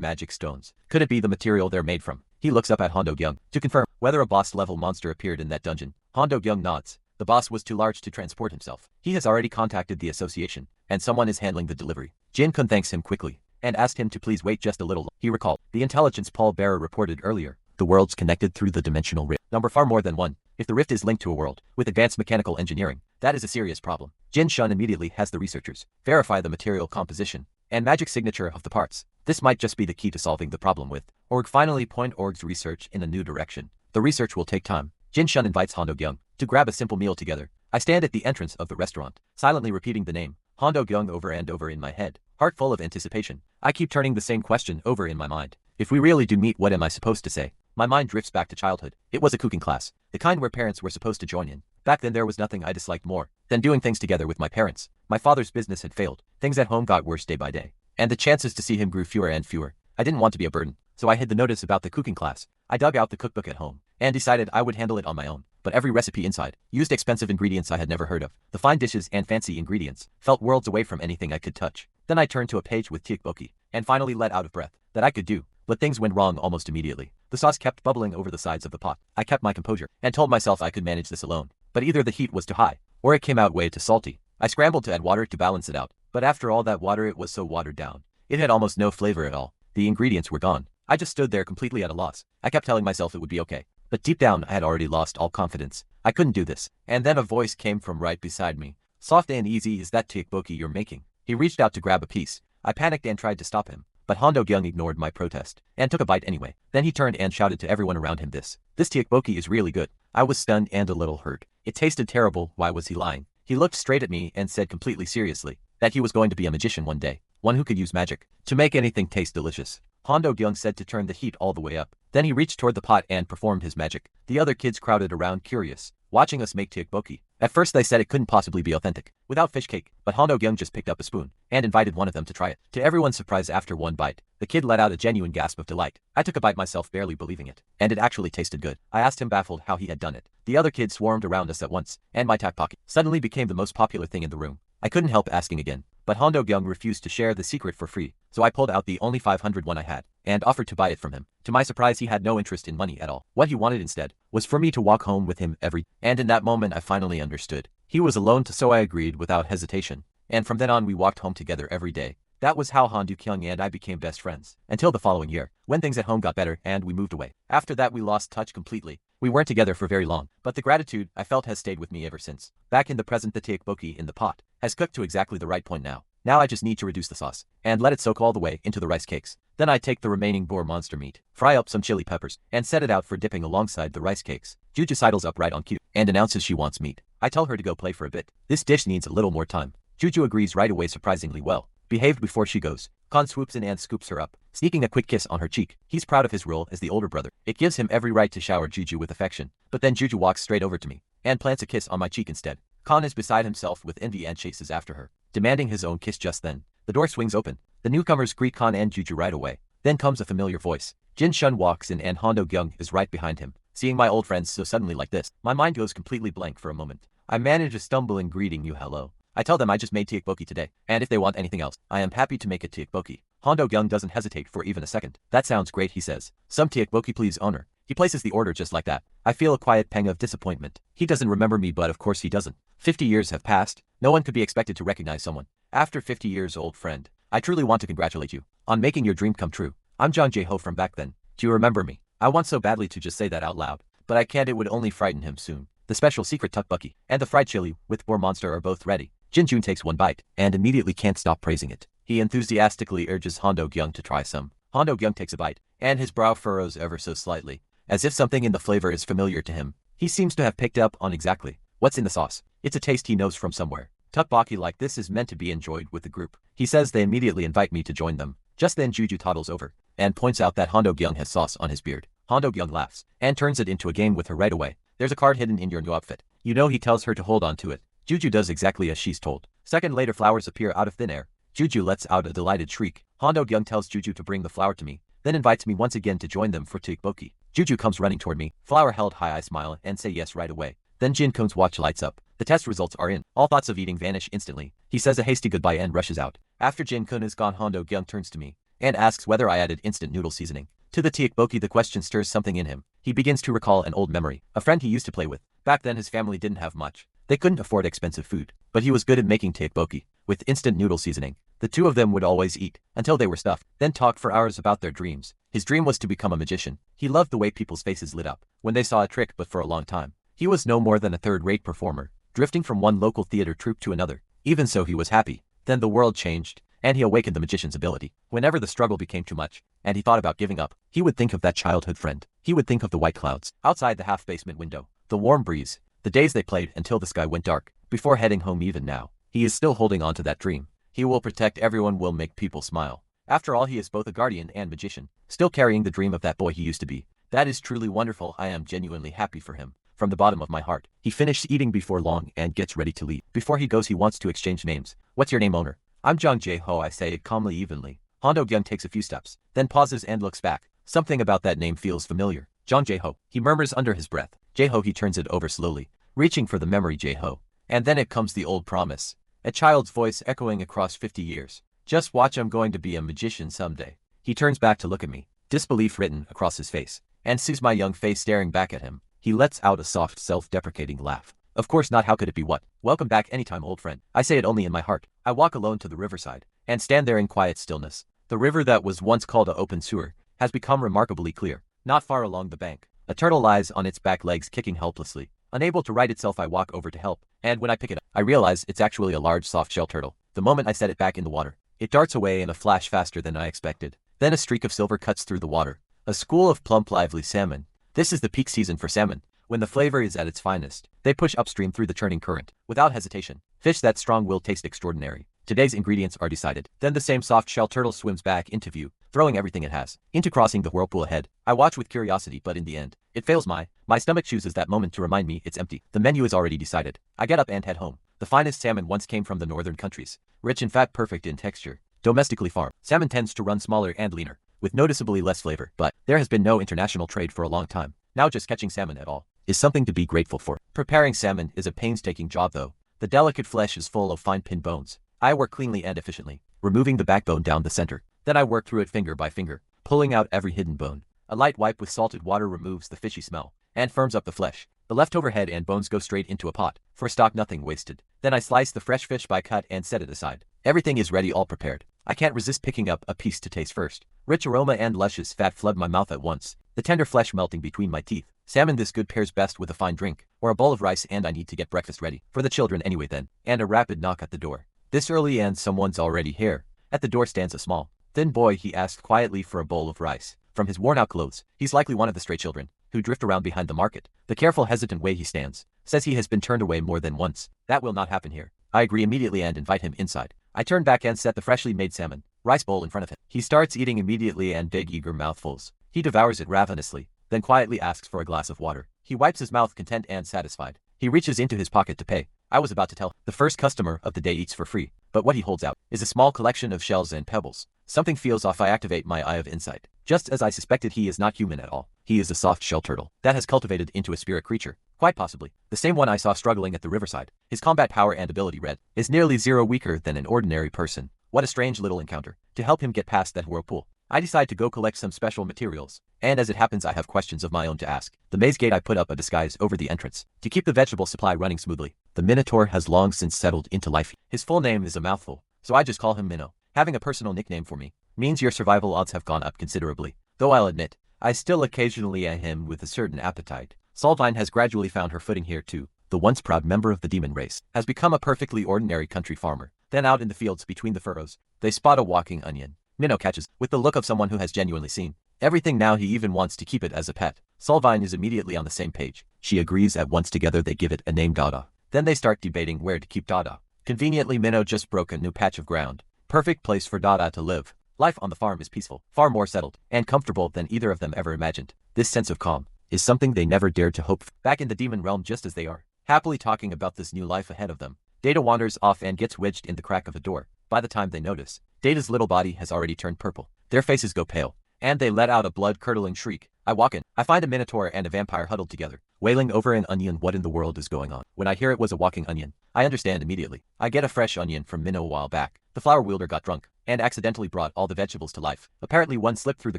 magic stones? Could it be the material they're made from? He looks up at Hondo Gyung to confirm whether a boss-level monster appeared in that dungeon. Hondo Gyung nods. The boss was too large to transport himself. He has already contacted the association, and someone is handling the delivery. Jin Kun thanks him quickly and asked him to please wait just a little. He recalled the intelligence Paul Bearer reported earlier. The worlds connected through the dimensional rift. Number far more than one. If the rift is linked to a world with advanced mechanical engineering, that is a serious problem. Jin Shun immediately has the researchers verify the material composition and magic signature of the parts. This might just be the key to solving the problem with org. Finally, point org's research in a new direction. The research will take time. Jin Shun invites Hondo Gyung to grab a simple meal together. I stand at the entrance of the restaurant, silently repeating the name Hondo Gyung over and over in my head, heart full of anticipation. I keep turning the same question over in my mind. If we really do meet, what am I supposed to say? My mind drifts back to childhood. It was a cooking class, the kind where parents were supposed to join in. Back then there was nothing I disliked more than doing things together with my parents. My father's business had failed. Things at home got worse day by day, and the chances to see him grew fewer and fewer. I didn't want to be a burden, so I hid the notice about the cooking class. I dug out the cookbook at home and decided I would handle it on my own. But every recipe inside used expensive ingredients I had never heard of. The fine dishes and fancy ingredients felt worlds away from anything I could touch. Then I turned to a page with tteokbokki and finally let out of breath that I could do. But things went wrong almost immediately. The sauce kept bubbling over the sides of the pot. I kept my composure and told myself I could manage this alone. But either the heat was too high, or it came out way too salty. I scrambled to add water to balance it out. But after all that water, it was so watered down. It had almost no flavor at all. The ingredients were gone. I just stood there completely at a loss. I kept telling myself it would be okay. But deep down I had already lost all confidence. I couldn't do this. And then a voice came from right beside me. Soft and easy, is that tteokbokki you're making? He reached out to grab a piece. I panicked and tried to stop him. But Hondo Gyung ignored my protest and took a bite anyway. Then he turned and shouted to everyone around him, this tteokbokki is really good. I was stunned and a little hurt. It tasted terrible. Why was he lying? He looked straight at me and said completely seriously that he was going to be a magician one day, one who could use magic to make anything taste delicious. Hondo Gyung said to turn the heat all the way up. Then he reached toward the pot and performed his magic. The other kids crowded around, curious, watching us make tteokbokki. At first they said it couldn't possibly be authentic without fish cake, but Hondo Gyung just picked up a spoon and invited one of them to try it. To everyone's surprise, after one bite, the kid let out a genuine gasp of delight. I took a bite myself, barely believing it, and it actually tasted good. I asked him, baffled, how he had done it. The other kids swarmed around us at once, and my tteokbokki suddenly became the most popular thing in the room. I couldn't help asking again, but Hondo Gyung refused to share the secret for free, so I pulled out the only 500 won I had and offered to buy it from him. To my surprise, he had no interest in money at all. What he wanted instead was for me to walk home with him every day. And in that moment I finally understood. He was alone, so I agreed without hesitation. And from then on we walked home together every day. That was how Hondo Gyung and I became best friends. Until the following year, when things at home got better and we moved away. After that we lost touch completely. We weren't together for very long, but the gratitude I felt has stayed with me ever since. Back in the present, the tteokbokki in the pot has cooked to exactly the right point now. Now I just need to reduce the sauce and let it soak all the way into the rice cakes. Then I take the remaining boar monster meat, fry up some chili peppers, and set it out for dipping alongside the rice cakes. Juju sidles up right on cue and announces she wants meat. I tell her to go play for a bit. This dish needs a little more time. Juju agrees right away, surprisingly well behaved before she goes. Khan swoops in and scoops her up, sneaking a quick kiss on her cheek. He's proud of his role as the older brother. It gives him every right to shower Juju with affection. But then Juju walks straight over to me and plants a kiss on my cheek instead. Khan is beside himself with envy and chases after her, demanding his own kiss just then. The door swings open. The newcomers greet Khan and Juju right away. Then comes a familiar voice. Jin Shun walks in and Hondo Gyung is right behind him. Seeing my old friends so suddenly like this, my mind goes completely blank for a moment. I manage to stumble in greeting Yahello. I tell them I just made tteokbokki today, and if they want anything else, I am happy to make a tteokbokki. Hondo Gyung doesn't hesitate for even a second. That sounds great, he says. Some tteokbokki please, owner. He places the order just like that. I feel a quiet pang of disappointment. He doesn't remember me, but of course he doesn't. 50 years have passed. No one could be expected to recognize someone. After 50 years, old friend, I truly want to congratulate you on making your dream come true. I'm Jang Jae-ho from back then. Do you remember me? I want so badly to just say that out loud, but I can't. It would only frighten him soon. The special secret tteokbokki and the fried chili with boar monster are both ready. Jin Jun takes one bite and immediately can't stop praising it. He enthusiastically urges Hondo Gyung to try some. Hondo Gyung takes a bite, and his brow furrows ever so slightly, as if something in the flavor is familiar to him. He seems to have picked up on exactly what's in the sauce. It's a taste he knows from somewhere. Tteokbokki like this is meant to be enjoyed with the group. He says. They immediately invite me to join them. Just then Juju toddles over and points out that Hondo Gyung has sauce on his beard. Hondo Gyung laughs and turns it into a game with her right away. There's a card hidden in your new outfit. You know, he tells her to hold on to it. Juju does exactly as she's told. Second later, flowers appear out of thin air. Juju lets out a delighted shriek. Hondo Gyung tells Juju to bring the flower to me, then invites me once again to join them for tteokbokki. Juju comes running toward me, flower held high. I smile and say yes right away. Then Jin Kun's watch lights up. The test results are in. All thoughts of eating vanish instantly. He says a hasty goodbye and rushes out. After Jin Kun is gone, Hondo Gyung turns to me and asks whether I added instant noodle seasoning to the tteokbokki. The question stirs something in him. He begins to recall an old memory, a friend he used to play with. Back then his family didn't have much. They couldn't afford expensive food, but he was good at making tteokbokki with instant noodle seasoning. The two of them would always eat until they were stuffed, then talk for hours about their dreams. His dream was to become a magician. He loved the way people's faces lit up when they saw a trick, but for a long time, he was no more than a third-rate performer, drifting from one local theater troupe to another. Even so, he was happy. Then the world changed, and he awakened the magician's ability. Whenever the struggle became too much, and he thought about giving up, he would think of that childhood friend. He would think of the white clouds outside the half-basement window, the warm breeze, the days they played until the sky went dark, before heading home. Even now, he is still holding on to that dream. He will protect everyone, will make people smile. After all, he is both a guardian and magician, still carrying the dream of that boy he used to be. That is truly wonderful. I am genuinely happy for him, from the bottom of my heart. He finishes eating before long and gets ready to leave. Before he goes, he wants to exchange names. What's your name, owner? I'm Jang Jae-ho, I say it calmly, evenly. Hondo Gyung takes a few steps, then pauses and looks back. Something about that name feels familiar. Jang Jae-ho, he murmurs under his breath. Jae-ho, he turns it over slowly, reaching for the memory. Jae-ho. And then it comes the old promise. A child's voice echoing across 50 years. Just watch, I'm going to be a magician someday. He turns back to look at me, disbelief written across his face, and sees my young face staring back at him. He lets out a soft, self-deprecating laugh. Of course not. How could it be? What? Welcome back anytime, old friend. I say it only in my heart. I walk alone to the riverside and stand there in quiet stillness. The river that was once called an open sewer has become remarkably clear. Not far along the bank, a turtle lies on its back legs, kicking helplessly. Unable to right itself, I walk over to help, and when I pick it up, I realize it's actually a large soft-shell turtle. The moment I set it back in the water, it darts away in a flash faster than I expected. Then a streak of silver cuts through the water. A school of plump, lively salmon. This is the peak season for salmon, when the flavor is at its finest. They push upstream through the churning current, without hesitation. Fish that strong will taste extraordinary. Today's ingredients are decided. Then the same soft-shell turtle swims back into view, throwing everything it has into crossing the whirlpool ahead. I watch with curiosity, but in the end, it fails. My stomach chooses that moment to remind me it's empty. The menu is already decided. I get up and head home. The finest salmon once came from the northern countries. Rich in fat, perfect in texture. Domestically farmed. Salmon tends to run smaller and leaner, with noticeably less flavor. But there has been no international trade for a long time. Now just catching salmon at all is something to be grateful for. Preparing salmon is a painstaking job though. The delicate flesh is full of fine pin bones. I work cleanly and efficiently, removing the backbone down the center. Then I work through it finger by finger, pulling out every hidden bone. A light wipe with salted water removes the fishy smell and firms up the flesh. The leftover head and bones go straight into a pot. For stock, nothing wasted. Then I slice the fresh fish by cut and set it aside. Everything is ready, all prepared. I can't resist picking up a piece to taste first. Rich aroma and luscious fat flood my mouth at once, the tender flesh melting between my teeth. Salmon this good pairs best with a fine drink, or a bowl of rice, and I need to get breakfast ready. For the children anyway then. And a rapid knock at the door. This early and someone's already here. At the door stands a small, thin boy. He asked quietly for a bowl of rice. From his worn-out clothes, he's likely one of the stray children who drift around behind the market. The careful, hesitant way he stands says he has been turned away more than once. That will not happen here. I agree immediately and invite him inside. I turn back and set the freshly made salmon rice bowl in front of him. He starts eating immediately and big eager mouthfuls. He devours it ravenously, then quietly asks for a glass of water. He wipes his mouth content and satisfied. He reaches into his pocket to pay. I was about to tell the first customer of the day eats for free, but what he holds out is a small collection of shells and pebbles. Something feels off. I activate my eye of insight. Just as I suspected, he is not human at all. He is a soft shell turtle that has cultivated into a spirit creature. Quite possibly the same one I saw struggling at the riverside. His combat power and ability red is nearly zero, weaker than an ordinary person. What a strange little encounter. To help him get past that whirlpool, I decide to go collect some special materials, and as it happens I have questions of my own to ask. The maze gate, I put up a disguise over the entrance to keep the vegetable supply running smoothly. The Minotaur has long since settled into life. His full name is a mouthful, so I just call him Minnow. Having a personal nickname for me means your survival odds have gone up considerably, though I'll admit, I still occasionally eye him with a certain appetite. Solvine has gradually found her footing here too. The once proud member of the demon race has become a perfectly ordinary country farmer. Then out in the fields between the furrows, they spot a walking onion. Minnow catches, with the look of someone who has genuinely seen everything. Now he even wants to keep it as a pet. Solvine is immediately on the same page. She agrees at once. Together they give it a name, Dada. Then they start debating where to keep Dada. Conveniently, Minnow just broke a new patch of ground. Perfect place for Dada to live. Life on the farm is peaceful, far more settled and comfortable than either of them ever imagined. This sense of calm is something they never dared to hope for. Back in the demon realm, just as they are happily talking about this new life ahead of them, Data wanders off and gets wedged in the crack of a door. By the time they notice, Data's little body has already turned purple. Their faces go pale, and they let out a blood-curdling shriek. I walk in. I find a minotaur and a vampire huddled together, wailing over an onion. What in the world is going on? When I hear it was a walking onion, I understand immediately. I get a fresh onion from Minnow a while back. The flower wielder got drunk and accidentally brought all the vegetables to life. Apparently one slipped through the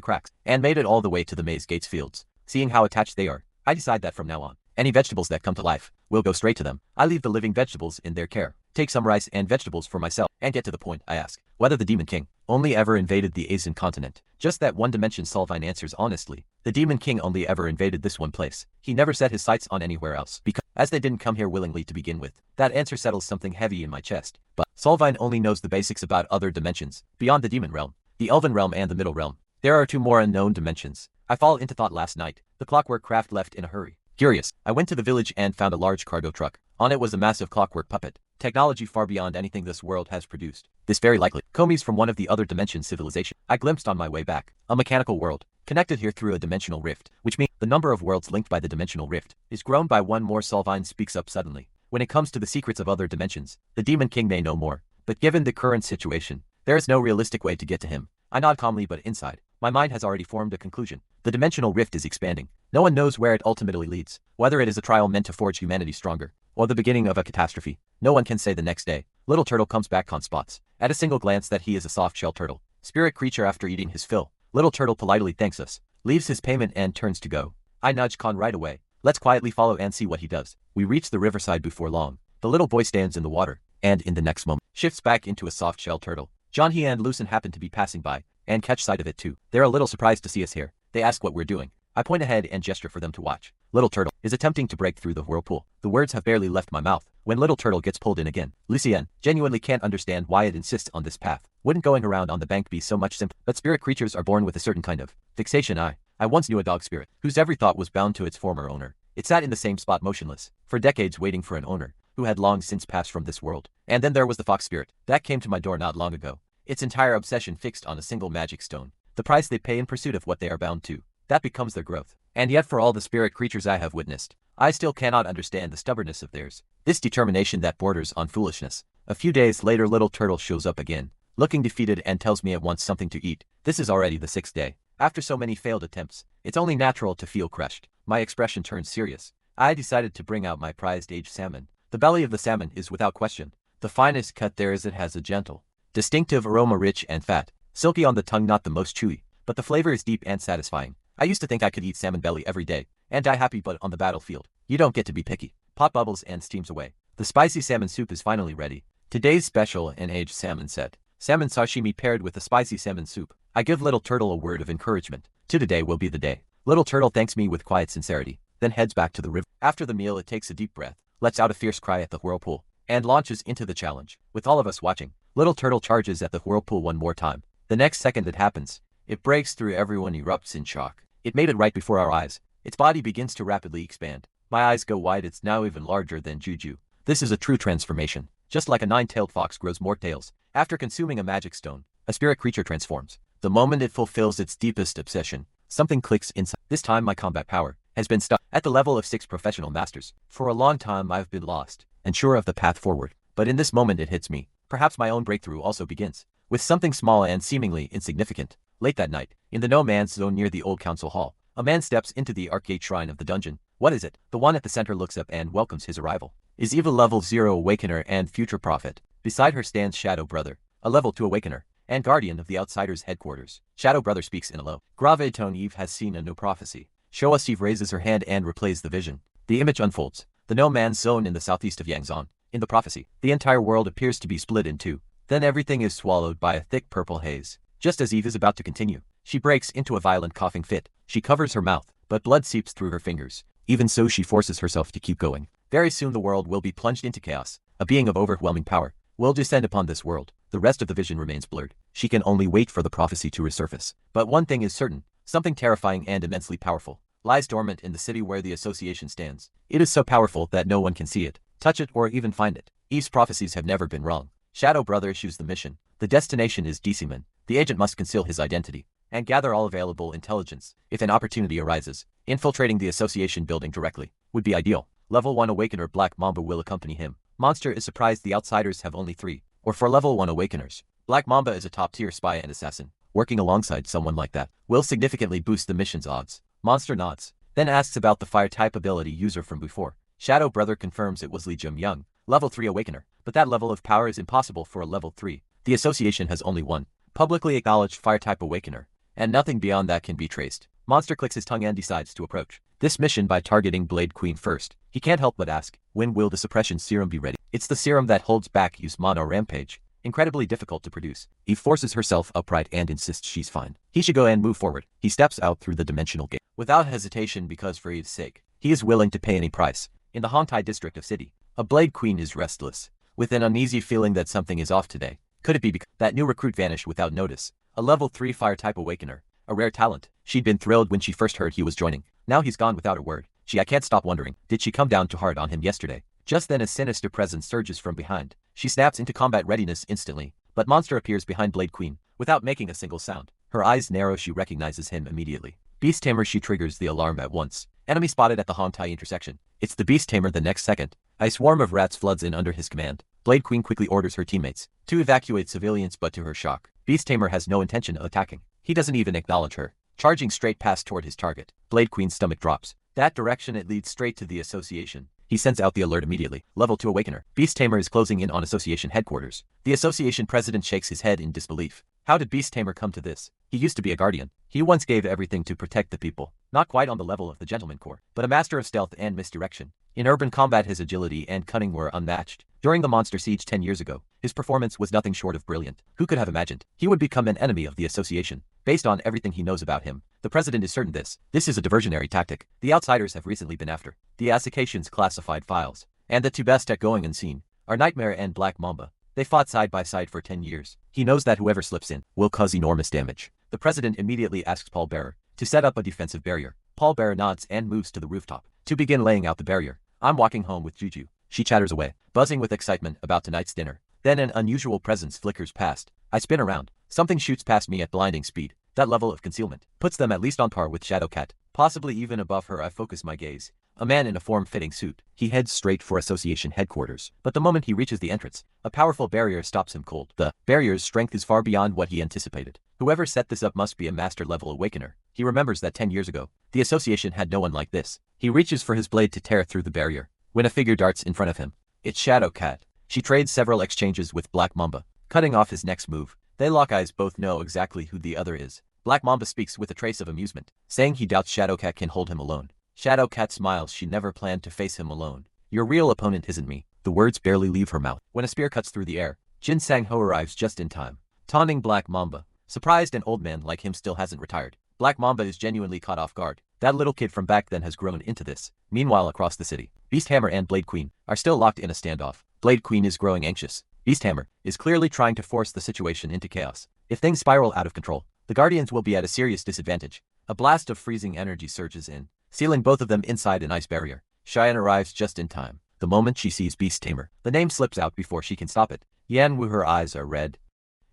cracks and made it all the way to the maze gates fields. Seeing how attached they are, I decide that from now on, any vegetables that come to life will go straight to them. I leave the living vegetables in their care, take some rice and vegetables for myself, and get to the point. I ask whether the Demon King only ever invaded the Asian continent. Just that one dimension. Solvine answers honestly. The Demon King only ever invaded this one place. He never set his sights on anywhere else, because as they didn't come here willingly to begin with. That answer settles something heavy in my chest. But Solvine only knows the basics about other dimensions, beyond the demon realm, the elven realm and the middle realm. There are two more unknown dimensions. I fall into thought. Last night, the clockwork craft left in a hurry. Curious, I went to the village and found a large cargo truck. On it was a massive clockwork puppet. Technology far beyond anything this world has produced. This very likely Komi's from one of the other dimension civilization I glimpsed on my way back. A mechanical world, connected here through a dimensional rift, which means the number of worlds linked by the dimensional rift is grown by one more. Solvine speaks up suddenly. When it comes to the secrets of other dimensions, the Demon King may know more, but given the current situation, there is no realistic way to get to him. I nod calmly, but inside, my mind has already formed a conclusion. The dimensional rift is expanding. No one knows where it ultimately leads, whether it is a trial meant to forge humanity stronger, or the beginning of a catastrophe. No one can say. The next day, Little Turtle comes back on spots. At a single glance that he is a soft-shell turtle, spirit creature. After eating his fill, Little Turtle politely thanks us, leaves his payment and turns to go. I nudge Khan right away. Let's quietly follow and see what he does. We reach the riverside before long. The little boy stands in the water, and in the next moment, shifts back into a soft-shell turtle. John, he and Lucen happen to be passing by, and catch sight of it too. They're a little surprised to see us here. They ask what we're doing. I point ahead and gesture for them to watch. Little Turtle is attempting to break through the whirlpool. The words have barely left my mouth when Little Turtle gets pulled in again. Lucien genuinely can't understand why it insists on this path. Wouldn't going around on the bank be so much simpler? But spirit creatures are born with a certain kind of fixation. I once knew a dog spirit whose every thought was bound to its former owner. It sat in the same spot motionless for decades, waiting for an owner who had long since passed from this world. And then there was the fox spirit that came to my door not long ago. Its entire obsession fixed on a single magic stone. The price they pay in pursuit of what they are bound to, that becomes their growth. And yet, for all the spirit creatures I have witnessed, I still cannot understand the stubbornness of theirs. This determination that borders on foolishness. A few days later, Little Turtle shows up again, looking defeated, and tells me it wants something to eat. This is already the 6th day. After so many failed attempts, it's only natural to feel crushed. My expression turns serious. I decided to bring out my prized aged salmon. The belly of the salmon is without question the finest cut there is. It has a gentle, distinctive aroma, rich and fat, silky on the tongue, not the most chewy, but the flavor is deep and satisfying. I used to think I could eat salmon belly every day and die happy, but on the battlefield, you don't get to be picky. Pot bubbles and steams away. The spicy salmon soup is finally ready. Today's special, an aged salmon set. Salmon sashimi paired with the spicy salmon soup. I give Little Turtle a word of encouragement. Today will be the day. Little Turtle thanks me with quiet sincerity, then heads back to the river. After the meal, it takes a deep breath, lets out a fierce cry at the whirlpool, and launches into the challenge. With all of us watching, Little Turtle charges at the whirlpool one more time. The next second it happens, it breaks through, everyone erupts in shock. It made it right before our eyes. Its body begins to rapidly expand. My eyes go wide, it's now even larger than Juju. This is a true transformation. Just like a nine-tailed fox grows more tails. After consuming a magic stone, a spirit creature transforms. The moment it fulfills its deepest obsession, something clicks inside. This time my combat power has been stuck at the level of 6 professional masters. For a long time I've been lost, unsure of the path forward. But in this moment it hits me. Perhaps my own breakthrough also begins. With something small and seemingly insignificant. Late that night, in the no man's zone near the old council hall, a man steps into the arcade shrine of the dungeon. What is it? The one at the center looks up and welcomes his arrival. Is Eva level 0 awakener and future prophet. Beside her stands Shadow Brother, a level 2 awakener, and guardian of the outsider's headquarters. Shadow Brother speaks in a low, grave tone. Eve has seen a new prophecy. Show us. Eve raises her hand and replays the vision. The image unfolds. The no man's zone in the southeast of Yangzhou. In the prophecy, the entire world appears to be split in two. Then everything is swallowed by a thick purple haze. Just as Eve is about to continue, she breaks into a violent coughing fit. She covers her mouth, but blood seeps through her fingers. Even so, she forces herself to keep going. Very soon the world will be plunged into chaos. A being of overwhelming power will descend upon this world. The rest of the vision remains blurred. She can only wait for the prophecy to resurface. But one thing is certain, something terrifying and immensely powerful lies dormant in the city where the association stands. It is so powerful that no one can see it, touch it, or even find it. Eve's prophecies have never been wrong. Shadow Brother issues the mission. The destination is Deciman. The agent must conceal his identity and gather all available intelligence. If an opportunity arises, infiltrating the association building directly would be ideal. Level 1 Awakener Black Mamba will accompany him. Monster is surprised the outsiders have only 3 or 4 level 1 Awakeners. Black Mamba is a top-tier spy and assassin. Working alongside someone like that will significantly boost the mission's odds. Monster nods, then asks about the fire-type ability user from before. Shadow Brother confirms it was Li Jim-young, level 3 Awakener, but that level of power is impossible for a level 3. The association has only one publicly acknowledged fire-type Awakener, and nothing beyond that can be traced. Monster clicks his tongue and decides to approach this mission by targeting Blade Queen first. He can't help but ask, when will the suppression serum be ready? It's the serum that holds back Yu's mono rampage. Incredibly difficult to produce. Eve forces herself upright and insists she's fine. He should go and move forward. He steps out through the dimensional gate without hesitation because for Eve's sake, he is willing to pay any price. In the Hongtai district of city, a Blade Queen is restless, with an uneasy feeling that something is off today. Could it be because that new recruit vanished without notice? A level 3 fire-type Awakener, a rare talent. She'd been thrilled when she first heard he was joining. Now he's gone without a word. I can't stop wondering, did she come down too hard on him yesterday? Just then a sinister presence surges from behind. She snaps into combat readiness instantly, but Monster appears behind Blade Queen, without making a single sound. Her eyes narrow, she recognizes him immediately. Beast Tamer, she triggers the alarm at once. Enemy spotted at the Hongtai intersection. It's the Beast Tamer. The next second, a swarm of rats floods in under his command. Blade Queen quickly orders her teammates to evacuate civilians, but to her shock, Beast Tamer has no intention of attacking. He doesn't even acknowledge her. Charging straight past toward his target, Blade Queen's stomach drops. That direction, it leads straight to the association. He sends out the alert immediately. Level 2 Awakener. Beast Tamer is closing in on association headquarters. The association president shakes his head in disbelief. How did Beast Tamer come to this? He used to be a guardian. He once gave everything to protect the people. Not quite on the level of the Gentleman Corps, but a master of stealth and misdirection. In urban combat his agility and cunning were unmatched. During the monster siege 10 years ago, his performance was nothing short of brilliant. Who could have imagined he would become an enemy of the association? Based on everything he knows about him, the president is certain this is a diversionary tactic. The outsiders have recently been after the association's classified files, and the two best at going unseen are Nightmare and Black Mamba. They fought side by side for 10 years. He knows that whoever slips in will cause enormous damage. The president immediately asks Paul Bearer to set up a defensive barrier. Paul Bearer nods and moves to the rooftop to begin laying out the barrier. I'm walking home with Juju. She chatters away, buzzing with excitement about tonight's dinner. Then an unusual presence flickers past. I spin around. Something shoots past me at blinding speed. That level of concealment puts them at least on par with Shadowcat, possibly even above her. I focus my gaze. A man in a form-fitting suit. He heads straight for association headquarters, but the moment he reaches the entrance, a powerful barrier stops him cold. The barrier's strength is far beyond what he anticipated. Whoever set this up must be a master-level awakener. He remembers that 10 years ago, the association had no one like this. He reaches for his blade to tear through the barrier, when a figure darts in front of him. It's Shadowcat. She trades several exchanges with Black Mamba, cutting off his next move. They lock eyes, both know exactly who the other is. Black Mamba speaks with a trace of amusement, saying he doubts Shadowcat can hold him alone. Shadowcat smiles. She never planned to face him alone. Your real opponent isn't me. The words barely leave her mouth when a spear cuts through the air. Jin Sang-ho arrives just in time, taunting Black Mamba. Surprised an old man like him still hasn't retired. Black Mamba is genuinely caught off guard. That little kid from back then has grown into this. Meanwhile, across the city, Beast Hammer and Blade Queen are still locked in a standoff. Blade Queen is growing anxious. Beasthammer is clearly trying to force the situation into chaos. If things spiral out of control, the Guardians will be at a serious disadvantage. A blast of freezing energy surges in, sealing both of them inside an ice barrier. Cheyenne arrives just in time. The moment she sees Beasthammer, the name slips out before she can stop it. Yanwu, her eyes are red.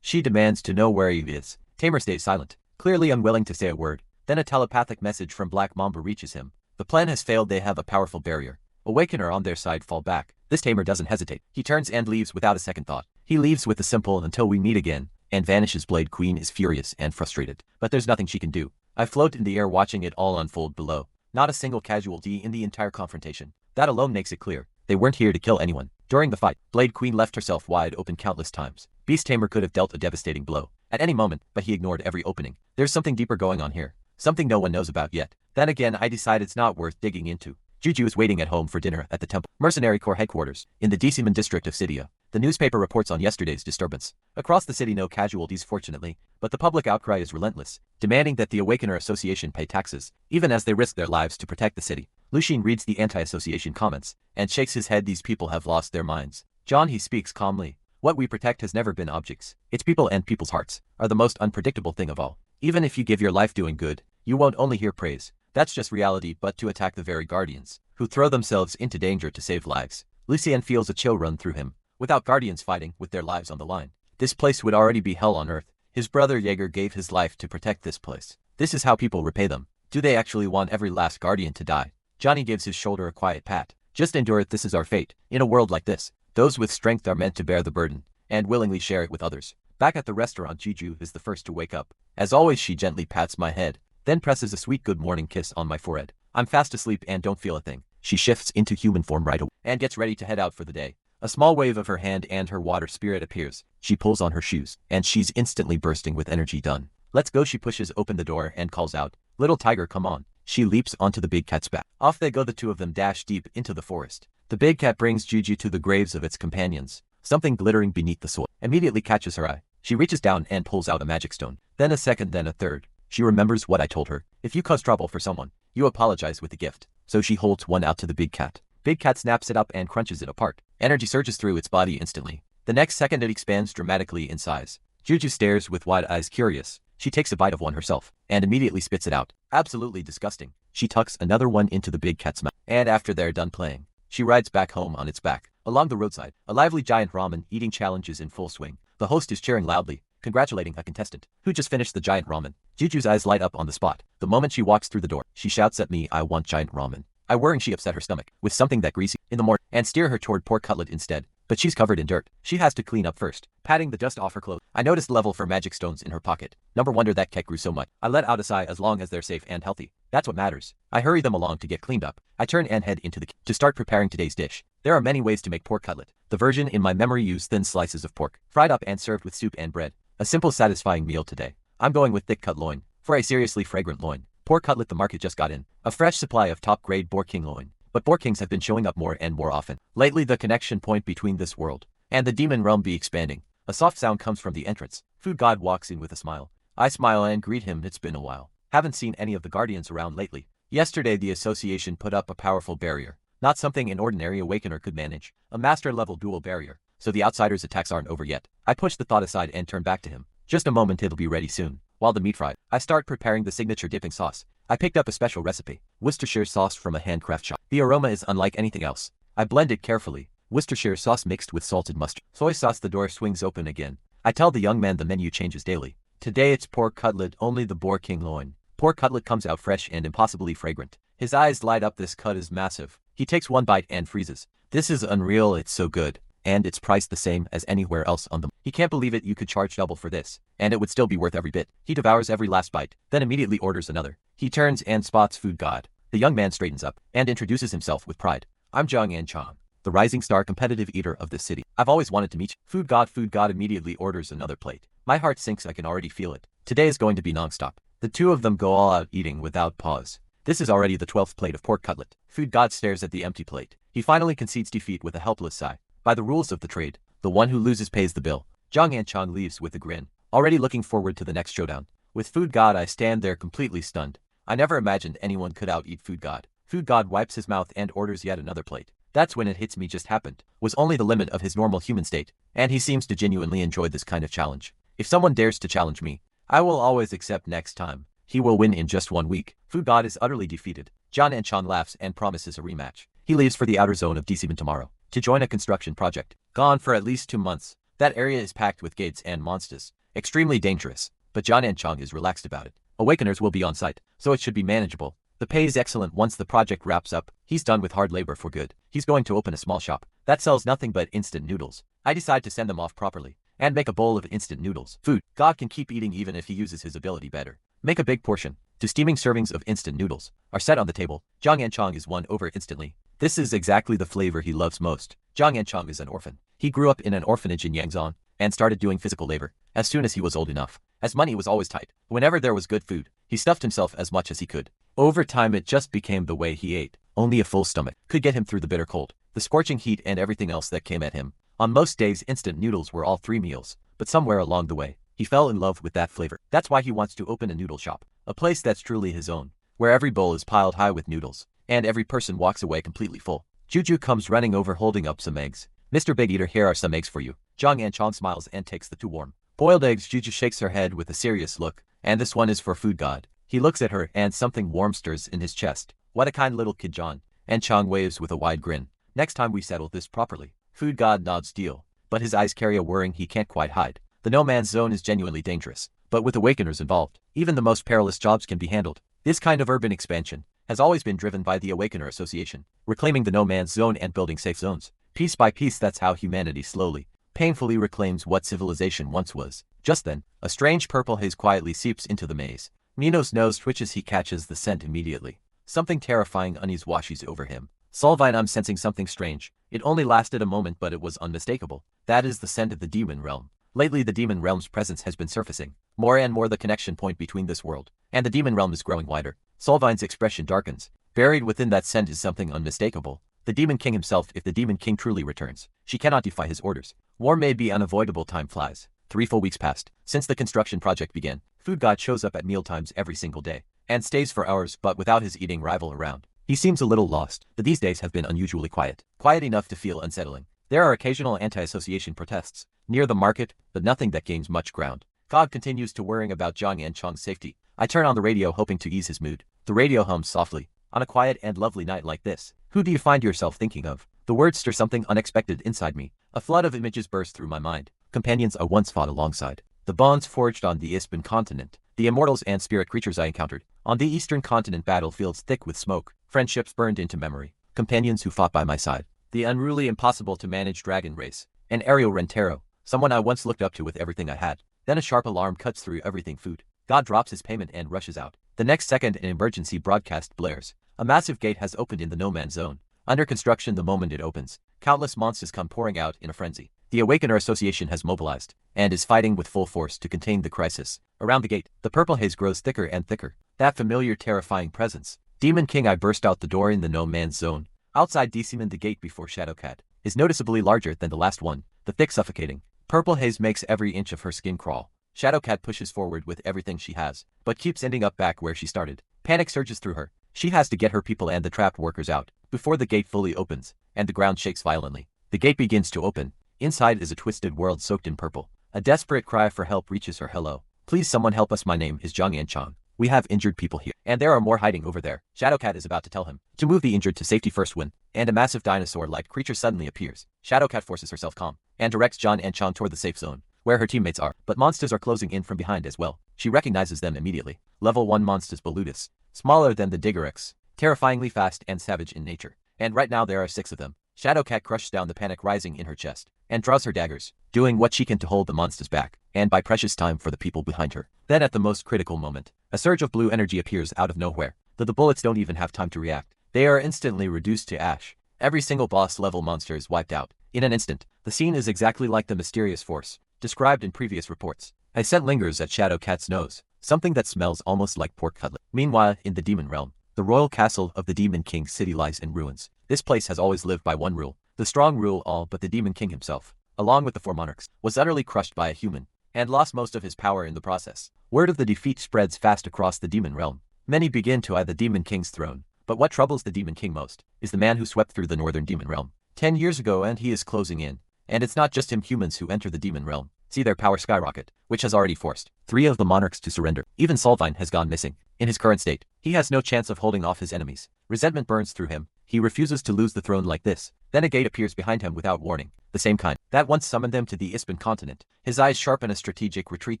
She demands to know where he is. Tamer stays silent, clearly unwilling to say a word. Then a telepathic message from Black Mamba reaches him. The plan has failed, they have a powerful barrier. Awakener on their side fall back. This Tamer doesn't hesitate. He turns and leaves without a second thought. He leaves with a simple "until we meet again," and vanishes. Blade Queen is furious and frustrated, but there's nothing she can do. I float in the air watching it all unfold below. Not a single casualty in the entire confrontation. That alone makes it clear. They weren't here to kill anyone. During the fight, Blade Queen left herself wide open countless times. Beasthammer could have dealt a devastating blow at any moment, but he ignored every opening. There's something deeper going on here. Something no one knows about yet. Then again, I decide it's not worth digging into. Juju is waiting at home for dinner at the Temple Mercenary Corps headquarters in the Deciman district of Cydia. The newspaper reports on yesterday's disturbance. Across the city, no casualties fortunately, but the public outcry is relentless, demanding that the Awakener Association pay taxes, even as they risk their lives to protect the city. Lucian reads the anti-association comments and shakes his head. These people have lost their minds. John, he speaks calmly. What we protect has never been objects. It's people, and people's hearts are the most unpredictable thing of all. Even if you give your life doing good, you won't only hear praise. That's just reality, but to attack the very guardians who throw themselves into danger to save lives. Lucien feels a chill run through him. Without guardians fighting with their lives on the line, this place would already be hell on earth. His brother Jaeger gave his life to protect this place. This is how people repay them. Do they actually want every last guardian to die? Johnny gives his shoulder a quiet pat. Just endure it, this is our fate. In a world like this, those with strength are meant to bear the burden and willingly share it with others. Back at the restaurant, Juju is the first to wake up. As always, she gently pats my head, then presses a sweet good morning kiss on my forehead. I'm fast asleep and don't feel a thing. She shifts into human form right away and gets ready to head out for the day. A small wave of her hand and her water spirit appears. She pulls on her shoes, and she's instantly bursting with energy. Done. Let's go. She pushes open the door and calls out, "Little tiger, come on." She leaps onto the big cat's back. Off they go. The two of them dash deep into the forest. The big cat brings Juju to the graves of its companions. Something glittering beneath the soil immediately catches her eye. She reaches down and pulls out a magic stone. Then a second, then a third. She remembers what I told her. If you cause trouble for someone, you apologize with the gift. So she holds one out to the big cat. Big cat snaps it up and crunches it apart. Energy surges through its body instantly. The next second, it expands dramatically in size. Juju stares with wide eyes, curious. She takes a bite of one herself and immediately spits it out. Absolutely disgusting. She tucks another one into the big cat's mouth. And after they're done playing, she rides back home on its back. Along the roadside, a lively giant ramen eating challenge is in full swing. The host is cheering loudly, congratulating a contestant who just finished the giant ramen. Juju's eyes light up on the spot. The moment she walks through the door, she shouts at me, "I want giant ramen." I worry she upset her stomach with something that greasy in the morning and steer her toward pork cutlet instead. But she's covered in dirt. She has to clean up first, patting the dust off her clothes. I noticed level for magic stones in her pocket. Number wonder that cat grew so much. I let out a sigh. As long as they're safe and healthy, that's what matters. I hurry them along to get cleaned up. I turn and head into the kitchen to start preparing today's dish. There are many ways to make pork cutlet. The version in my memory used thin slices of pork, fried up and served with soup and bread. A simple, satisfying meal today. I'm going with thick cut loin. For a seriously fragrant loin. Pork cutlet the market just got in. A fresh supply of top-grade Boar King loin. But Boar Kings have been showing up more and more often. Lately, the connection point between this world and the demon realm be expanding. A soft sound comes from the entrance. Food God walks in with a smile. I smile and greet him. It's been a while. Haven't seen any of the guardians around lately. Yesterday, the association put up a powerful barrier. Not something an ordinary awakener could manage. A master-level dual barrier. So the outsiders' attacks aren't over yet. I push the thought aside and turn back to him. Just a moment, it'll be ready soon. While the meat fried, I start preparing the signature dipping sauce. I picked up a special recipe. Worcestershire sauce from a handcraft shop. The aroma is unlike anything else. I blend it carefully. Worcestershire sauce mixed with salted mustard. Soy sauce. The door swings open again. I tell the young man the menu changes daily. Today it's pork cutlet, only the Boar King loin. Pork cutlet comes out fresh and impossibly fragrant. His eyes light up. This cut is massive. He takes one bite and freezes. This is unreal, it's so good. And it's priced the same as anywhere else on the market. He can't believe it. You could charge double for this, and it would still be worth every bit. He devours every last bite, then immediately orders another. He turns and spots Food God. The young man straightens up and introduces himself with pride. I'm Zhang Anchang, the rising star competitive eater of this city. I've always wanted to meet you. Food God immediately orders another plate. My heart sinks. I can already feel it. Today is going to be non-stop. The two of them go all out, eating without pause. This is already the 12th plate of pork cutlet. Food God stares at the empty plate. He finally concedes defeat with a helpless sigh. By the rules of the trade, the one who loses pays the bill. Zhang Anchang leaves with a grin, already looking forward to the next showdown. With Food God, I stand there completely stunned. I never imagined anyone could out-eat Food God. Food God wipes his mouth and orders yet another plate. That's when it hits me just happened, was only the limit of his normal human state, and he seems to genuinely enjoy this kind of challenge. If someone dares to challenge me, I will always accept next time. He will win in just 1 week. Food God is utterly defeated. John Chong laughs and promises a rematch. He leaves for the outer zone of Decemon tomorrow to join a construction project. Gone for at least 2 months. That area is packed with gates and monsters. Extremely dangerous, but John Chong is relaxed about it. Awakeners will be on site, so it should be manageable. The pay is excellent once the project wraps up. He's done with hard labor for good. He's going to open a small shop that sells nothing but instant noodles. I decide to send them off properly and make a bowl of instant noodles. Food God can keep eating even if he uses his ability better. Make a big portion. 2 steaming servings of instant noodles are set on the table. John Chong is won over instantly. This is exactly the flavor he loves most. John Chong is an orphan. He grew up in an orphanage in Yangzhou and started doing physical labor as soon as he was old enough. As money was always tight, whenever there was good food, he stuffed himself as much as he could. Over time it just became the way he ate. Only a full stomach could get him through the bitter cold, the scorching heat and everything else that came at him. On most days instant noodles were all 3 meals, but somewhere along the way, he fell in love with that flavor. That's why he wants to open a noodle shop, a place that's truly his own, where every bowl is piled high with noodles, and every person walks away completely full. Juju comes running over holding up some eggs. Mr. Big Eater, here are some eggs for you. John Chong smiles and takes the 2 warm boiled eggs. Juju shakes her head with a serious look. And this one is for Food God. He looks at her and something warm stirs in his chest. What a kind little kid. John Chong waves with a wide grin. Next time we settle this properly. Food God nods deal, but his eyes carry a worrying he can't quite hide. The no man's zone is genuinely dangerous, but with awakeners involved, even the most perilous jobs can be handled. This kind of urban expansion has always been driven by the Awakener Association, reclaiming the no man's zone and building safe zones. Piece by piece, that's how humanity slowly, painfully reclaims what civilization once was. Just then, a strange purple haze quietly seeps into the maze. Nino's nose twitches. He catches the scent immediately. Something terrifying unease washes over him. Solvine, I'm sensing something strange. It only lasted a moment, but it was unmistakable. That is the scent of the demon realm. Lately the demon realm's presence has been surfacing. More and more the connection point between this world and the demon realm is growing wider. Solvine's expression darkens. Buried within that scent is something unmistakable. The Demon King himself. If the Demon King truly returns, she cannot defy his orders. War may be unavoidable. Time flies. 3 full weeks passed since the construction project began. Food God shows up at mealtimes every single day and stays for hours, but without his eating rival around. He seems a little lost. These days have been unusually quiet. Quiet enough to feel unsettling. There are occasional anti-association protests near the market, but nothing that gains much ground. God continues to worrying about John Chong's safety. I turn on the radio hoping to ease his mood. The radio hums softly. On a quiet and lovely night like this, who do you find yourself thinking of? The words stir something unexpected inside me. A flood of images burst through my mind. Companions I once fought alongside. The bonds forged on the Eastern continent. The immortals and spirit creatures I encountered on the Eastern continent. Battlefields thick with smoke. Friendships burned into memory. Companions who fought by my side. The unruly, impossible to manage dragon race. An Ariel Rentero. Someone I once looked up to with everything I had. Then a sharp alarm cuts through everything. Food God drops his payment and rushes out. The next second an emergency broadcast blares. A massive gate has opened in the no man's zone. Under construction. The moment it opens, countless monsters come pouring out in a frenzy. The Awakener Association has mobilized and is fighting with full force to contain the crisis. Around the gate, the purple haze grows thicker and thicker. That familiar, terrifying presence. Demon King. I burst out the door in the no man's zone. Outside Decemon, the gate before Shadowcat is noticeably larger than the last one. The thick, suffocating purple haze makes every inch of her skin crawl. Shadowcat pushes forward with everything she has, but keeps ending up back where she started. Panic surges through her. She has to get her people and the trapped workers out before the gate fully opens, and the ground shakes violently. The gate begins to open. Inside is a twisted world soaked in purple. A desperate cry for help reaches her. Hello. Please someone help us. My name is John Chong. We have injured people here, and there are more hiding over there. Shadowcat is about to tell him to move the injured to safety first when, and a massive dinosaur-like creature suddenly appears. Shadowcat forces herself calm and directs John Chong toward the safe zone, where her teammates are, but monsters are closing in from behind as well. She recognizes them immediately. Level 1 monsters. Baludus. Smaller than the Digorex. Terrifyingly fast and savage in nature. And right now there are 6 of them. Shadowcat crushes down the panic rising in her chest and draws her daggers, doing what she can to hold the monsters back and buy precious time for the people behind her. Then at the most critical moment, a surge of blue energy appears out of nowhere. The bullets don't even have time to react. They are instantly reduced to ash. Every single boss level monster is wiped out in an instant. The scene is exactly like the mysterious force described in previous reports. A scent lingers at Shadowcat's nose, something that smells almost like pork cutlet. Meanwhile, in the demon realm, the royal castle of the Demon King city lies in ruins. This place has always lived by one rule. The strong rule all, but the Demon King himself, along with the 4 monarchs, was utterly crushed by a human, and lost most of his power in the process. Word of the defeat spreads fast across the demon realm. Many begin to eye the Demon King's throne, But what troubles the Demon King most is the man who swept through the northern demon realm 10 years ago, and he is closing in. And it's not just him humans who enter the demon realm. See their power skyrocket, which has already forced 3 of the monarchs to surrender. Even Solvine has gone missing. In his current state, he has no chance of holding off his enemies. Resentment burns through him. He refuses to lose the throne like this. Then a gate appears behind him without warning, the same kind that once summoned them to the Ispan continent. His eyes sharpen a strategic retreat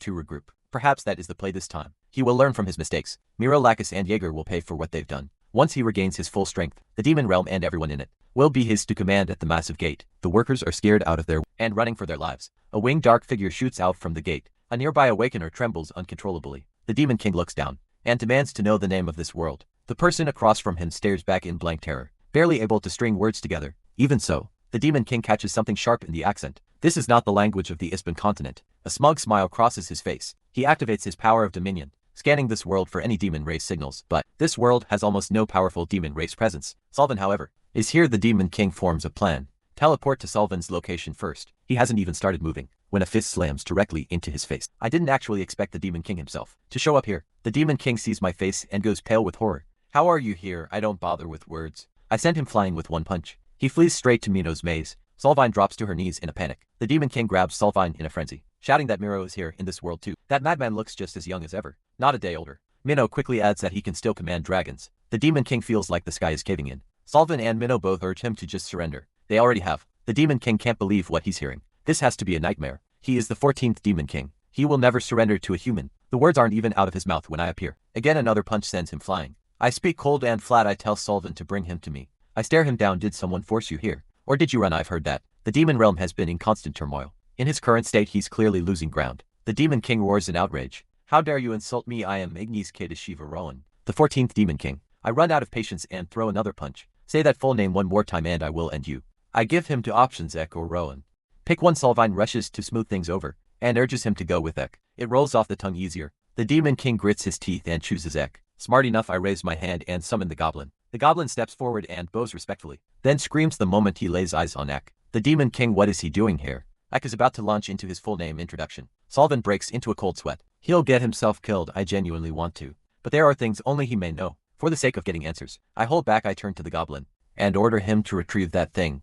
to regroup. Perhaps that is the play this time. He will learn from his mistakes. Miro, Lacus, and Jaeger will pay for what they've done. Once he regains his full strength, the demon realm and everyone in it will be his to command at the massive gate. The workers are scared out of their and running for their lives. A winged dark figure shoots out from the gate. A nearby awakener trembles uncontrollably. The Demon King looks down and demands to know the name of this world. The person across from him stares back in blank terror, barely able to string words together. Even so, the Demon King catches something sharp in the accent. This is not the language of the Ispan continent. A smug smile crosses his face. He activates his power of dominion, scanning this world for any demon race signals. But this world has almost no powerful demon race presence. Solvin, however, is here. The Demon King forms a plan. Teleport to Solvin's location first. He hasn't even started moving when a fist slams directly into his face. I didn't actually expect the Demon King himself to show up here. The Demon King sees my face and goes pale with horror. How are you here? I don't bother with words. I sent him flying with one punch. He flees straight to Mino's maze. Solvine drops to her knees in a panic. The Demon King grabs Solvine in a frenzy, shouting that Miro is here in this world too. That madman looks just as young as ever, not a day older. Mino quickly adds that he can still command dragons. The Demon King feels like the sky is caving in. Solvin and Mino both urge him to just surrender. They already have. The Demon King can't believe what he's hearing. This has to be a nightmare. He is the 14th Demon King. He will never surrender to a human. The words aren't even out of his mouth when I appear. Again, another punch sends him flying. I speak cold and flat. I tell Solvin to bring him to me. I stare him down. Did someone force you here? Or did you run? I've heard that. The demon realm has been in constant turmoil. In his current state, he's clearly losing ground. The Demon King roars in outrage. How dare you insult me? I am Ignis Keda Shiva Rowan, the 14th Demon King. I run out of patience and throw another punch. Say that full name one more time and I will end you. I give him two options, Ek or Rowan. Pick one. Solvine rushes to smooth things over and urges him to go with Ek. It rolls off the tongue easier. The Demon King grits his teeth and chooses Ek. Smart enough, I raise my hand and summon the goblin. The goblin steps forward and bows respectfully, then screams the moment he lays eyes on Ek. The Demon King, what is he doing here? Ek is about to launch into his full name introduction. Solvin breaks into a cold sweat. He'll get himself killed. I genuinely want to. But there are things only he may know. For the sake of getting answers, I hold back. I turn to the goblin and order him to retrieve that thing.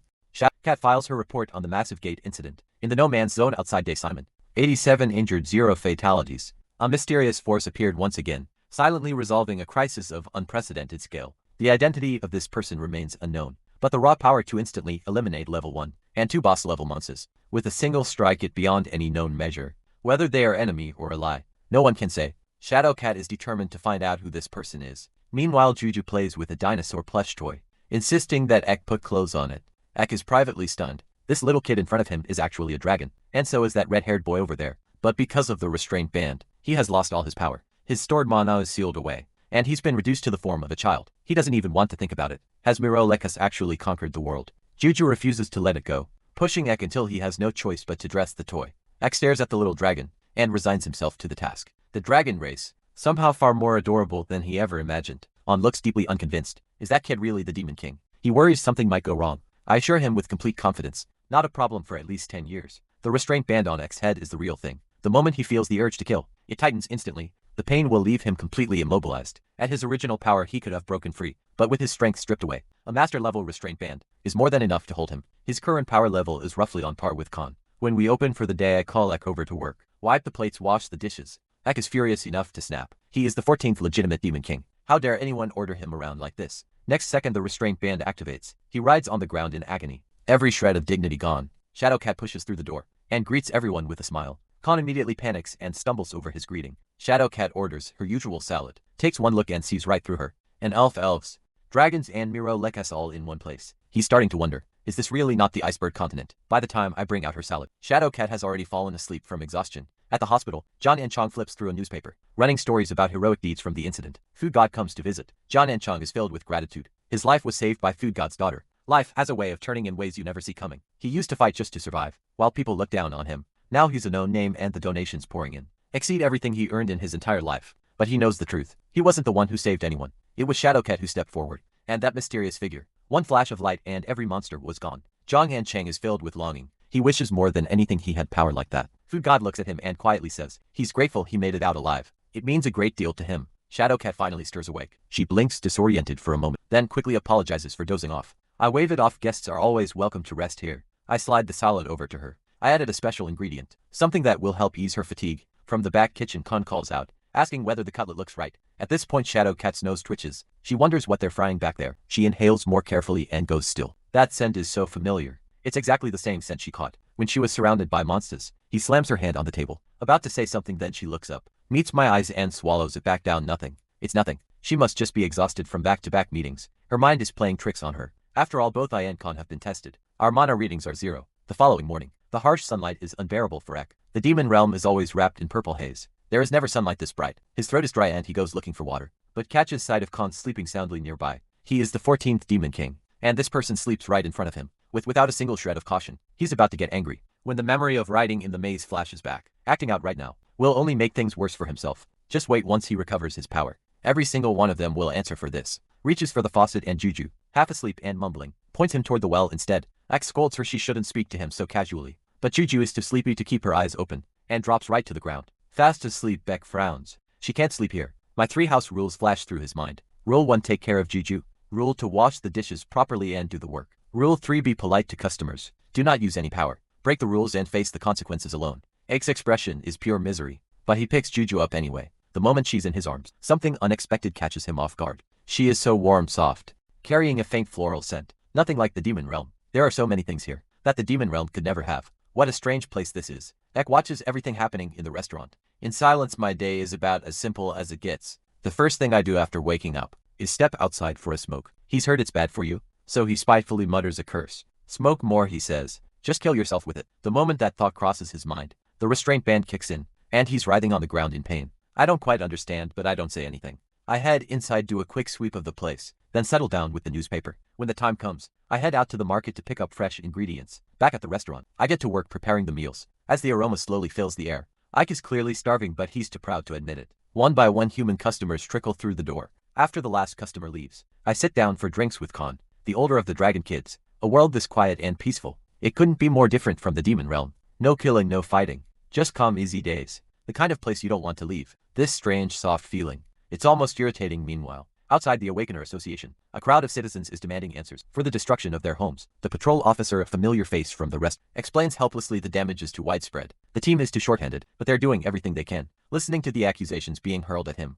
Cat files her report on the massive gate incident in the no man's zone outside Day Simon. 87 injured, 0 fatalities. A mysterious force appeared once again, silently resolving a crisis of unprecedented scale. The identity of this person remains unknown, but the raw power to instantly eliminate level 1 and 2 boss level monsters with a single strike it beyond any known measure. Whether they are enemy or ally, no one can say. Shadowcat is determined to find out who this person is. Meanwhile, Juju plays with a dinosaur plush toy, insisting that Ek put clothes on it. Ek is privately stunned. This little kid in front of him is actually a dragon, and so is that red-haired boy over there. But because of the restraint band, he has lost all his power. His stored mana is sealed away, and he's been reduced to the form of a child. He doesn't even want to think about it. Has Miro Lekas actually conquered the world? Juju refuses to let it go, pushing Ek until he has no choice but to dress the toy. Ek stares at the little dragon and resigns himself to the task. The dragon race, somehow far more adorable than he ever imagined. On looks deeply unconvinced. Is that kid really the Demon King? He worries something might go wrong. I assure him with complete confidence, not a problem for at least 10 years. The restraint band on Ek's head is the real thing. The moment he feels the urge to kill, it tightens instantly. The pain will leave him completely immobilized. At his original power he could have broken free, but with his strength stripped away, a master-level restraint band is more than enough to hold him. His current power level is roughly on par with Khan. When we open for the day, I call Ek over to work. Wipe the plates, wash the dishes. Ek is furious enough to snap. He is the 14th legitimate Demon King. How dare anyone order him around like this? Next second the restraint band activates. He rides on the ground in agony, every shred of dignity gone. Shadowcat pushes through the door and greets everyone with a smile. Khan immediately panics and stumbles over his greeting. Shadowcat orders her usual salad, takes one look and sees right through her. An elves, dragons and Miro Lekas all in one place. He's starting to wonder, is this really not the iceberg continent? By the time I bring out her salad, Shadowcat has already fallen asleep from exhaustion. At the hospital, John and Chong flips through a newspaper, running stories about heroic deeds from the incident. Food God comes to visit. John and Chong is filled with gratitude. His life was saved by Food God's daughter. Life has a way of turning in ways you never see coming. He used to fight just to survive, while people look down on him. Now he's a known name and the donations pouring in exceed everything he earned in his entire life. But he knows the truth. He wasn't the one who saved anyone. It was Shadowcat who stepped forward, and that mysterious figure. One flash of light and every monster was gone. Zhang Han Cheng is filled with longing. He wishes more than anything he had power like that. Food God looks at him and quietly says, he's grateful he made it out alive. It means a great deal to him. Shadowcat finally stirs awake. She blinks disoriented for a moment. then quickly apologizes for dozing off. I wave it off. Guests are always welcome to rest here. I slide the salad over to her. I added a special ingredient, something that will help ease her fatigue. From the back kitchen, Con calls out, asking whether the cutlet looks right. At this point, Shadow Cat's nose twitches. She wonders what they're frying back there. She inhales more carefully and goes still. That scent is so familiar. It's exactly the same scent she caught when she was surrounded by monsters. He slams her hand on the table, about to say something, then she looks up, meets my eyes and swallows it back down. Nothing. It's nothing. She must just be exhausted from back-to-back meetings. Her mind is playing tricks on her. After all, both I and Con have been tested. Our mana readings are 0. The following morning, the harsh sunlight is unbearable for Ek. The demon realm is always wrapped in purple haze. There is never sunlight this bright. His throat is dry and he goes looking for water, but catches sight of Con sleeping soundly nearby. He is the 14th demon king, and this person sleeps right in front of him, without a single shred of caution. He's about to get angry, when the memory of riding in the maze flashes back. Acting out right now will only make things worse for himself. Just wait, once he recovers his power, every single one of them will answer for this. Reaches for the faucet and Juju, half asleep and mumbling, points him toward the well instead. Ak scolds her she shouldn't speak to him so casually, but Juju is too sleepy to keep her eyes open, and drops right to the ground. Fast asleep. Beck frowns. She can't sleep here. My 3 house rules flash through his mind. Rule 1, take care of Juju. Rule 2, wash the dishes properly and do the work. Rule 3, be polite to customers. Do not use any power. Break the rules and face the consequences alone. Ake's expression is pure misery, but he picks Juju up anyway. The moment she's in his arms, something unexpected catches him off guard. She is so warm, soft, carrying a faint floral scent. Nothing like the demon realm. There are so many things here that the demon realm could never have. What a strange place this is. Ek watches everything happening in the restaurant. In silence, my day is about as simple as it gets. The first thing I do after waking up is step outside for a smoke. He's heard it's bad for you, so he spitefully mutters a curse. Smoke more, he says. Just kill yourself with it. The moment that thought crosses his mind, the restraint band kicks in, and he's writhing on the ground in pain. I don't quite understand, but I don't say anything. I head inside, do a quick sweep of the place, then settle down with the newspaper. When the time comes, I head out to the market to pick up fresh ingredients. Back at the restaurant, I get to work preparing the meals. As the aroma slowly fills the air, Ike is clearly starving, but he's too proud to admit it. One by one, human customers trickle through the door. After the last customer leaves, I sit down for drinks with Con, the older of the dragon kids. A world this quiet and peaceful. It couldn't be more different from the demon realm. No killing, no fighting. Just calm, easy days. The kind of place you don't want to leave. This strange, soft feeling. It's almost irritating. Meanwhile, outside the Awakener Association, a crowd of citizens is demanding answers for the destruction of their homes. The patrol officer, a familiar face from the rest, explains helplessly the damage is too widespread. The team is too short-handed, but they're doing everything they can. Listening to the accusations being hurled at him,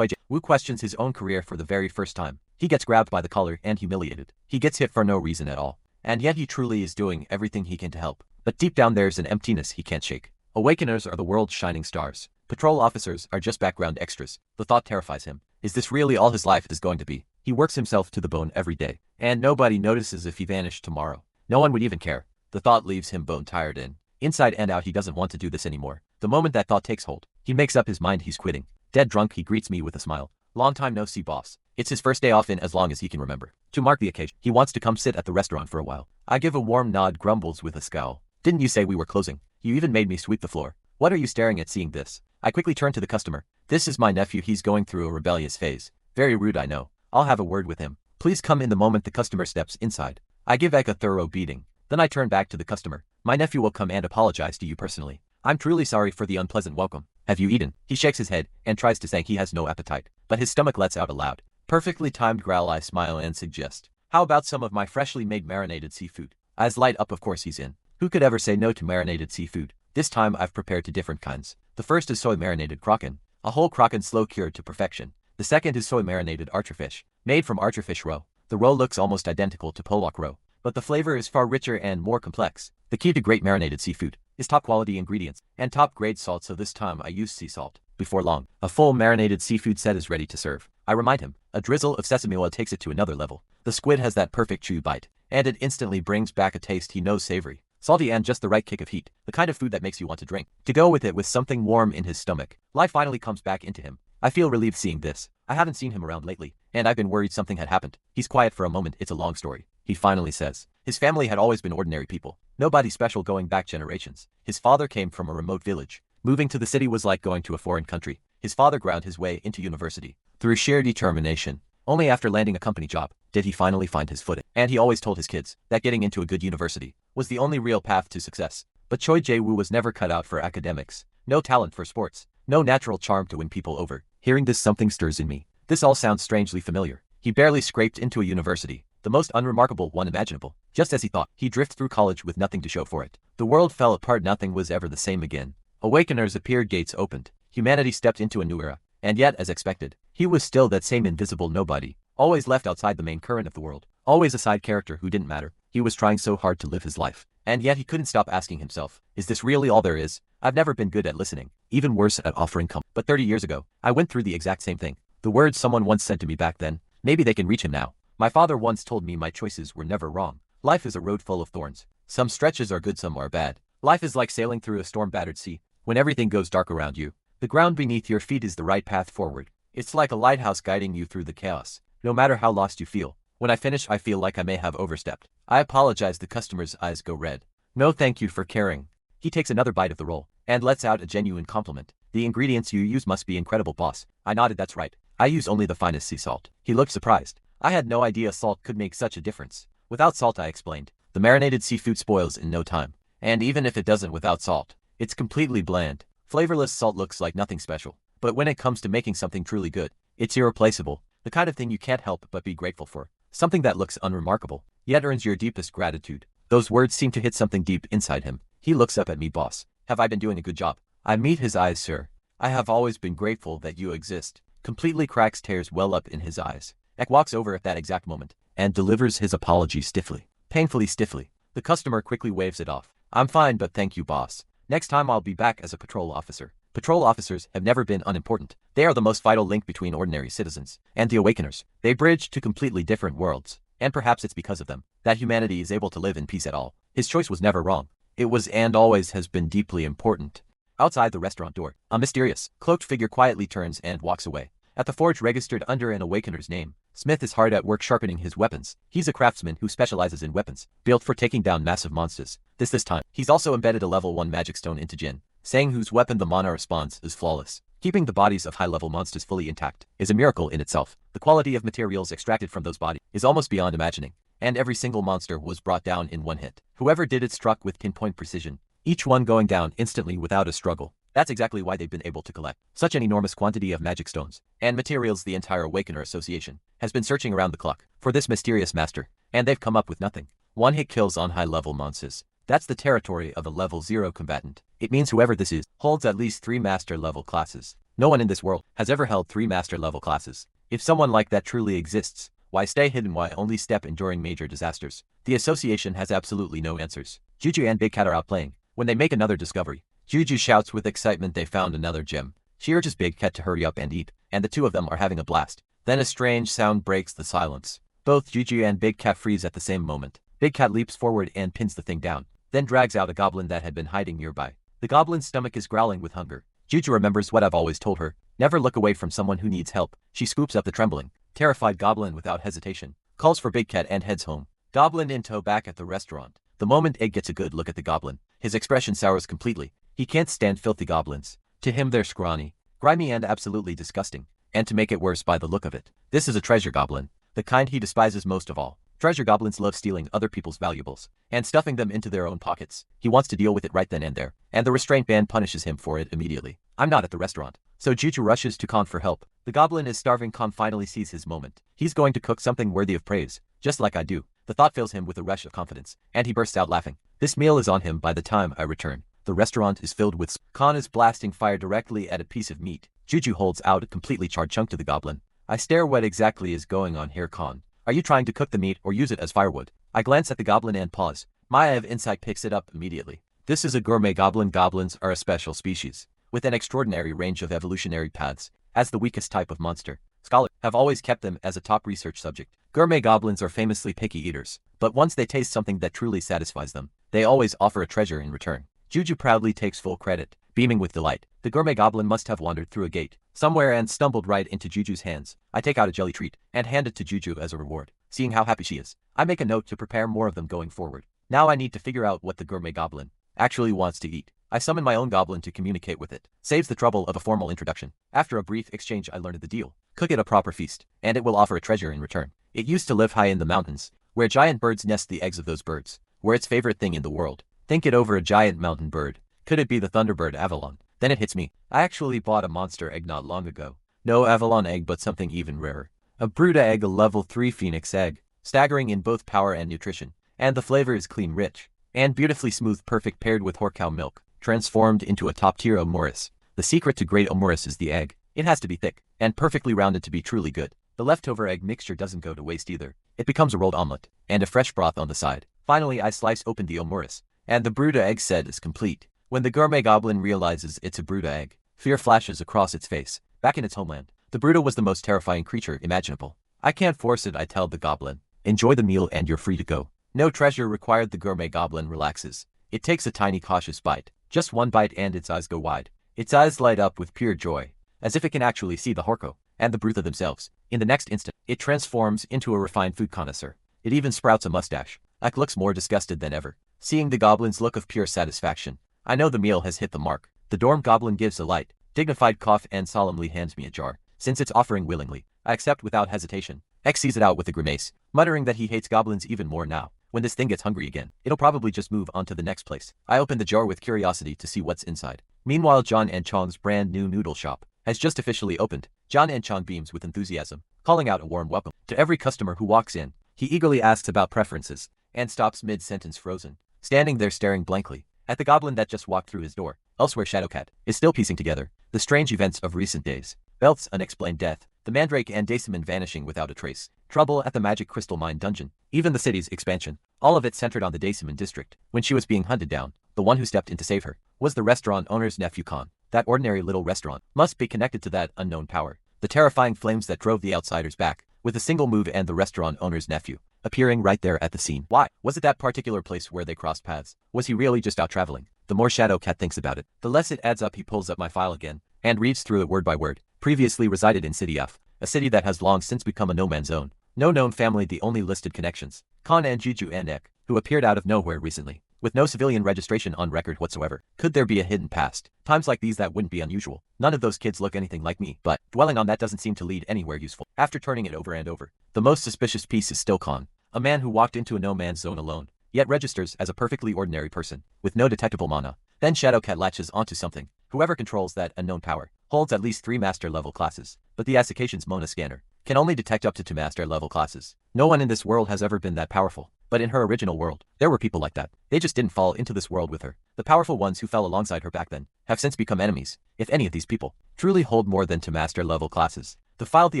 Wu questions his own career for the very first time. He gets grabbed by the collar and humiliated. He gets hit for no reason at all. And yet he truly is doing everything he can to help. But deep down there's an emptiness he can't shake. Awakeners are the world's shining stars. Patrol officers are just background extras. The thought terrifies him. Is this really all his life is going to be? He works himself to the bone every day, and nobody notices if he vanished tomorrow. No one would even care. The thought leaves him bone tired and inside and out. He doesn't want to do this anymore. The moment that thought takes hold, he makes up his mind he's quitting. Dead drunk, he greets me with a smile. Long time no see, boss. It's his first day off in as long as he can remember. To mark the occasion, he wants to come sit at the restaurant for a while. I give a warm nod, grumbles with a scowl. Didn't you say we were closing? You even made me sweep the floor. What are you staring at? Seeing this, I quickly turn to the customer. This is my nephew. He's going through a rebellious phase. Very rude, I know. I'll have a word with him. Please come in. The moment the customer steps inside, I give Ek a thorough beating. Then I turn back to the customer. My nephew will come and apologize to you personally. I'm truly sorry for the unpleasant welcome. Have you eaten? He shakes his head and tries to say he has no appetite, but his stomach lets out a loud, perfectly timed growl. I smile and suggest, how about some of my freshly made marinated seafood? Eyes light up. Of course he's in. Who could ever say no to marinated seafood? This time I've prepared 2 different kinds. The first is soy marinated kraken, a whole kraken slow cured to perfection. The second is soy marinated archerfish, made from archerfish roe. The roe looks almost identical to pollock roe, but the flavor is far richer and more complex. The key to great marinated seafood is top quality ingredients and top grade salt, so this time I use sea salt. Before long, a full marinated seafood set is ready to serve. I remind him, a drizzle of sesame oil takes it to another level. The squid has that perfect chew bite, and it instantly brings back a taste he knows: savory, salty, and just the right kick of heat. The kind of food that makes you want to drink. To go with it with something warm in his stomach. Life finally comes back into him. I feel relieved seeing this. I haven't seen him around lately, and I've been worried something had happened. He's quiet for a moment. It's a long story. He finally says, his family had always been ordinary people. Nobody special going back generations. His father came from a remote village. Moving to the city was like going to a foreign country. His father ground his way into university through sheer determination. Only after landing a company job did he finally find his footing. And he always told his kids that getting into a good university was the only real path to success. But Choi Jae-woo was never cut out for academics. No talent for sports. No natural charm to win people over. Hearing this, something stirs in me. This all sounds strangely familiar. He barely scraped into a university, the most unremarkable one imaginable. Just as he thought, he drifted through college with nothing to show for it. The world fell apart, nothing was ever the same again. Awakeners appeared, gates opened. Humanity stepped into a new era. And yet, as expected, he was still that same invisible nobody, always left outside the main current of the world, always a side character who didn't matter. He was trying so hard to live his life. And yet he couldn't stop asking himself, is this really all there is? I've never been good at listening, even worse at offering comfort. But 30 years ago, I went through the exact same thing. The words someone once said to me back then, maybe they can reach him now. My father once told me my choices were never wrong. Life is a road full of thorns. Some stretches are good, some are bad. Life is like sailing through a storm-battered sea. When everything goes dark around you, the ground beneath your feet is the right path forward. It's like a lighthouse guiding you through the chaos, no matter how lost you feel. When I finish, I feel like I may have overstepped. I apologize. The customer's eyes go red. No, thank you for caring. He takes another bite of the roll and lets out a genuine compliment. The ingredients you use must be incredible, boss. I nodded. That's right. I use only the finest sea salt. He looked surprised. I had no idea salt could make such a difference. Without salt, I explained, the marinated seafood spoils in no time. And even if it doesn't without salt, it's completely bland. Flavorless salt looks like nothing special. But when it comes to making something truly good, it's irreplaceable. The kind of thing you can't help but be grateful for. Something that looks unremarkable, yet earns your deepest gratitude. Those words seem to hit something deep inside him. He looks up at me. Boss, have I been doing a good job? I meet his eyes. Sir, I have always been grateful that you exist. Completely cracks, tears well up in his eyes. Ek walks over at that exact moment and delivers his apology stiffly. Painfully stiffly. The customer quickly waves it off. I'm fine, but thank you, boss. Next time I'll be back as a patrol officer. Patrol officers have never been unimportant. They are the most vital link between ordinary citizens and the Awakeners. They bridge to completely different worlds. And perhaps it's because of them that humanity is able to live in peace at all. His choice was never wrong. It was and always has been deeply important. Outside the restaurant door, a mysterious, cloaked figure quietly turns and walks away. At the forge registered under an Awakener's name, Smith is hard at work sharpening his weapons. He's a craftsman who specializes in weapons, built for taking down massive monsters. This time, he's also embedded a level 1 magic stone into Jin, saying whose weapon the mana responds is flawless. Keeping the bodies of high-level monsters fully intact is a miracle in itself. The quality of materials extracted from those bodies is almost beyond imagining, and every single monster was brought down in one hit. Whoever did it struck with pinpoint precision, each one going down instantly without a struggle. That's exactly why they've been able to collect such an enormous quantity of magic stones and materials. The entire Awakener Association has been searching around the clock for this mysterious master, and they've come up with nothing. One-hit kills on high-level monsters. That's the territory of a level 0 combatant. It means whoever this is holds at least 3 master-level classes. No one in this world has ever held 3 master-level classes. If someone like that truly exists, why stay hidden? Why only step in during major disasters? The association has absolutely no answers. Juju and Big Cat are out playing when they make another discovery. Juju shouts with excitement they found another gem. She urges Big Cat to hurry up and eat, and the two of them are having a blast. Then a strange sound breaks the silence. Both Juju and Big Cat freeze at the same moment. Big Cat leaps forward and pins the thing down, then drags out a goblin that had been hiding nearby. The goblin's stomach is growling with hunger. Juju remembers what I've always told her, never look away from someone who needs help. She scoops up the trembling, terrified goblin without hesitation, calls for Big Cat and heads home. Goblin in tow back at the restaurant. The moment Egg gets a good look at the goblin, his expression sours completely. He can't stand filthy goblins. To him they're scrawny, grimy and absolutely disgusting. And to make it worse by the look of it, this is a treasure goblin, the kind he despises most of all. Treasure goblins love stealing other people's valuables and stuffing them into their own pockets. He wants to deal with it right then and there, and the restraint band punishes him for it immediately. I'm not at the restaurant, so Juju rushes to Khan for help. The goblin is starving. Khan finally sees his moment. He's going to cook something worthy of praise, just like I do. The thought fills him with a rush of confidence, and he bursts out laughing. This meal is on him by the time I return. The restaurant is filled with Khan is blasting fire directly at a piece of meat. Juju holds out a completely charred chunk to the goblin. I stare. What exactly is going on here, Khan? Are you trying to cook the meat or use it as firewood? I glance at the goblin and pause. My eye of insight picks it up immediately. This is a gourmet goblin. Goblins are a special species, with an extraordinary range of evolutionary paths. As the weakest type of monster, scholars have always kept them as a top research subject. Gourmet goblins are famously picky eaters, but once they taste something that truly satisfies them, they always offer a treasure in return. Juju proudly takes full credit, beaming with delight. The gourmet goblin must have wandered through a gate somewhere and stumbled right into Juju's hands. I take out a jelly treat and hand it to Juju as a reward. Seeing how happy she is, I make a note to prepare more of them going forward. Now I need to figure out what the gourmet goblin actually wants to eat. I summon my own goblin to communicate with it. Saves the trouble of a formal introduction. After a brief exchange, I learned the deal. Cook it a proper feast, and it will offer a treasure in return. It used to live high in the mountains, where giant birds nest. The eggs of those birds were its favorite thing in the world. Think it over. A giant mountain bird. Could it be the Thunderbird Avalon? Then it hits me. I actually bought a monster egg not long ago. No Avalon egg, but something even rarer. A brood egg, a level 3 phoenix egg, staggering in both power and nutrition. And the flavor is clean, rich, and beautifully smooth, perfect paired with horcow milk, transformed into a top-tier Omuris. The secret to great Omuris is the egg. It has to be thick and perfectly rounded to be truly good. The leftover egg mixture doesn't go to waste either. It becomes a rolled omelet, and a fresh broth on the side. Finally, I slice open the Omuris, and the brood egg set is complete. When the gourmet goblin realizes it's a brood egg, fear flashes across its face. Back in its homeland, the Bruta was the most terrifying creature imaginable. I can't force it, I tell the goblin. Enjoy the meal and you're free to go. No treasure required, the gourmet goblin relaxes. It takes a tiny cautious bite. Just one bite and its eyes go wide. Its eyes light up with pure joy, as if it can actually see the Horko and the Brutha themselves. In the next instant, it transforms into a refined food connoisseur. It even sprouts a mustache. Ek looks more disgusted than ever. Seeing the goblin's look of pure satisfaction, I know the meal has hit the mark. The dorm goblin gives a light, dignified cough and solemnly hands me a jar. Since it's offering willingly, I accept without hesitation. Ek sees it out with a grimace, muttering that he hates goblins even more now. When this thing gets hungry again, it'll probably just move on to the next place. I open the jar with curiosity to see what's inside. Meanwhile, John and Chong's brand new noodle shop has just officially opened. John and Chong beams with enthusiasm, calling out a warm welcome to every customer who walks in. He eagerly asks about preferences and stops mid-sentence frozen, standing there staring blankly at the goblin that just walked through his door. Elsewhere, Shadowcat is still piecing together the strange events of recent days. Belt's unexplained death, the Mandrake and Daciman vanishing without a trace, trouble at the Magic Crystal Mine dungeon, even the city's expansion, all of it centered on the Daciman district. When she was being hunted down, the one who stepped in to save her was the restaurant owner's nephew Khan. That ordinary little restaurant must be connected to that unknown power. The terrifying flames that drove the outsiders back, with a single move and the restaurant owner's nephew appearing right there at the scene. Why? Was it that particular place where they crossed paths? Was he really just out traveling? The more Shadowcat thinks about it, the less it adds up. He pulls up my file again and reads through it word by word. Previously resided in City F, a city that has long since become a no-man's zone. No known family, the only listed connections. Khan and Juju and Ek, who appeared out of nowhere recently, with no civilian registration on record whatsoever. Could there be a hidden past? Times like these that wouldn't be unusual. None of those kids look anything like me, but dwelling on that doesn't seem to lead anywhere useful. After turning it over and over, the most suspicious piece is still Khan, a man who walked into a no-man's zone alone, yet registers as a perfectly ordinary person, with no detectable mana. Then Shadowcat latches onto something. Whoever controls that unknown power holds at least 3 master-level classes, but the Asakation's Mona scanner can only detect up to 2 master-level classes. No one in this world has ever been that powerful, but in her original world, there were people like that. They just didn't fall into this world with her. The powerful ones who fell alongside her back then have since become enemies. If any of these people truly hold more than 2 master-level classes, the file the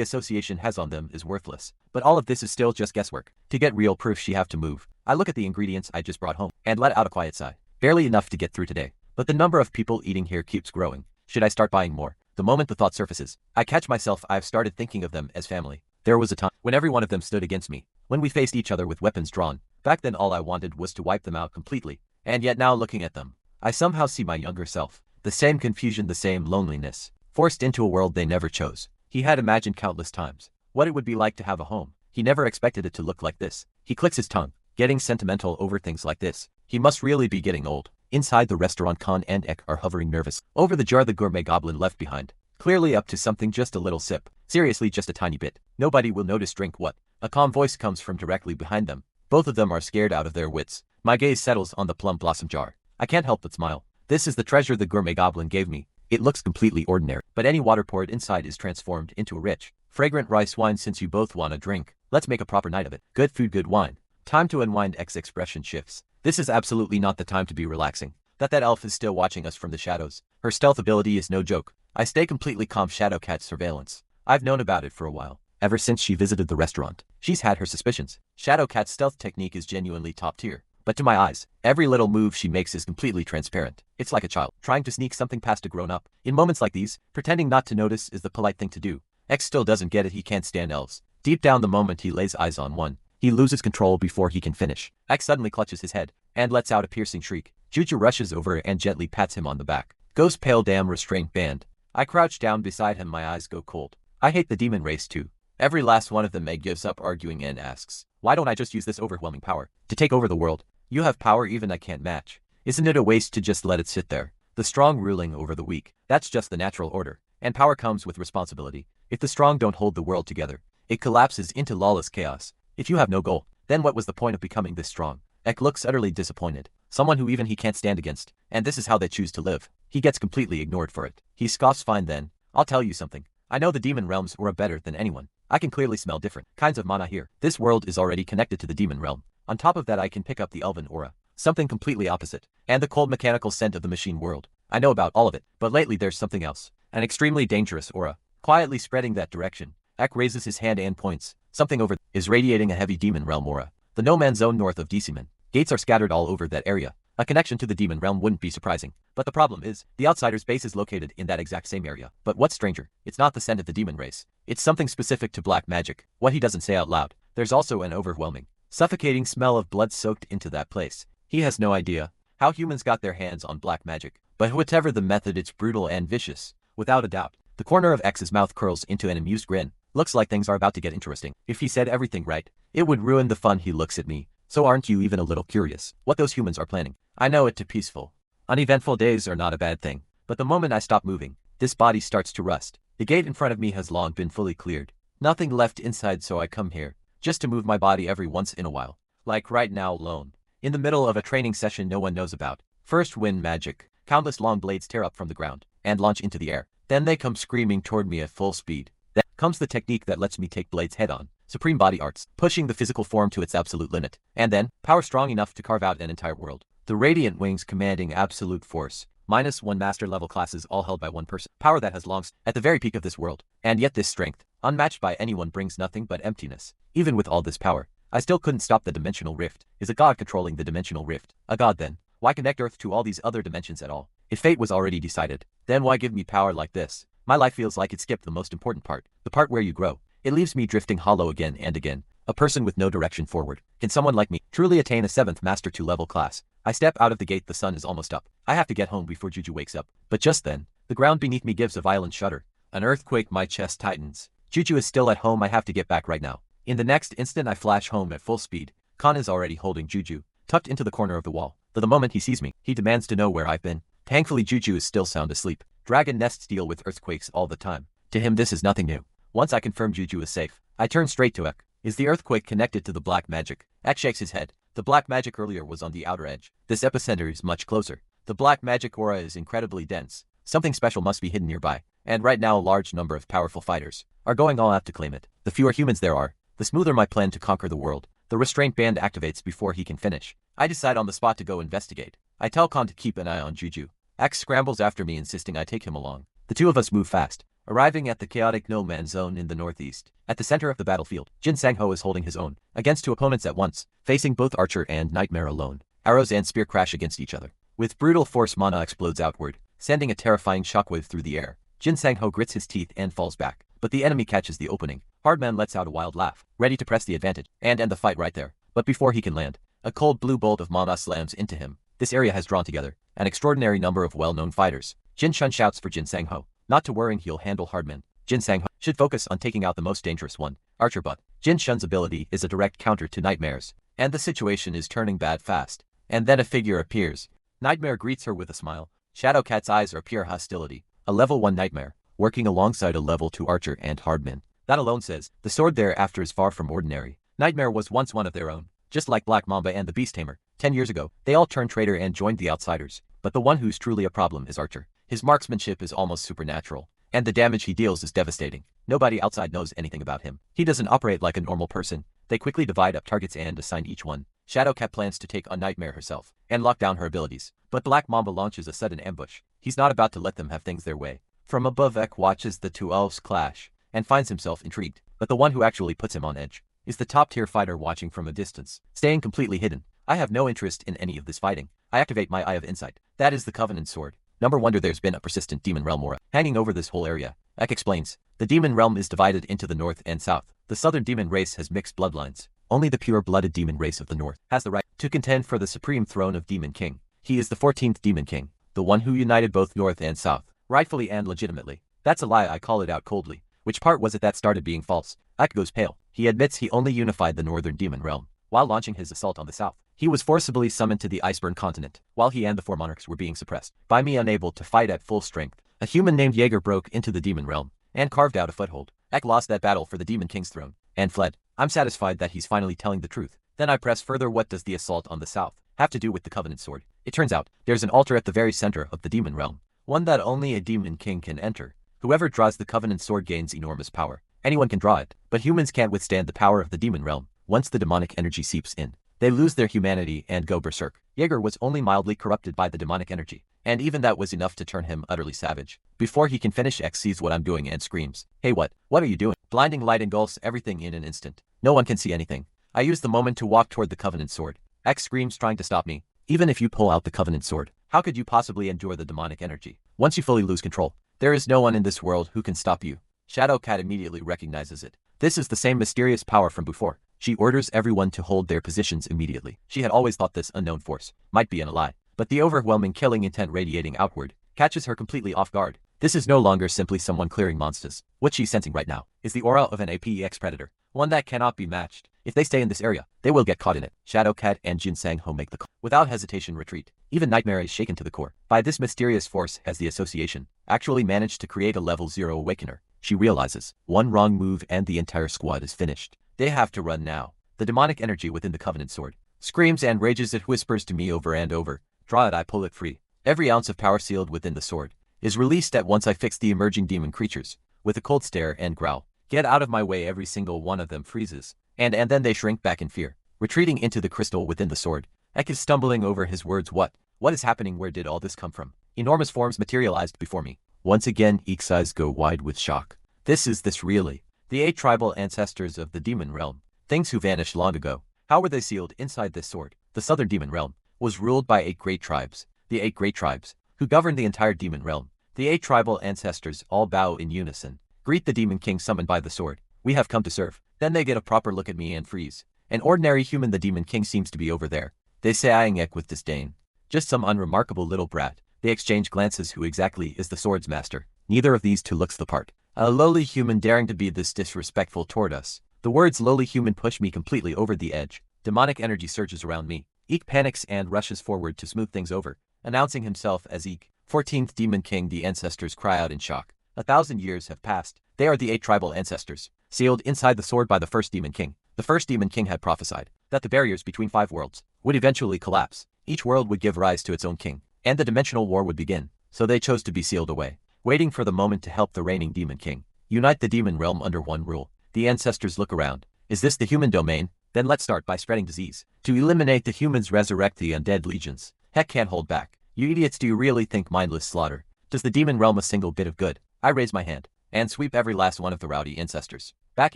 association has on them is worthless. But all of this is still just guesswork. To get real proof, she have to move. I look at the ingredients I just brought home and let out a quiet sigh. Barely enough to get through today, but the number of people eating here keeps growing. Should I start buying more? The moment the thought surfaces, I catch myself. I've started thinking of them as family. There was a time when every one of them stood against me, when we faced each other with weapons drawn. Back then all I wanted was to wipe them out completely. And yet now looking at them, I somehow see my younger self. The same confusion, the same loneliness, forced into a world they never chose. He had imagined countless times what it would be like to have a home. He never expected it to look like this. He clicks his tongue, getting sentimental over things like this. He must really be getting old. Inside the restaurant, Khan and Ek are hovering nervous over the jar the gourmet goblin left behind. Clearly up to something, just a little sip. Seriously, just a tiny bit. Nobody will notice. Drink what? A calm voice comes from directly behind them. Both of them are scared out of their wits. My gaze settles on the plum blossom jar. I can't help but smile. This is the treasure the gourmet goblin gave me. It looks completely ordinary, but any water poured inside is transformed into a rich, fragrant rice wine. Since you both want a drink, let's make a proper night of it. Good food, good wine. Time to unwind. X expression shifts. This is absolutely not the time to be relaxing. That elf is still watching us from the shadows. Her stealth ability is no joke. I stay completely calm. Shadowcat's surveillance, I've known about it for a while. Ever since she visited the restaurant, she's had her suspicions. Shadowcat's stealth technique is genuinely top tier. But to my eyes, every little move she makes is completely transparent. It's like a child trying to sneak something past a grown-up. In moments like these, pretending not to notice is the polite thing to do. X still doesn't get it. He can't stand elves. Deep down, the moment he lays eyes on one, he loses control before he can finish. X suddenly clutches his head and lets out a piercing shriek. Juju rushes over and gently pats him on the back. Goes pale. Damn restraint band. I crouch down beside him. My eyes go cold. I hate the demon race too. Every last one of them. Meg gives up arguing and asks, why don't I just use this overwhelming power to take over the world? You have power even I can't match. Isn't it a waste to just let it sit there? The strong ruling over the weak. That's just the natural order. And power comes with responsibility. If the strong don't hold the world together, it collapses into lawless chaos. If you have no goal, then what was the point of becoming this strong? Ek looks utterly disappointed. Someone who even he can't stand against. And this is how they choose to live. He gets completely ignored for it. He scoffs. Fine then. I'll tell you something. I know the demon realms were better than anyone. I can clearly smell different kinds of mana here. This world is already connected to the demon realm. On top of that I can pick up the elven aura. Something completely opposite. And the cold mechanical scent of the machine world. I know about all of it, but lately there's something else. An extremely dangerous aura. Quietly spreading that direction. Ek raises his hand and points. Something over is radiating a heavy demon realm aura. The no-man zone north of Deciman. Gates are scattered all over that area. A connection to the demon realm wouldn't be surprising. But the problem is, the outsider's base is located in that exact same area. But what's stranger, it's not the scent of the demon race. It's something specific to black magic. What he doesn't say out loud. There's also an overwhelming, suffocating smell of blood soaked into that place. He has no idea how humans got their hands on black magic. But whatever the method, it's brutal and vicious. Without a doubt. The corner of X's mouth curls into an amused grin. Looks like things are about to get interesting. If he said everything right, it would ruin the fun. He looks at me. So aren't you even a little curious what those humans are planning? I know it too. Peaceful, uneventful days are not a bad thing. But the moment I stop moving, this body starts to rust. The gate in front of me has long been fully cleared. Nothing left inside, so I come here just to move my body every once in a while. Like right now alone. In the middle of a training session no one knows about. First wind magic. Countless long blades tear up from the ground and launch into the air. Then they come screaming toward me at full speed. Then comes the technique that lets me take blades head on. Supreme body arts, pushing the physical form to its absolute limit. And then, power strong enough to carve out an entire world. The radiant wings commanding absolute force. -1 master level classes all held by one person. Power that has long at the very peak of this world. And yet this strength, unmatched by anyone, brings nothing but emptiness. Even with all this power, I still couldn't stop the dimensional rift. Is a god controlling the dimensional rift? A god then? Why connect Earth to all these other dimensions at all? If fate was already decided, then why give me power like this? My life feels like it skipped the most important part. The part where you grow. It leaves me drifting hollow again and again. A person with no direction forward. Can someone like me truly attain a 7th Master 2 level class? I step out of the gate. The sun is almost up. I have to get home before Juju wakes up. But just then, the ground beneath me gives a violent shudder. An earthquake. My chest tightens. Juju is still at home. I have to get back right now. In the next instant I flash home at full speed. Khan is already holding Juju, tucked into the corner of the wall. But the moment he sees me, he demands to know where I've been. Thankfully Juju is still sound asleep. Dragon nests deal with earthquakes all the time. To him this is nothing new. Once I confirm Juju is safe, I turn straight to Ek. Is the earthquake connected to the black magic? Ek shakes his head. The black magic earlier was on the outer edge. This epicenter is much closer. The black magic aura is incredibly dense. Something special must be hidden nearby. And right now a large number of powerful fighters are going all out to claim it. The fewer humans there are, the smoother my plan to conquer the world. The restraint band activates before he can finish. I decide on the spot to go investigate. I tell Khan to keep an eye on Juju. Ek scrambles after me, insisting I take him along. The two of us move fast, arriving at the chaotic no-man zone in the northeast. At the center of the battlefield, Jin Sang-ho is holding his own against two opponents at once, facing both Archer and Nightmare alone. Arrows and spear crash against each other. With brutal force, mana explodes outward, sending a terrifying shockwave through the air. Jin Sang-ho grits his teeth and falls back, but the enemy catches the opening. Hardman lets out a wild laugh, ready to press the advantage and end the fight right there. But before he can land, a cold blue bolt of mana slams into him. This area has drawn together an extraordinary number of well-known fighters. Jin Shun shouts for Jin Sang-ho, not to worry, he'll handle Hardman. Jin Sang-ho should focus on taking out the most dangerous one, Archer, but Jin Shun's ability is a direct counter to Nightmare's, and the situation is turning bad fast. And then a figure appears. Nightmare greets her with a smile. Shadowcat's eyes are pure hostility. A level 1 Nightmare, working alongside a level 2 Archer and Hardman. That alone says, the sword thereafter is far from ordinary. Nightmare was once one of their own, just like Black Mamba and the Beast Tamer. 10 years ago, they all turned traitor and joined the Outsiders. But the one who's truly a problem is Archer. His marksmanship is almost supernatural, and the damage he deals is devastating. Nobody outside knows anything about him. He doesn't operate like a normal person. They quickly divide up targets and assign each one. Shadowcat plans to take on Nightmare herself and lock down her abilities. But Black Mamba launches a sudden ambush. He's not about to let them have things their way. From above, Ek watches the two elves clash and finds himself intrigued. But the one who actually puts him on edge is the top-tier fighter watching from a distance, staying completely hidden. I have no interest in any of this fighting. I activate my Eye of Insight. That is the Covenant Sword. No wonder there's been a persistent demon realm aura hanging over this whole area. Ek explains. The demon realm is divided into the north and south. The southern demon race has mixed bloodlines. Only the pure-blooded demon race of the north has the right to contend for the supreme throne of Demon King. He is the 14th Demon King, the one who united both north and south, rightfully and legitimately. That's a lie. I call it out coldly. Which part was it that started being false? Ek goes pale. He admits he only unified the northern demon realm. While launching his assault on the south, he was forcibly summoned to the Iceburn continent, while he and the four monarchs were being suppressed by me, unable to fight at full strength. A human named Jaeger broke into the demon realm and carved out a foothold. Ek lost that battle for the Demon King's throne and fled. I'm satisfied that he's finally telling the truth. Then I press further. What does the assault on the south have to do with the Covenant Sword? It turns out, there's an altar at the very center of the demon realm, one that only a Demon King can enter. Whoever draws the Covenant Sword gains enormous power, Anyone can draw it, but humans can't withstand the power of the demon realm. Once the demonic energy seeps in, they lose their humanity and go berserk. Jaeger was only mildly corrupted by the demonic energy, and even that was enough to turn him utterly savage. Before he can finish, X sees what I'm doing and screams, "Hey, what are you doing?" Blinding light engulfs everything in an instant. No one can see anything. I use the moment to walk toward the Covenant sword. X screams, trying to stop me. Even if you pull out the Covenant sword, how could you possibly endure the demonic energy? Once you fully lose control, there is no one in this world who can stop you. Shadow Cat immediately recognizes it. This is the same mysterious power from before. She orders everyone to hold their positions immediately. She had always thought this unknown force might be an ally, but the overwhelming killing intent radiating outward catches her completely off guard. This is no longer simply someone clearing monsters. What she's sensing right now is the aura of an apex predator, one that cannot be matched. If they stay in this area, they will get caught in it. Shadow Cat and Jin Sang-ho make the call. Without hesitation, retreat. Even Nightmare is shaken to the core by this mysterious force. Has the association actually managed to create a level 0 awakener? She realizes one wrong move and the entire squad is finished. They have to run now. The demonic energy within the Covenant sword screams and rages. It whispers to me over and over, "Draw it." I pull it free. Every ounce of power sealed within the sword is released at once. I fix the emerging demon creatures with a cold stare and growl. "Get out of my way." Every single one of them freezes, and then they shrink back in fear, retreating into the crystal within the sword. Ek is stumbling over his words. What is happening? Where did all this come from? Enormous forms materialized before me. Once again, Eek's eyes go wide with shock. This really? The 8 tribal ancestors of the demon realm. Things who vanished long ago. How were they sealed inside this sword? The southern demon realm was ruled by 8 great tribes. The 8 great tribes who governed the entire demon realm. The 8 tribal ancestors all bow in unison. Greet the demon king summoned by the sword. "We have come to serve." Then they get a proper look at me and freeze. An ordinary human. The demon king seems to be over there. They say, eyeing Ek with disdain. Just some unremarkable little brat. They exchange glances. Who exactly is the sword's master? Neither of these two looks the part. A lowly human daring to be this disrespectful toward us. The words lowly human push me completely over the edge. Demonic energy surges around me. Eek panics and rushes forward to smooth things over, announcing himself as Eek, 14th Demon King. The ancestors cry out in shock. 1,000 years have passed. They are the 8 tribal ancestors, sealed inside the sword by the first Demon King. The first Demon King had prophesied that the barriers between 5 worlds would eventually collapse. Each world would give rise to its own king, and the dimensional war would begin. So they chose to be sealed away, waiting for the moment to help the reigning Demon King unite the demon realm under one rule. The ancestors look around. Is this the human domain? Then let's start by spreading disease. To eliminate the humans, resurrect the undead legions. Heck, can't hold back. You idiots, do you really think mindless slaughter does the demon realm a single bit of good? I raise my hand and sweep every last one of the rowdy ancestors back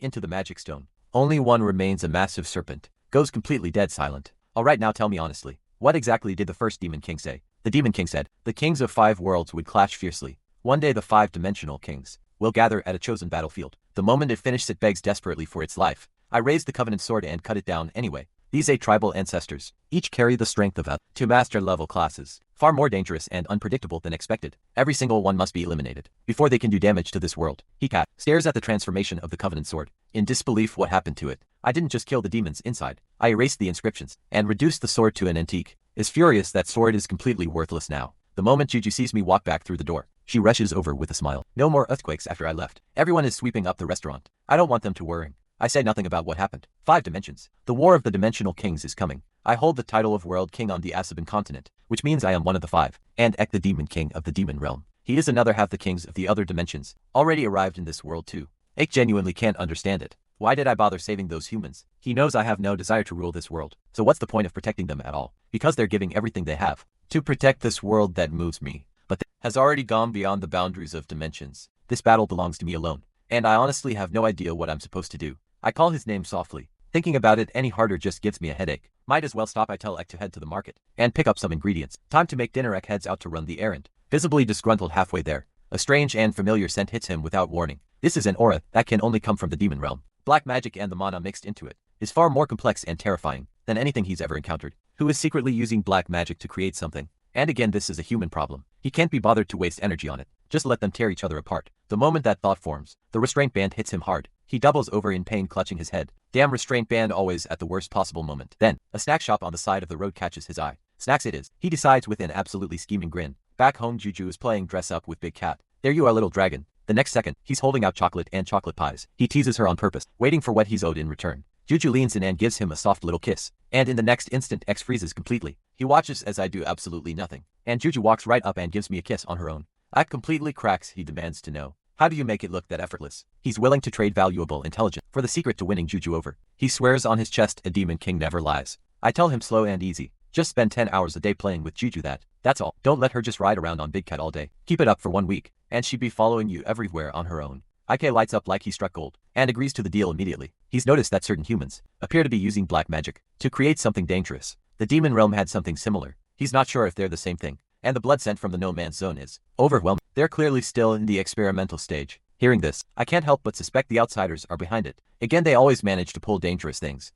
into the magic stone. Only one remains, a massive serpent. Goes completely dead silent. Alright, now tell me honestly, what exactly did the first Demon King say? The Demon King said, the kings of 5 worlds would clash fiercely. One day the 5-dimensional kings will gather at a chosen battlefield. The moment it finishes, it begs desperately for its life. I raise the Covenant sword and cut it down anyway. These 8 tribal ancestors each carry the strength of up to master level classes, far more dangerous and unpredictable than expected. Every single one must be eliminated before they can do damage to this world. He stares at the transformation of the Covenant sword in disbelief. What happened to it? I didn't just kill the demons inside. I erased the inscriptions and reduced the sword to an antique. Is furious. That sword is completely worthless now. The moment Juju sees me walk back through the door, she rushes over with a smile. No more earthquakes after I left. Everyone is sweeping up the restaurant. I don't want them to worry. I say nothing about what happened. 5 dimensions. The war of the dimensional kings is coming. I hold the title of World King on the Asaban continent, which means I am one of the 5, and Ek the Demon King of the Demon Realm. He is another half the kings of the other dimensions, already arrived in this world too. Ek genuinely can't understand it. Why did I bother saving those humans? He knows I have no desire to rule this world, so what's the point of protecting them at all? Because they're giving everything they have to protect this world that moves me, but has already gone beyond the boundaries of dimensions. This battle belongs to me alone, and I honestly have no idea what I'm supposed to do. I call his name softly. Thinking about it any harder just gives me a headache. Might as well stop. I tell Ek to head to the market and pick up some ingredients. Time to make dinner. Ek heads out to run the errand. Visibly disgruntled halfway there, a strange and familiar scent hits him without warning. This is an aura that can only come from the demon realm. Black magic and the mana mixed into it is far more complex and terrifying than anything he's ever encountered. Who is secretly using black magic to create something? And again, this is a human problem. He can't be bothered to waste energy on it. Just let them tear each other apart. The moment that thought forms, the restraint band hits him hard. He doubles over in pain, clutching his head. Damn restraint band, always at the worst possible moment. Then, a snack shop on the side of the road catches his eye. Snacks it is, he decides with an absolutely scheming grin. Back home, Juju is playing dress up with Big Cat. There you are, little dragon. The next second, he's holding out chocolate and chocolate pies. He teases her on purpose, waiting for what he's owed in return. Juju leans in and gives him a soft little kiss. And in the next instant, X freezes completely. He watches as I do absolutely nothing. And Juju walks right up and gives me a kiss on her own. Ak completely cracks. He demands to know How do you make it look that effortless? He's willing to trade valuable intelligence for the secret to winning Juju over. He swears on his chest a demon king never lies. I tell him slow and easy. Just spend 10 hours a day playing with Juju that's all. Don't let her just ride around on Big Cat all day. Keep it up for 1 week, and she'd be following you everywhere on her own. IK lights up like he struck gold, and agrees to the deal immediately. He's noticed that certain humans appear to be using black magic to create something dangerous. The demon realm had something similar. He's not sure if they're the same thing, and the blood sent from the no man's zone is overwhelming. They're clearly still in the experimental stage. Hearing this, I can't help but suspect the outsiders are behind it. Again, they always manage to pull dangerous things.